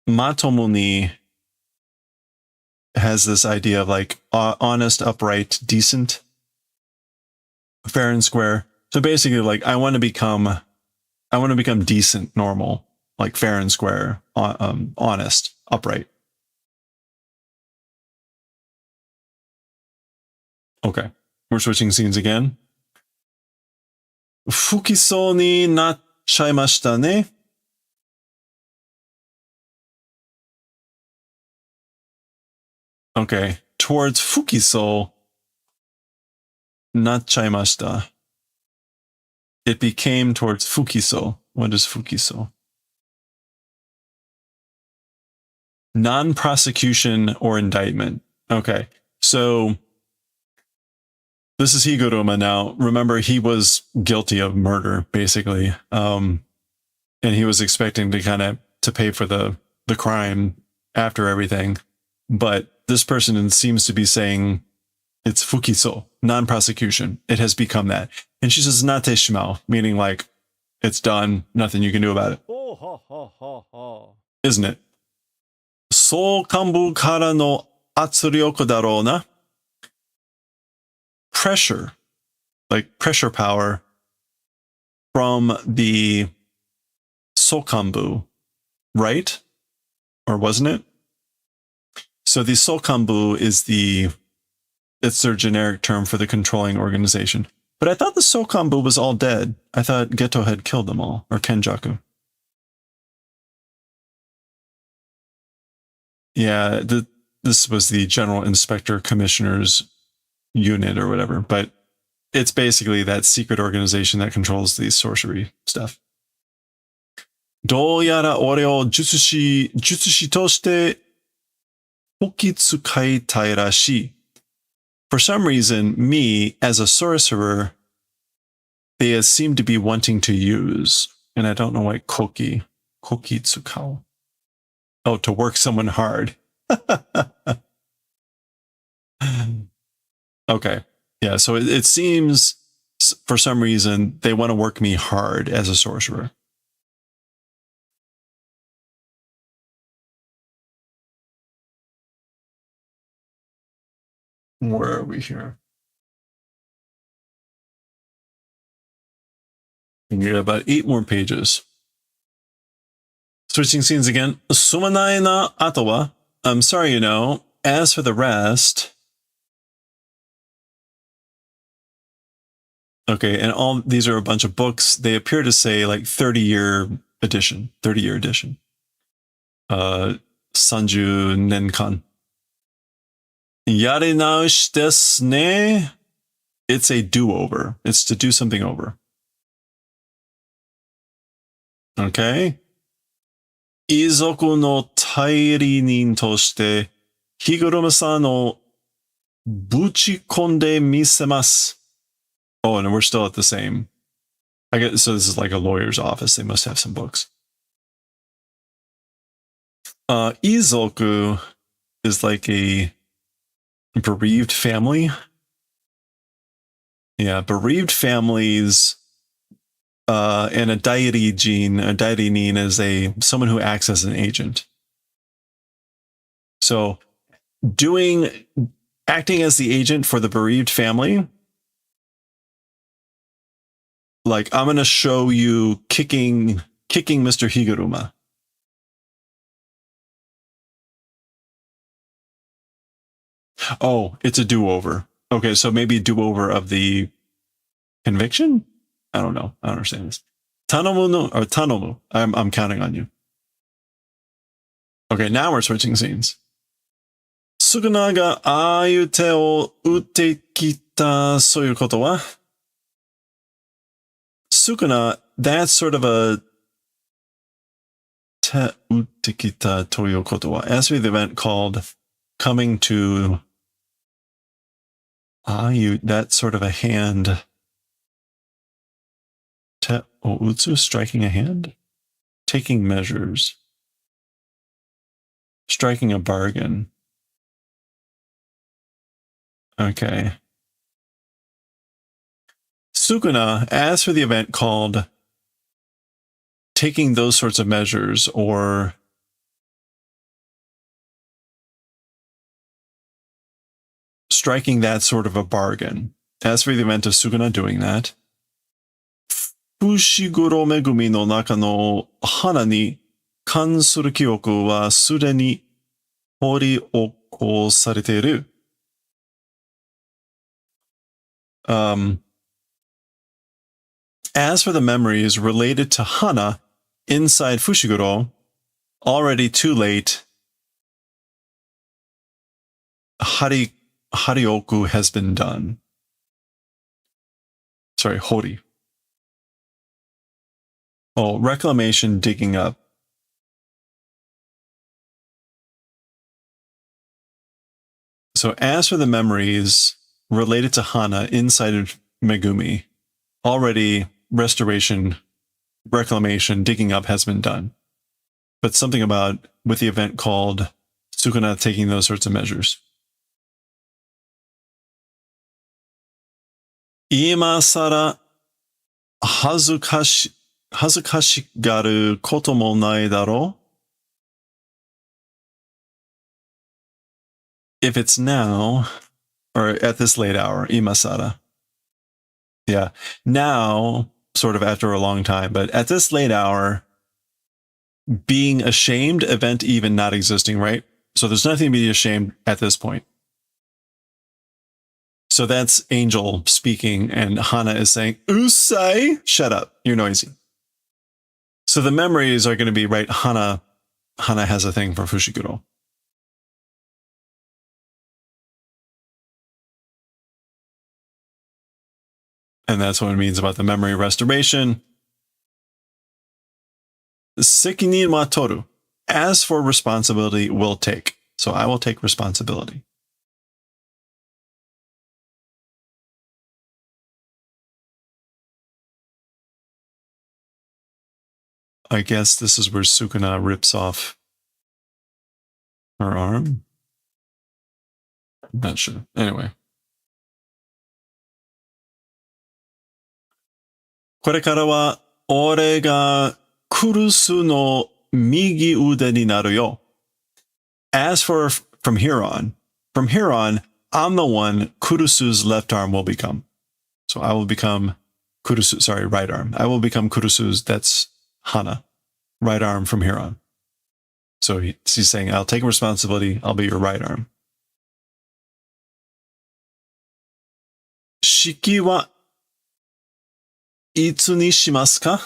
[SPEAKER 1] Matomo ni has this idea of like honest, upright, decent, fair and square. So basically, like I want to become decent, normal, like fair and square, honest, upright. Okay, we're switching scenes again. Fukiso ni nachchaimashita ne. Okay, towards Fukiso nachchaimashita. It became towards Fukiso. What is Fukiso? Non-prosecution or indictment. Okay, so this is Higuruma now. Remember, he was guilty of murder, basically. And he was expecting to kind of to pay for the crime after everything. But this person seems to be saying it's Fukiso, non-prosecution. It has become that. And she says nate shimao, meaning like it's done, nothing you can do about it. Isn't it? So kanbu kara no atsuryoku daro na. Pressure, like pressure power from the sokanbu, right? Or wasn't it? So the sokanbu is it's their generic term for the controlling organization. But I thought the sokanbu was all dead. I thought Geto had killed them all, or Kenjaku. Yeah, this was the General Inspector Commissioner's unit or whatever, but it's basically that secret organization that controls the sorcery stuff. Doyara ore o jutsushi toshite hokitsukaitai rashi. For some reason, me as a sorcerer, they seem to be wanting to use, and I don't know why kokitsukao. Oh, to work someone hard. Okay. Yeah, so it seems for some reason they want to work me hard as a sorcerer. Where are we here? We get about 8 more pages. Switching scenes again. Sumanai na ato wa. I'm sorry, you know. As for the rest. Okay, and all these are a bunch of books. They appear to say like 30-year edition. 30-year edition. Sanju Nenkan. Yare naoshi desu ne. It's a do-over. It's to do something over. Okay. Izoku no tairinin toshite, Higuruma-san o buchikonde misemasu. Oh, and we're still at the same. I guess so. This is like a lawyer's office. They must have some books. Izoku is like a bereaved family. Yeah, bereaved families. And a dairinin is someone who acts as an agent. So acting as the agent for the bereaved family, like I'm going to show you kicking Mr. Higuruma. Oh, it's a do-over. Okay, so maybe a do-over of the conviction? I don't know. I don't understand this. Tanomu. I'm counting on you. Okay, now we're switching scenes. Sukuna ga aayu te o ute kita soyu koto wa? Sukuna, that's sort of a te ute kita toyo koto wa. As for the event called coming to aayu, that's sort of a hand. Te o utsu, striking a hand? Taking measures. Striking a bargain. Okay. Sukuna, as for the event called taking those sorts of measures or striking that sort of a bargain. As for the event of Sukuna doing that, Fushiguro Megumi no naka no hana ni kan suru kyoku wa sude ni hori oko sareteru. As for the memories related to Hana inside Fushiguro, already too late, Harioku has been done. Sorry, Hori. Oh, reclamation, digging up. So as for the memories related to Hana inside of Megumi, already restoration, reclamation, digging up has been done. But something about with the event called Sukuna taking those sorts of measures. Ima sara hazukashigaru koto mo nai daro? If it's now, or at this late hour, imasara. Yeah, now, sort of after a long time, but at this late hour, being ashamed, event even not existing, right? So there's nothing to be ashamed at this point. So that's Angel speaking, and Hana is saying, Usai, shut up, you're noisy. So the memories are going to be, right, Hana has a thing for Fushiguro. And that's what it means about the memory restoration. Sekinin wa toru. As for responsibility, will take. So I will take responsibility. I guess this is where Sukuna rips off her arm. I'm not sure. Anyway. これからは俺がクルスの右腕になるよ. As for from here on, I'm the one Kurusu's left arm will become. So I will become Kurusu, sorry, right arm. I will become Kurusu's, that's Hana, right arm from here on. So she's saying, I'll take responsibility. I'll be your right arm. Shiki wa itsu ni shimasu ka?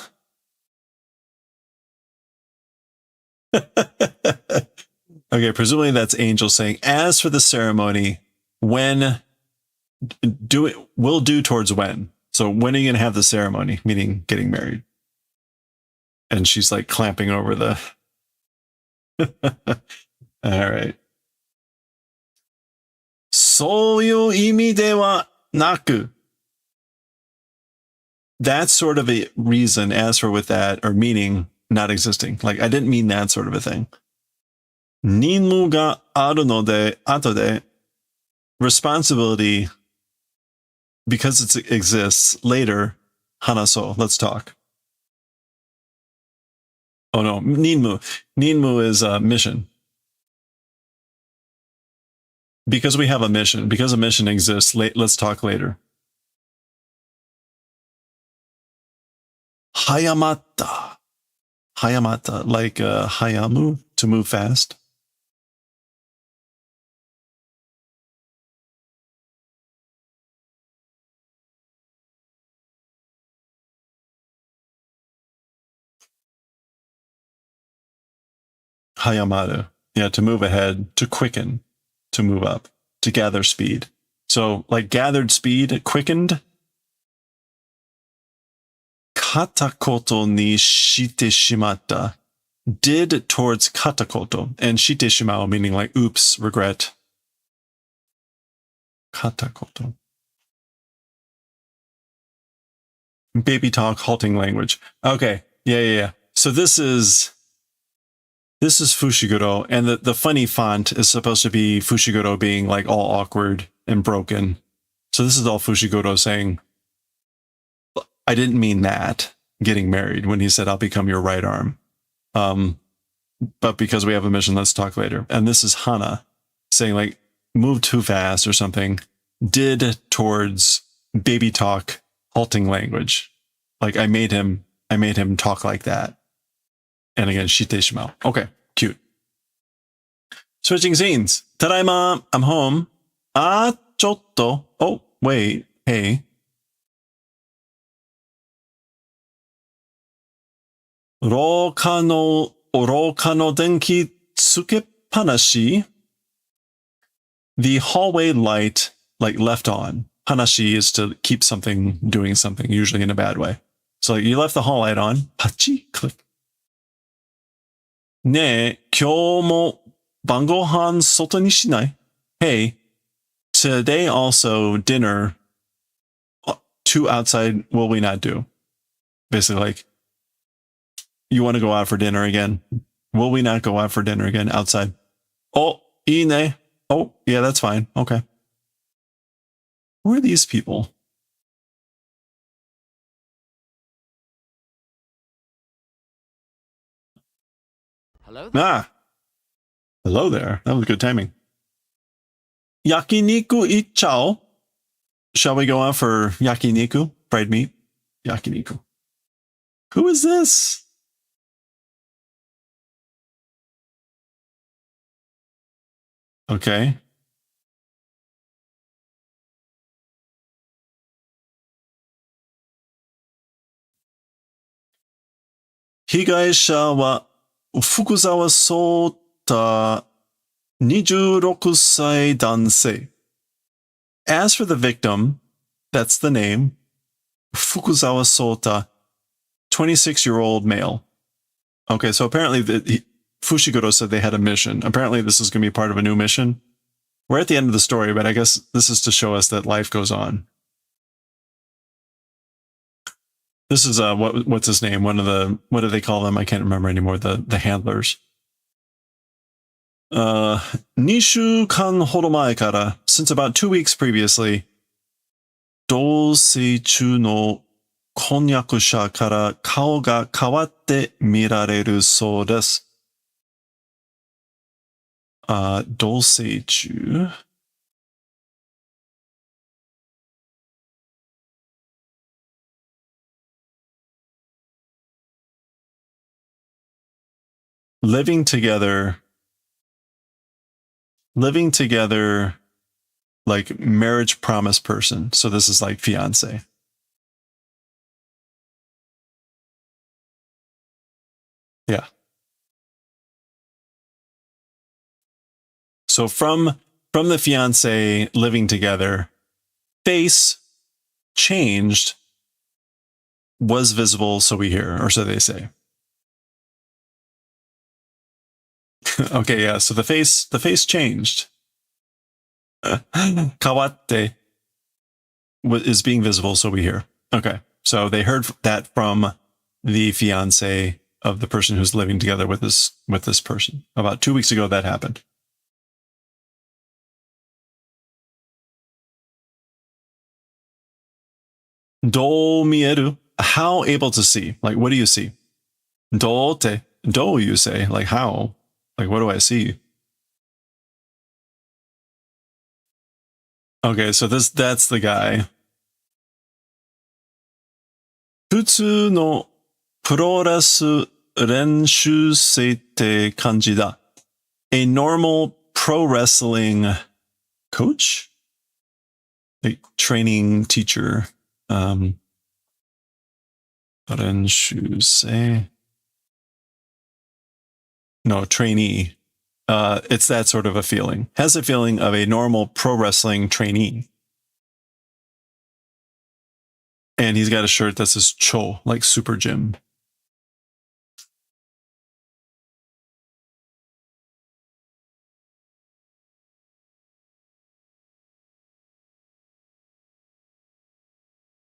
[SPEAKER 1] Okay, presumably that's Angel saying, as for the ceremony, when do it, we'll do towards when. So when are you gonna have the ceremony? Meaning getting married. And she's like clamping over the. All right. そういう意味ではなく. That's sort of a reason, as for with that, or meaning not existing. Like, I didn't mean that sort of a thing. 任務があるので、後で responsibility, because it exists, later, hanaso, let's talk. Oh no, ninmu. Ninmu is a mission. Because we have a mission, because a mission exists, let's talk later. Hayamata. Hayamata, like hayamu, to move fast. Hayamata, yeah, to move ahead, to quicken, to move up, to gather speed. So, like gathered speed, quickened. Katakoto ni shite shimatta. Did towards katakoto, and shite shimao meaning like oops, regret. Katakoto. Baby talk, halting language. Okay, yeah. So this is Fushiguro, and the funny font is supposed to be Fushiguro being like all awkward and broken. So this is all Fushiguro saying, I didn't mean that, getting married, when he said, I'll become your right arm. But because we have a mission, let's talk later. And this is Hana saying like, move too fast or something, did towards baby talk, halting language. Like I made him talk like that. And again, shite shimao. Okay, cute. Switching scenes. Tadaima, I'm home. Ah, chotto. Oh, wait, hey. 廊下の電気つけっぱなし? The hallway light, like left on. Hanashi is to keep something doing something, usually in a bad way. So you left the hall light on. Pachi, click. ねえ、今日も晩ご飯外にしない? Hey, today also dinner to outside will we not do? Basically like, you want to go out for dinner again? Will we not go out for dinner again outside? Oh, ine. Oh, yeah, that's fine. Okay. Who are these people?
[SPEAKER 2] Hello there.
[SPEAKER 1] Ah. Hello there. That was good timing. Yakiniku ichao. Shall we go out for yakiniku? Fried meat? Yakiniku. Who is this? Okay. Higaisha wa Fukuzawa Sota 26 sai dansei. As for the victim, that's the name, Fukuzawa Sota, 26-year-old male. Okay, so apparently Fushiguro said they had a mission. Apparently this is going to be part of a new mission. We're at the end of the story, but I guess this is to show us that life goes on. This is what's his name? One of the, what do they call them? I can't remember anymore. The handlers. 2週間ほど前から since about 2 weeks previously, 同棲中の婚約者から顔が変わって見られるそうです。同棲中? living together, like marriage promise person. So this is like fiance. Yeah. So from the fiance living together, face changed, was visible, so we hear, or so they say. Okay, yeah. So the face changed. Kawatte is being visible, so we hear. Okay, so they heard that from the fiance of the person who's living together with this person. About 2 weeks ago, that happened. Do mieru? How able to see? Like, what do you see? Do te? Do you say? Like, how? Like, what do I see? Okay, so that's the guy. 普通のプロレス練習生って感じだ。A normal pro wrestling coach? Like training teacher. 練習生. No, trainee. It's that sort of a feeling. Has a feeling of a normal pro wrestling trainee. And he's got a shirt that says Cho, like Super Gym.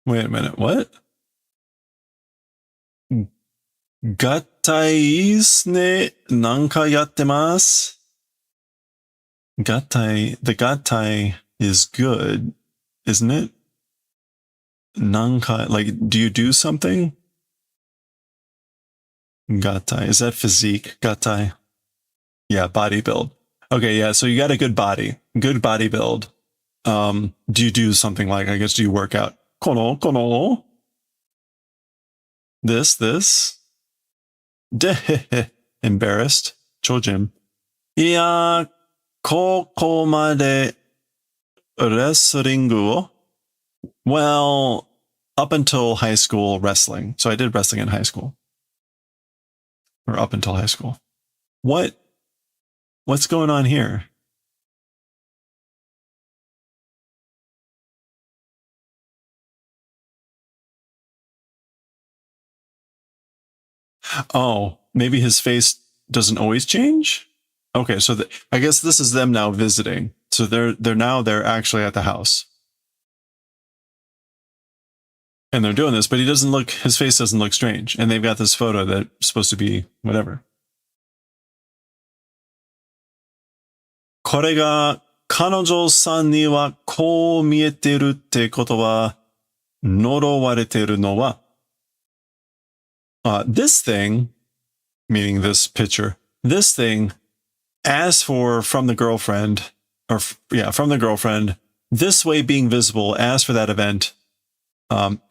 [SPEAKER 1] Wait a minute, what? Gattai ne nanka yattemasu? Gattai, the gattai is good, isn't it? Nanka, like, do you do something? Gattai, is that physique? Gattai? Yeah, body build. Okay, yeah, so you got a good body build. Do you do something like, I guess, do you work out? Kono? This? De embarrassed. Chojim. Yeah, kokomade wrestling wo? Well, up until high school wrestling. So I did wrestling in high school. Or up until high school. What's going on here? Oh, maybe his face doesn't always change? Okay, so I guess this is them now visiting. So they're actually at the house. And they're doing this, but his face doesn't look strange. And they've got this photo that's supposed to be whatever. これが彼女さんにはこう見えてるってことは、呪われてるのは、this thing, meaning this picture, this thing asked from the girlfriend, from the girlfriend, this way being visible, asked for that event,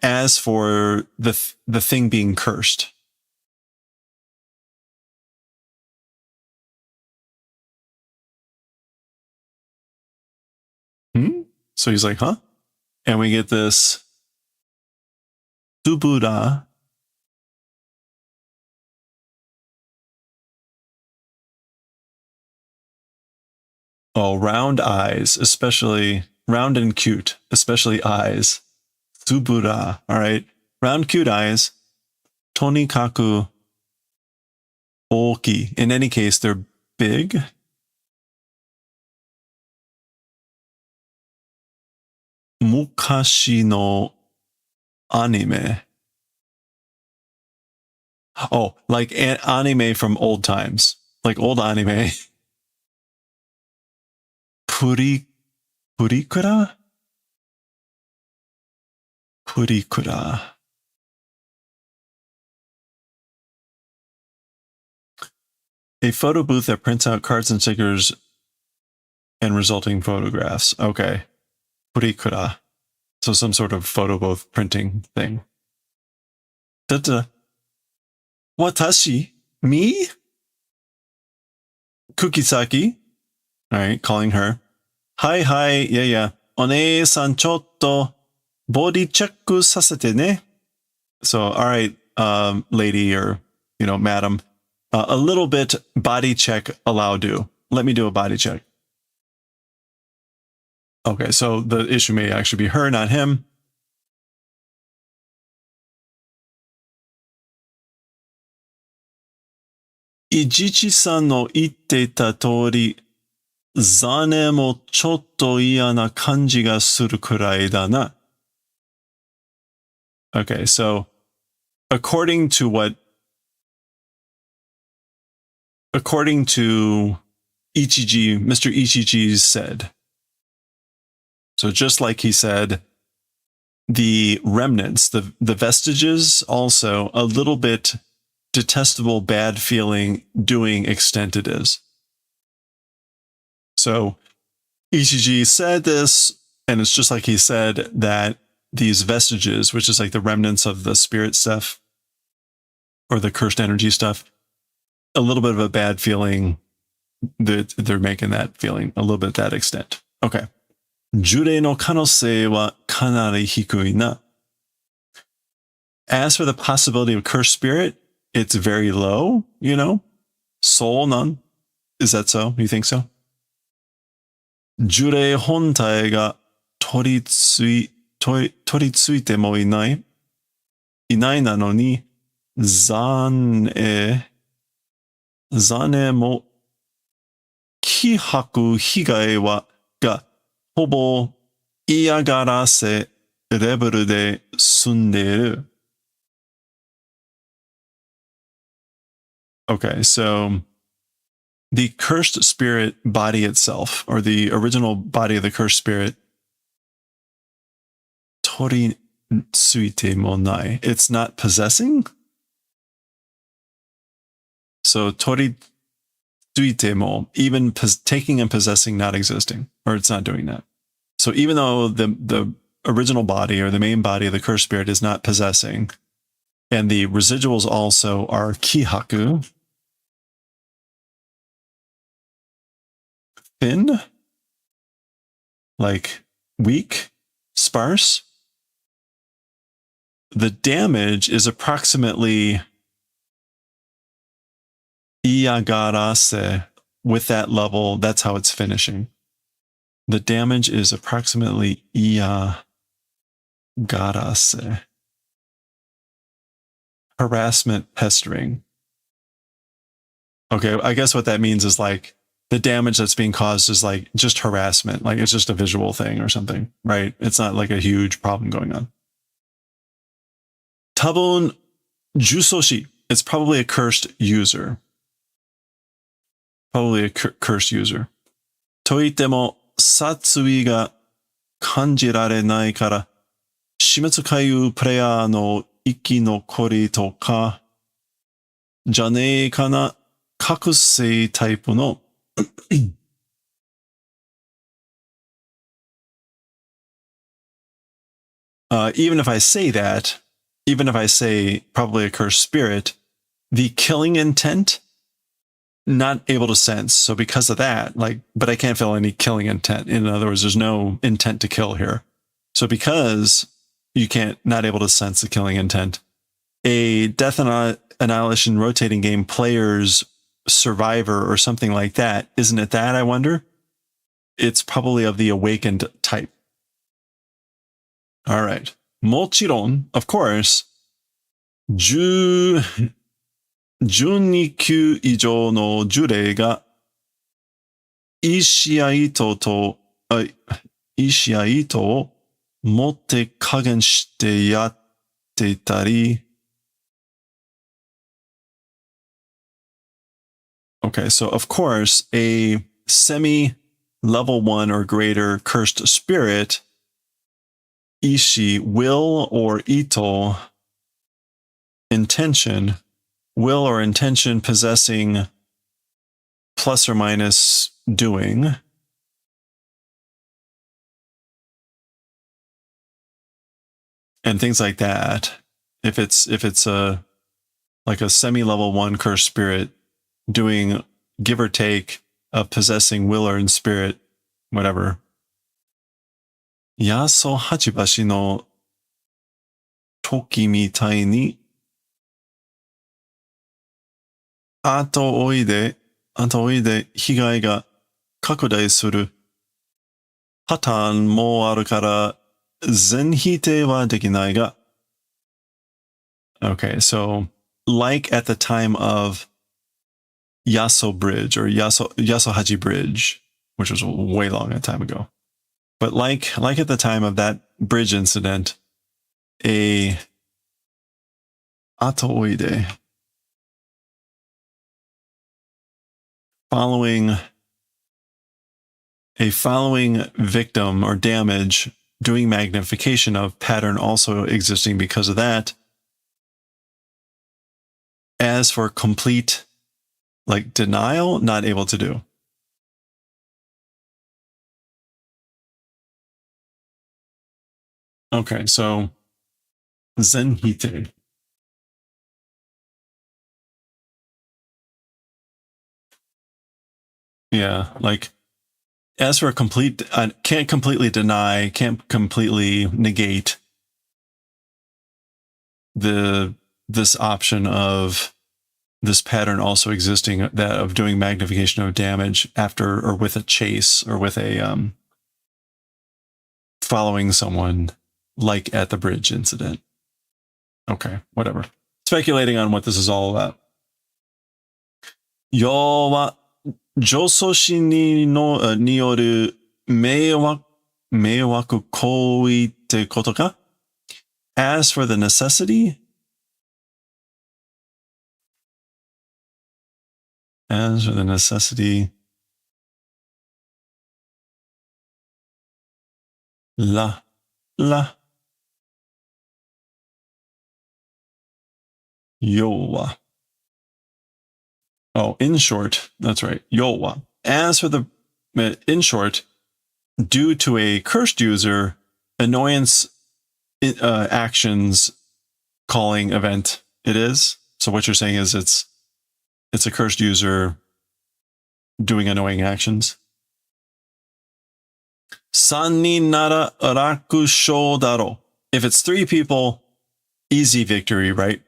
[SPEAKER 1] as for the thing being cursed. So he's like, huh? And we get this Subura. Oh, round eyes, especially round and cute, especially eyes. Subura. All right. Round, cute eyes. Tonikaku oki. In any case, they're big. Mukashi no anime. Oh, like an anime from old times. Like old anime. Purikura? Purikura. A photo booth that prints out cards and stickers and resulting photographs. Okay. Purikura. So some sort of photo booth printing thing. Watashi? Me? Kukisaki, all right, calling her. Hi, hi, yeah. One-san chotto body check sasete ne. So, all right, lady or, madam, a little bit body check allow do. Let me do a body check. Okay, so the issue may actually be her, not him. Ijichi-san no itteta tori, zane mo chotto iya na kanji ga suru kurai da na. Okay, so according to Ichiji, Mr. Ichiji said, so just like he said, the remnants, the vestiges, also a little bit detestable, bad feeling, doing extent it is. So Ichiji said this, and it's just like he said that these vestiges, which is like the remnants of the spirit stuff or the cursed energy stuff, a little bit of a bad feeling, that they're making that feeling a little bit to that extent. Okay. Jurei no kanosei wa kanari hikui na. As for the possibility of cursed spirit, it's very low, Soul, none. Is that so? You think so? Jurei hontai ga toritsuite mo inai. Inai nano ni, zane mo kihaku higai wa ga hobo iyagarase level de sunderu. Okay, so the cursed spirit body itself, or the original body of the cursed spirit, tori tsuite mo nai. It's not possessing. So tori tsuite mo, even taking and possessing, not existing, or it's not doing that. So even though the original body or the main body of the cursed spirit is not possessing, and the residuals also are kihaku, thin, like weak, sparse, the damage is approximately iyagarase. With that level, that's how it's finishing. The damage is approximately iyagarase. Harassment, pestering. Okay, I guess what that means is like the damage that's being caused is like just harassment, like it's just a visual thing or something, right? It's not like a huge problem going on. Tabun Jusoshi. It's probably a cursed user. Probably a cursed user. Toitemo satsui ga kanjirare nai kara, shimetsu kaiu player no iki no kori to ka, janei kana kakusei type no. Even if I say that, even if I say probably a cursed spirit, the killing intent, not able to sense. So because of that, but I can't feel any killing intent. In other words, there's no intent to kill here. So because you not able to sense the killing intent, a Death Annihilation rotating game player's survivor or something like that, isn't it that, I wonder? It's probably of the awakened type. All right. Mochiron, of course, 12級以上の呪霊が意思や意図を持って加減してやっていたり。Okay, so of course, a semi-level 1 or greater cursed spirit, ishi, will or ito, intention, will or intention possessing plus or minus doing. And things like that. If it's like a semi-level 1 cursed spirit doing give or take of possessing will or in spirit, whatever. Yaso Hachibashi no toki mitai ni ato oide higai ga kakudai suru patan mo aru kara zenhite wa dekinai ga. Okay, so like at the time of Yaso Bridge or Yasohachi Bridge, which was a way long a time ago. But like at the time of that bridge incident, a atoide following victim or damage doing magnification of pattern also existing because of that. As for complete like denial, not able to do. Okay, so zenhite. Yeah, like as for a complete, can't completely deny, can't completely negate this option of this pattern also existing, that of doing magnification of damage after or with a chase or with a following someone like at the bridge incident. Okay, whatever. Speculating on what this is all about. Yo wa jososhi no niyoru meiwaku koui te koto ka? As for the necessity, la yowa. Oh, in short, that's right, yowa. As for the, in short, due to a cursed user, annoyance actions calling event it is. So what you're saying is it's a cursed user doing annoying actions. Sannin nara raku shou daro. If it's 3 people, easy victory, right?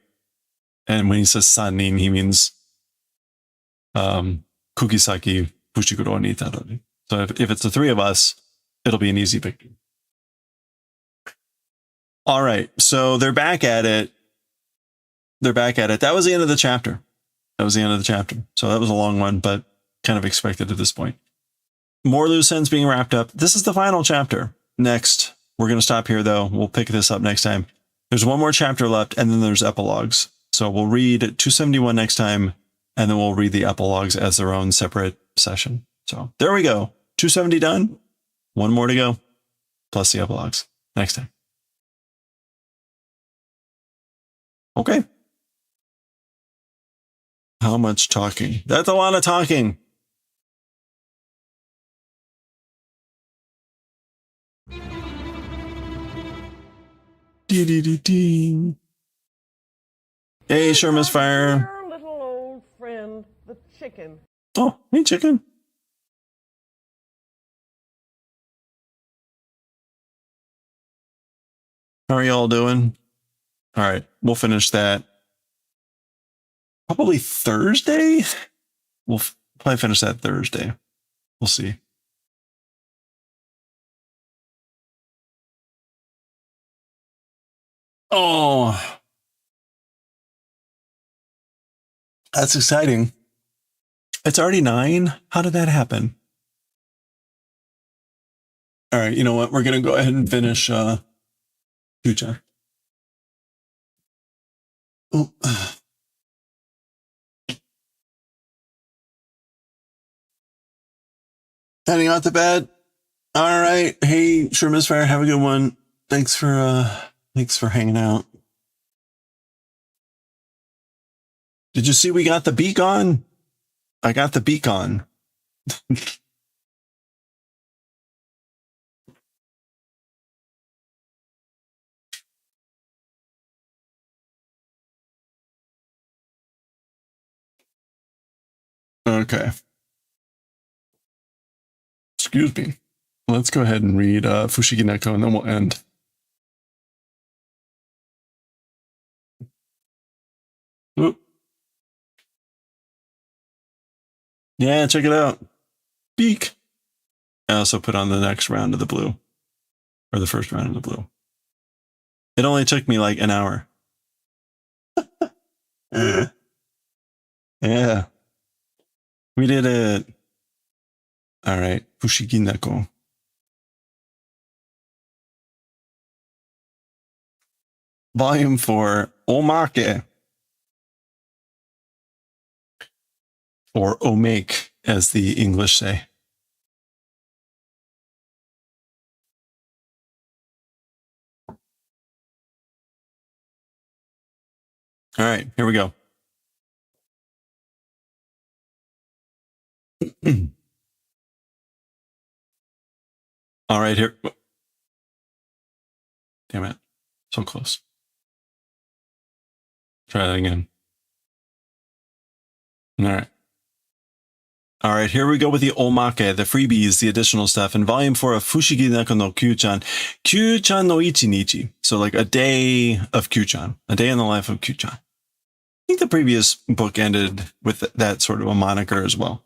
[SPEAKER 1] And when he says sannin, he means kugisaki fushiguro ni tarori. So if it's the 3 of us, it'll be an easy victory. All right, so they're back at it. That was the end of the chapter. So that was a long one, but kind of expected at this point. More loose ends being wrapped up. This is the final chapter. Next, we're going to stop here, though. We'll pick this up next time. There's one more chapter left, and then there's epilogues. So we'll read 271 next time, and then we'll read the epilogues as their own separate session. So there we go. 270 done. One more to go, plus the epilogues next time. Okay. How much talking? That's a lot of talking. Dee. Hey, sure, Miss Fire.
[SPEAKER 3] Your little old friend, the chicken.
[SPEAKER 1] Oh, hey, chicken. How are y'all doing? All right, we'll finish that probably Thursday. We'll probably finish that Thursday. We'll see. Oh, that's exciting. It's already 9. How did that happen? All right, you know what? We're going to go ahead and finish Chucha. Oh. Heading out to bed. All right. Hey, sure, Miss Fire, have a good one. Thanks for hanging out. Did you see we got the beacon? I got the beacon. Okay. Excuse me. Let's go ahead and read Fushigi Neko and then we'll end. Oop. Yeah, check it out. Beak. I also put on the next round of the blue. Or the first round of the blue. It only took me like an hour. Yeah. We did it. All right. Fushigi Neko. Volume 4. Omake. Or omake, as the English say. All right, here we go. All right, here. Damn it. So close. Try that again. All right. All right, here we go with the omake, the freebies, the additional stuff, in volume 4 of Fushigi Neko no Kyuu-chan. Kyuu-chan no Ichinichi. So like a day of Kyuu-chan. A day in the life of Kyuu-chan. I think the previous book ended with that sort of a moniker as well.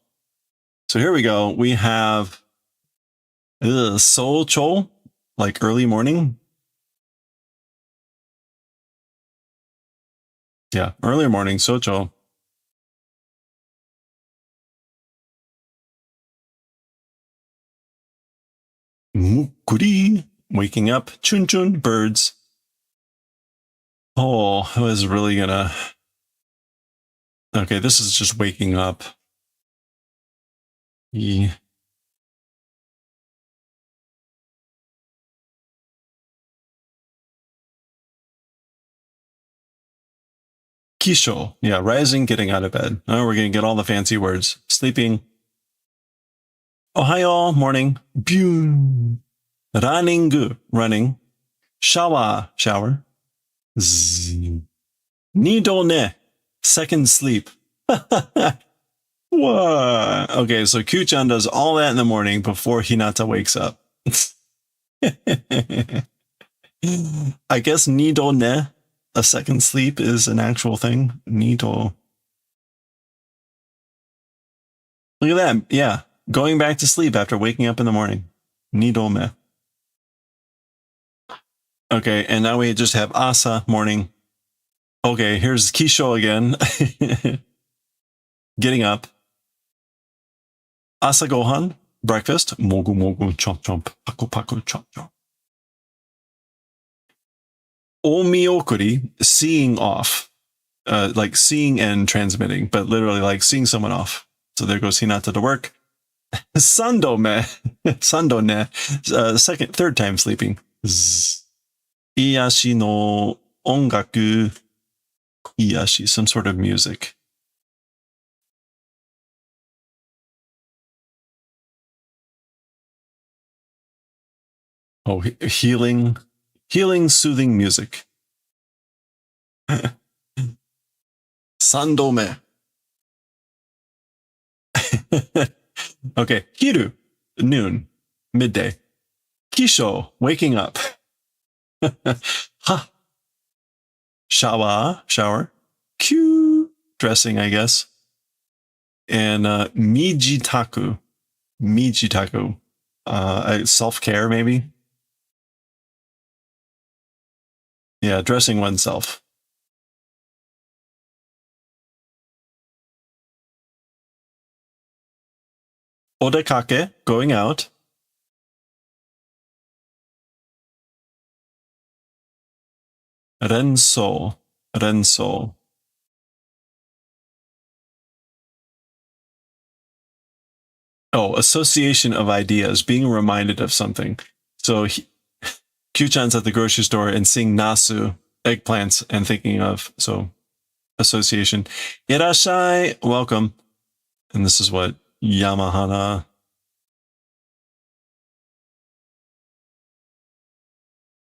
[SPEAKER 1] So here we go. We have Socho, like early morning. Yeah, early morning, Socho. Mukuri, waking up. Chun chun, birds. Oh, I was really gonna... Okay, this is just waking up. Yeah. Kisho. Yeah, rising, getting out of bed. Oh, we're going to get all the fancy words. Sleeping. Ohayo, morning. Byun. Running, running. Shawa, shower. Zzz. Nido ne, second sleep. What? Okay, so Kyuu-chan does all that in the morning before Hinata wakes up. I guess Nido ne, a second sleep, is an actual thing. Nido. Look at that. Yeah. Going back to sleep after waking up in the morning. Nido me. Okay, and now we just have Asa, morning. Okay, here's Kisho again. Getting up. Asa gohan, breakfast. Mogu mogu, chomp chomp. Paku paku, chomp chomp. Omiokuri, seeing off. Like seeing and transmitting, but literally like seeing someone off. So there goes Hinata to work. Sando me. Sando ne. Third time sleeping. Iyashi no ongaku. Iyashi, some sort of music. Oh, healing, soothing music. Sandome. Okay, hiru, noon, midday. Kisho, waking up. Ha. Shawa, shower. Kyu, dressing, I guess. And mijitaku. Self-care, maybe. Yeah, dressing oneself. Odekake, going out. Renso. Oh, association of ideas, being reminded of something. So Kyuu-chan's at the grocery store and seeing nasu, eggplants, and thinking of, so association. Irashai, welcome. And this is what Yamahana.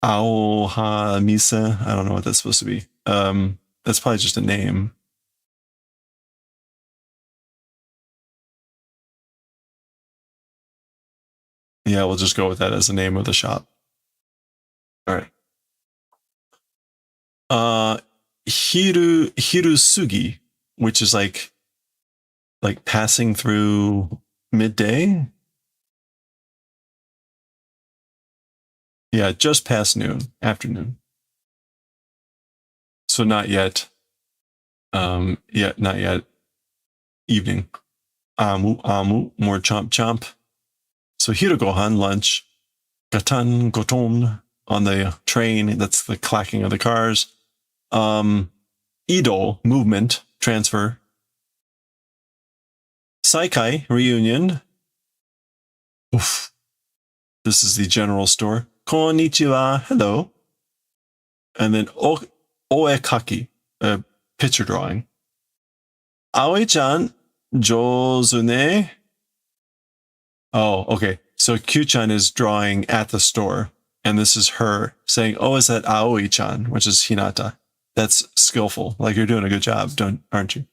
[SPEAKER 1] Aoha Misa. I don't know what that's supposed to be. That's probably just a name. Yeah, we'll just go with that as the name of the shop. All right. Hirusugi, which is like passing through midday. Yeah, just past noon, afternoon. So not yet. Not yet. Evening. Amu, more chomp chomp. So Hirogohan, lunch. Gatan goton on the train. That's the clacking of the cars. Ido, movement, transfer. Saikai, reunion. Oof. This is the general store. Konnichiwa, hello. And then oekaki, a picture drawing. Aoi-chan, jouzu ne. Oh, okay. So Kyuu-chan is drawing at the store, and this is her saying, "Oh, is that Aoi-chan?" Which is Hinata. That's skillful. Like, you're doing a good job, aren't you?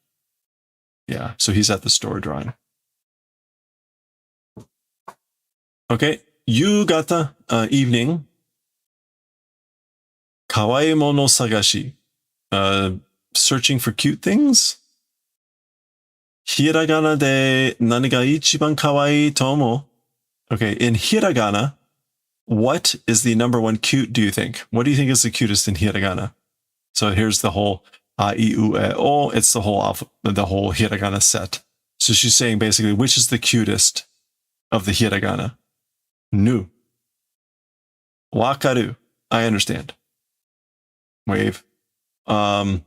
[SPEAKER 1] Yeah. So he's at the store drawing. Okay. Yugata, evening. Kawaii mono sagashi. Searching for cute things. Hiragana de nani ga ichiban kawaii tomo. Okay, in hiragana, what is the number one cute, do you think? What do you think is the cutest in hiragana? So here's the whole a, I, U, E, O. It's the whole hiragana set. So she's saying basically, which is the cutest of the hiragana? Nu. Wakaru. I understand. Wave. Oh,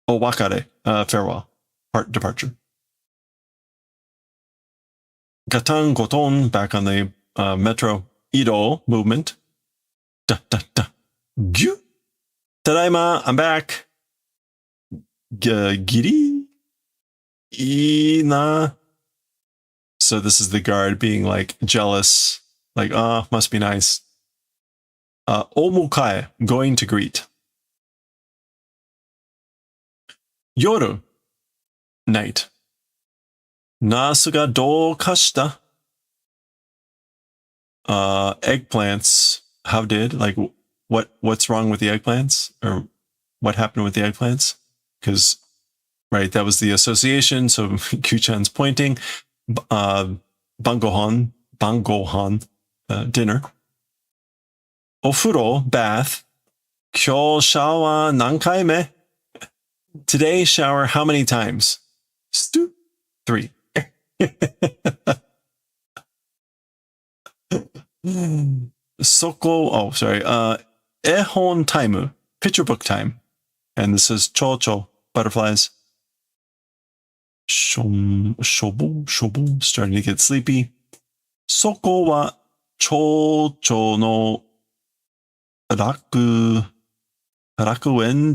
[SPEAKER 1] wakare. Farewell. Departure. Gatan goton, back on the metro. Ido, movement. Da, da, da. Gyu. Tadaima, I'm back. Giri? Ina. So this is the guard being like jealous. Like, must be nice. Omukae, going to greet. Yoru, night. Nasu ga dou kashita. Eggplants, how did? Like, what's wrong with the eggplants? Or what happened with the eggplants? Because, right, that was the association. So Kyuu-chan's pointing. Bangohan, dinner. Ofuro, bath. Kyo shawa nankai me. Today, shower how many times? 3. Soko, oh, sorry. Ehon taimu, picture book time. And this is chocho, butterflies. Shobu, starting to get sleepy. Soko wa chocho no rakuen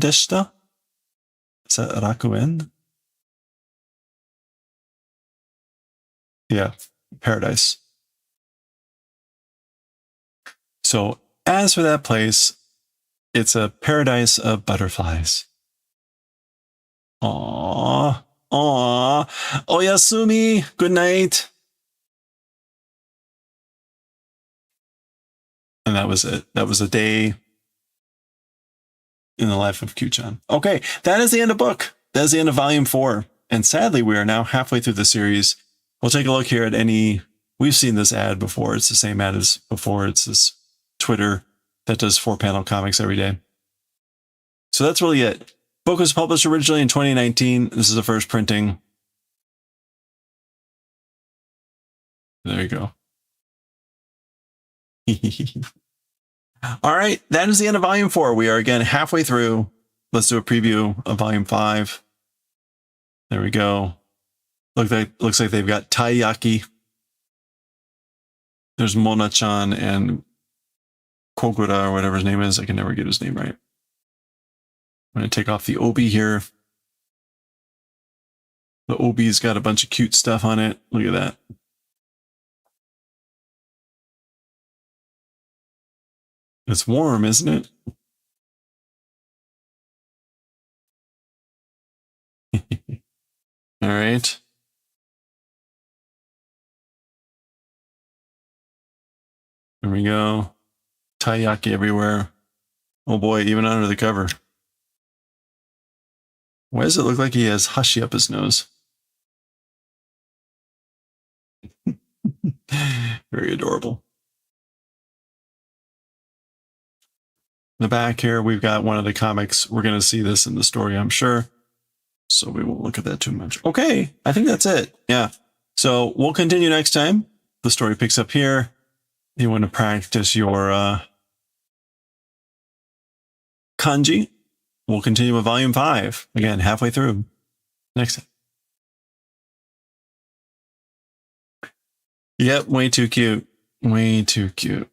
[SPEAKER 1] deshita? Is that rakuen? Yeah, paradise. So as for that place, it's a paradise of butterflies. Aww. Oyasumi, good night. And that was it. That was a day in the life of Kyuu-chan. Okay, that is the end of book. That is the end of volume 4. And sadly, we are now halfway through the series. We'll take a look here at any... We've seen this ad before. It's the same ad as before. It's this Twitter that does 4-panel comics every day. So that's really it. Book was published originally in 2019. This is the first printing. There you go. All right, that is the end of volume 4. We are again halfway through. Let's do a preview of volume 5. There we go. Looks like they've got Taiyaki. There's Mona-chan and Kogura, or whatever his name is. I can never get his name right. I'm going to take off the obi here. The obi's got a bunch of cute stuff on it. Look at that. It's warm, isn't it? All right. we go. Taiyaki everywhere. Oh boy, even under the cover. Why does it look like he has hashi up his nose? Very adorable. In the back here, we've got one of the comics. We're going to see this in the story, I'm sure. So we won't look at that too much. Okay, I think that's it. Yeah. So we'll continue next time. The story picks up here. You want to practice your kanji. We'll continue with volume 5. Again, halfway through. Next time. Yep, way too cute. Way too cute.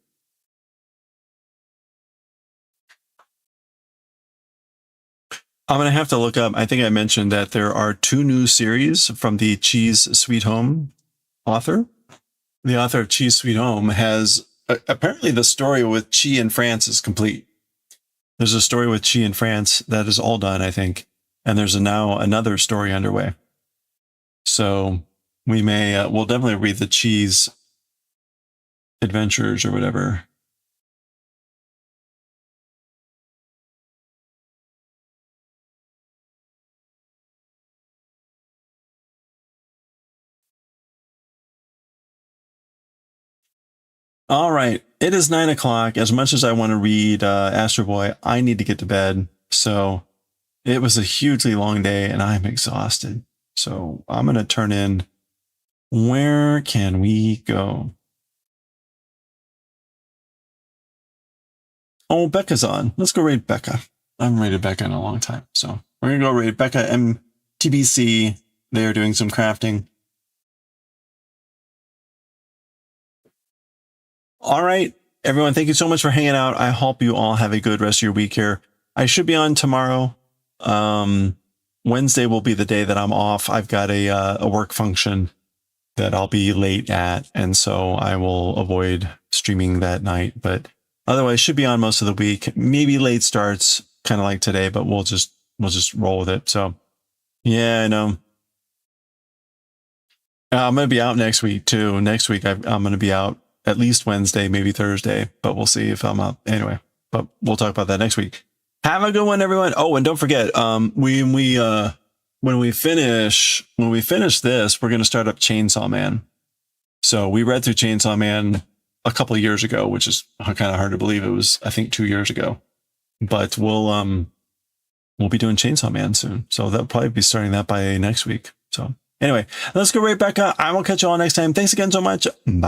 [SPEAKER 1] I'm going to have to look up. I think I mentioned that there are 2 new series from the Cheese Sweet Home author. The author of Cheese Sweet Home has apparently the story with Chi in France is complete. There's a story with Chi in France that is all done, I think. And there's now another story underway. So we may, we'll definitely read the Cheese Adventures or whatever. All right. It is 9 o'clock. As much as I want to read AstroBoy, I need to get to bed. So it was a hugely long day and I'm exhausted. So I'm going to turn in. Where can we go? Oh, Becca's on. Let's go raid Becca. I haven't raided Becca in a long time. So we're going to go raid Becca MTBC. They are doing some crafting. All right, everyone. Thank you so much for hanging out. I hope you all have a good rest of your week here. I should be on tomorrow. Wednesday will be the day that I'm off. I've got a work function that I'll be late at. And so I will avoid streaming that night, but otherwise should be on most of the week. Maybe late starts kind of like today, but we'll just roll with it. So yeah, I know. I'm going to be out next week too. Next week, I'm going to be out at least Wednesday, maybe Thursday, but we'll see if I'm up anyway, but we'll talk about that next week. Have a good one, everyone. Oh, and don't forget, when we finish this, we're going to start up Chainsaw Man. So we read through Chainsaw Man a couple of years ago, which is kind of hard to believe. It was, I think, 2 years ago, but we'll be doing Chainsaw Man soon. So that'll probably be starting that by next week. So anyway, let's go right back up. I will catch you all next time. Thanks again so much. Bye.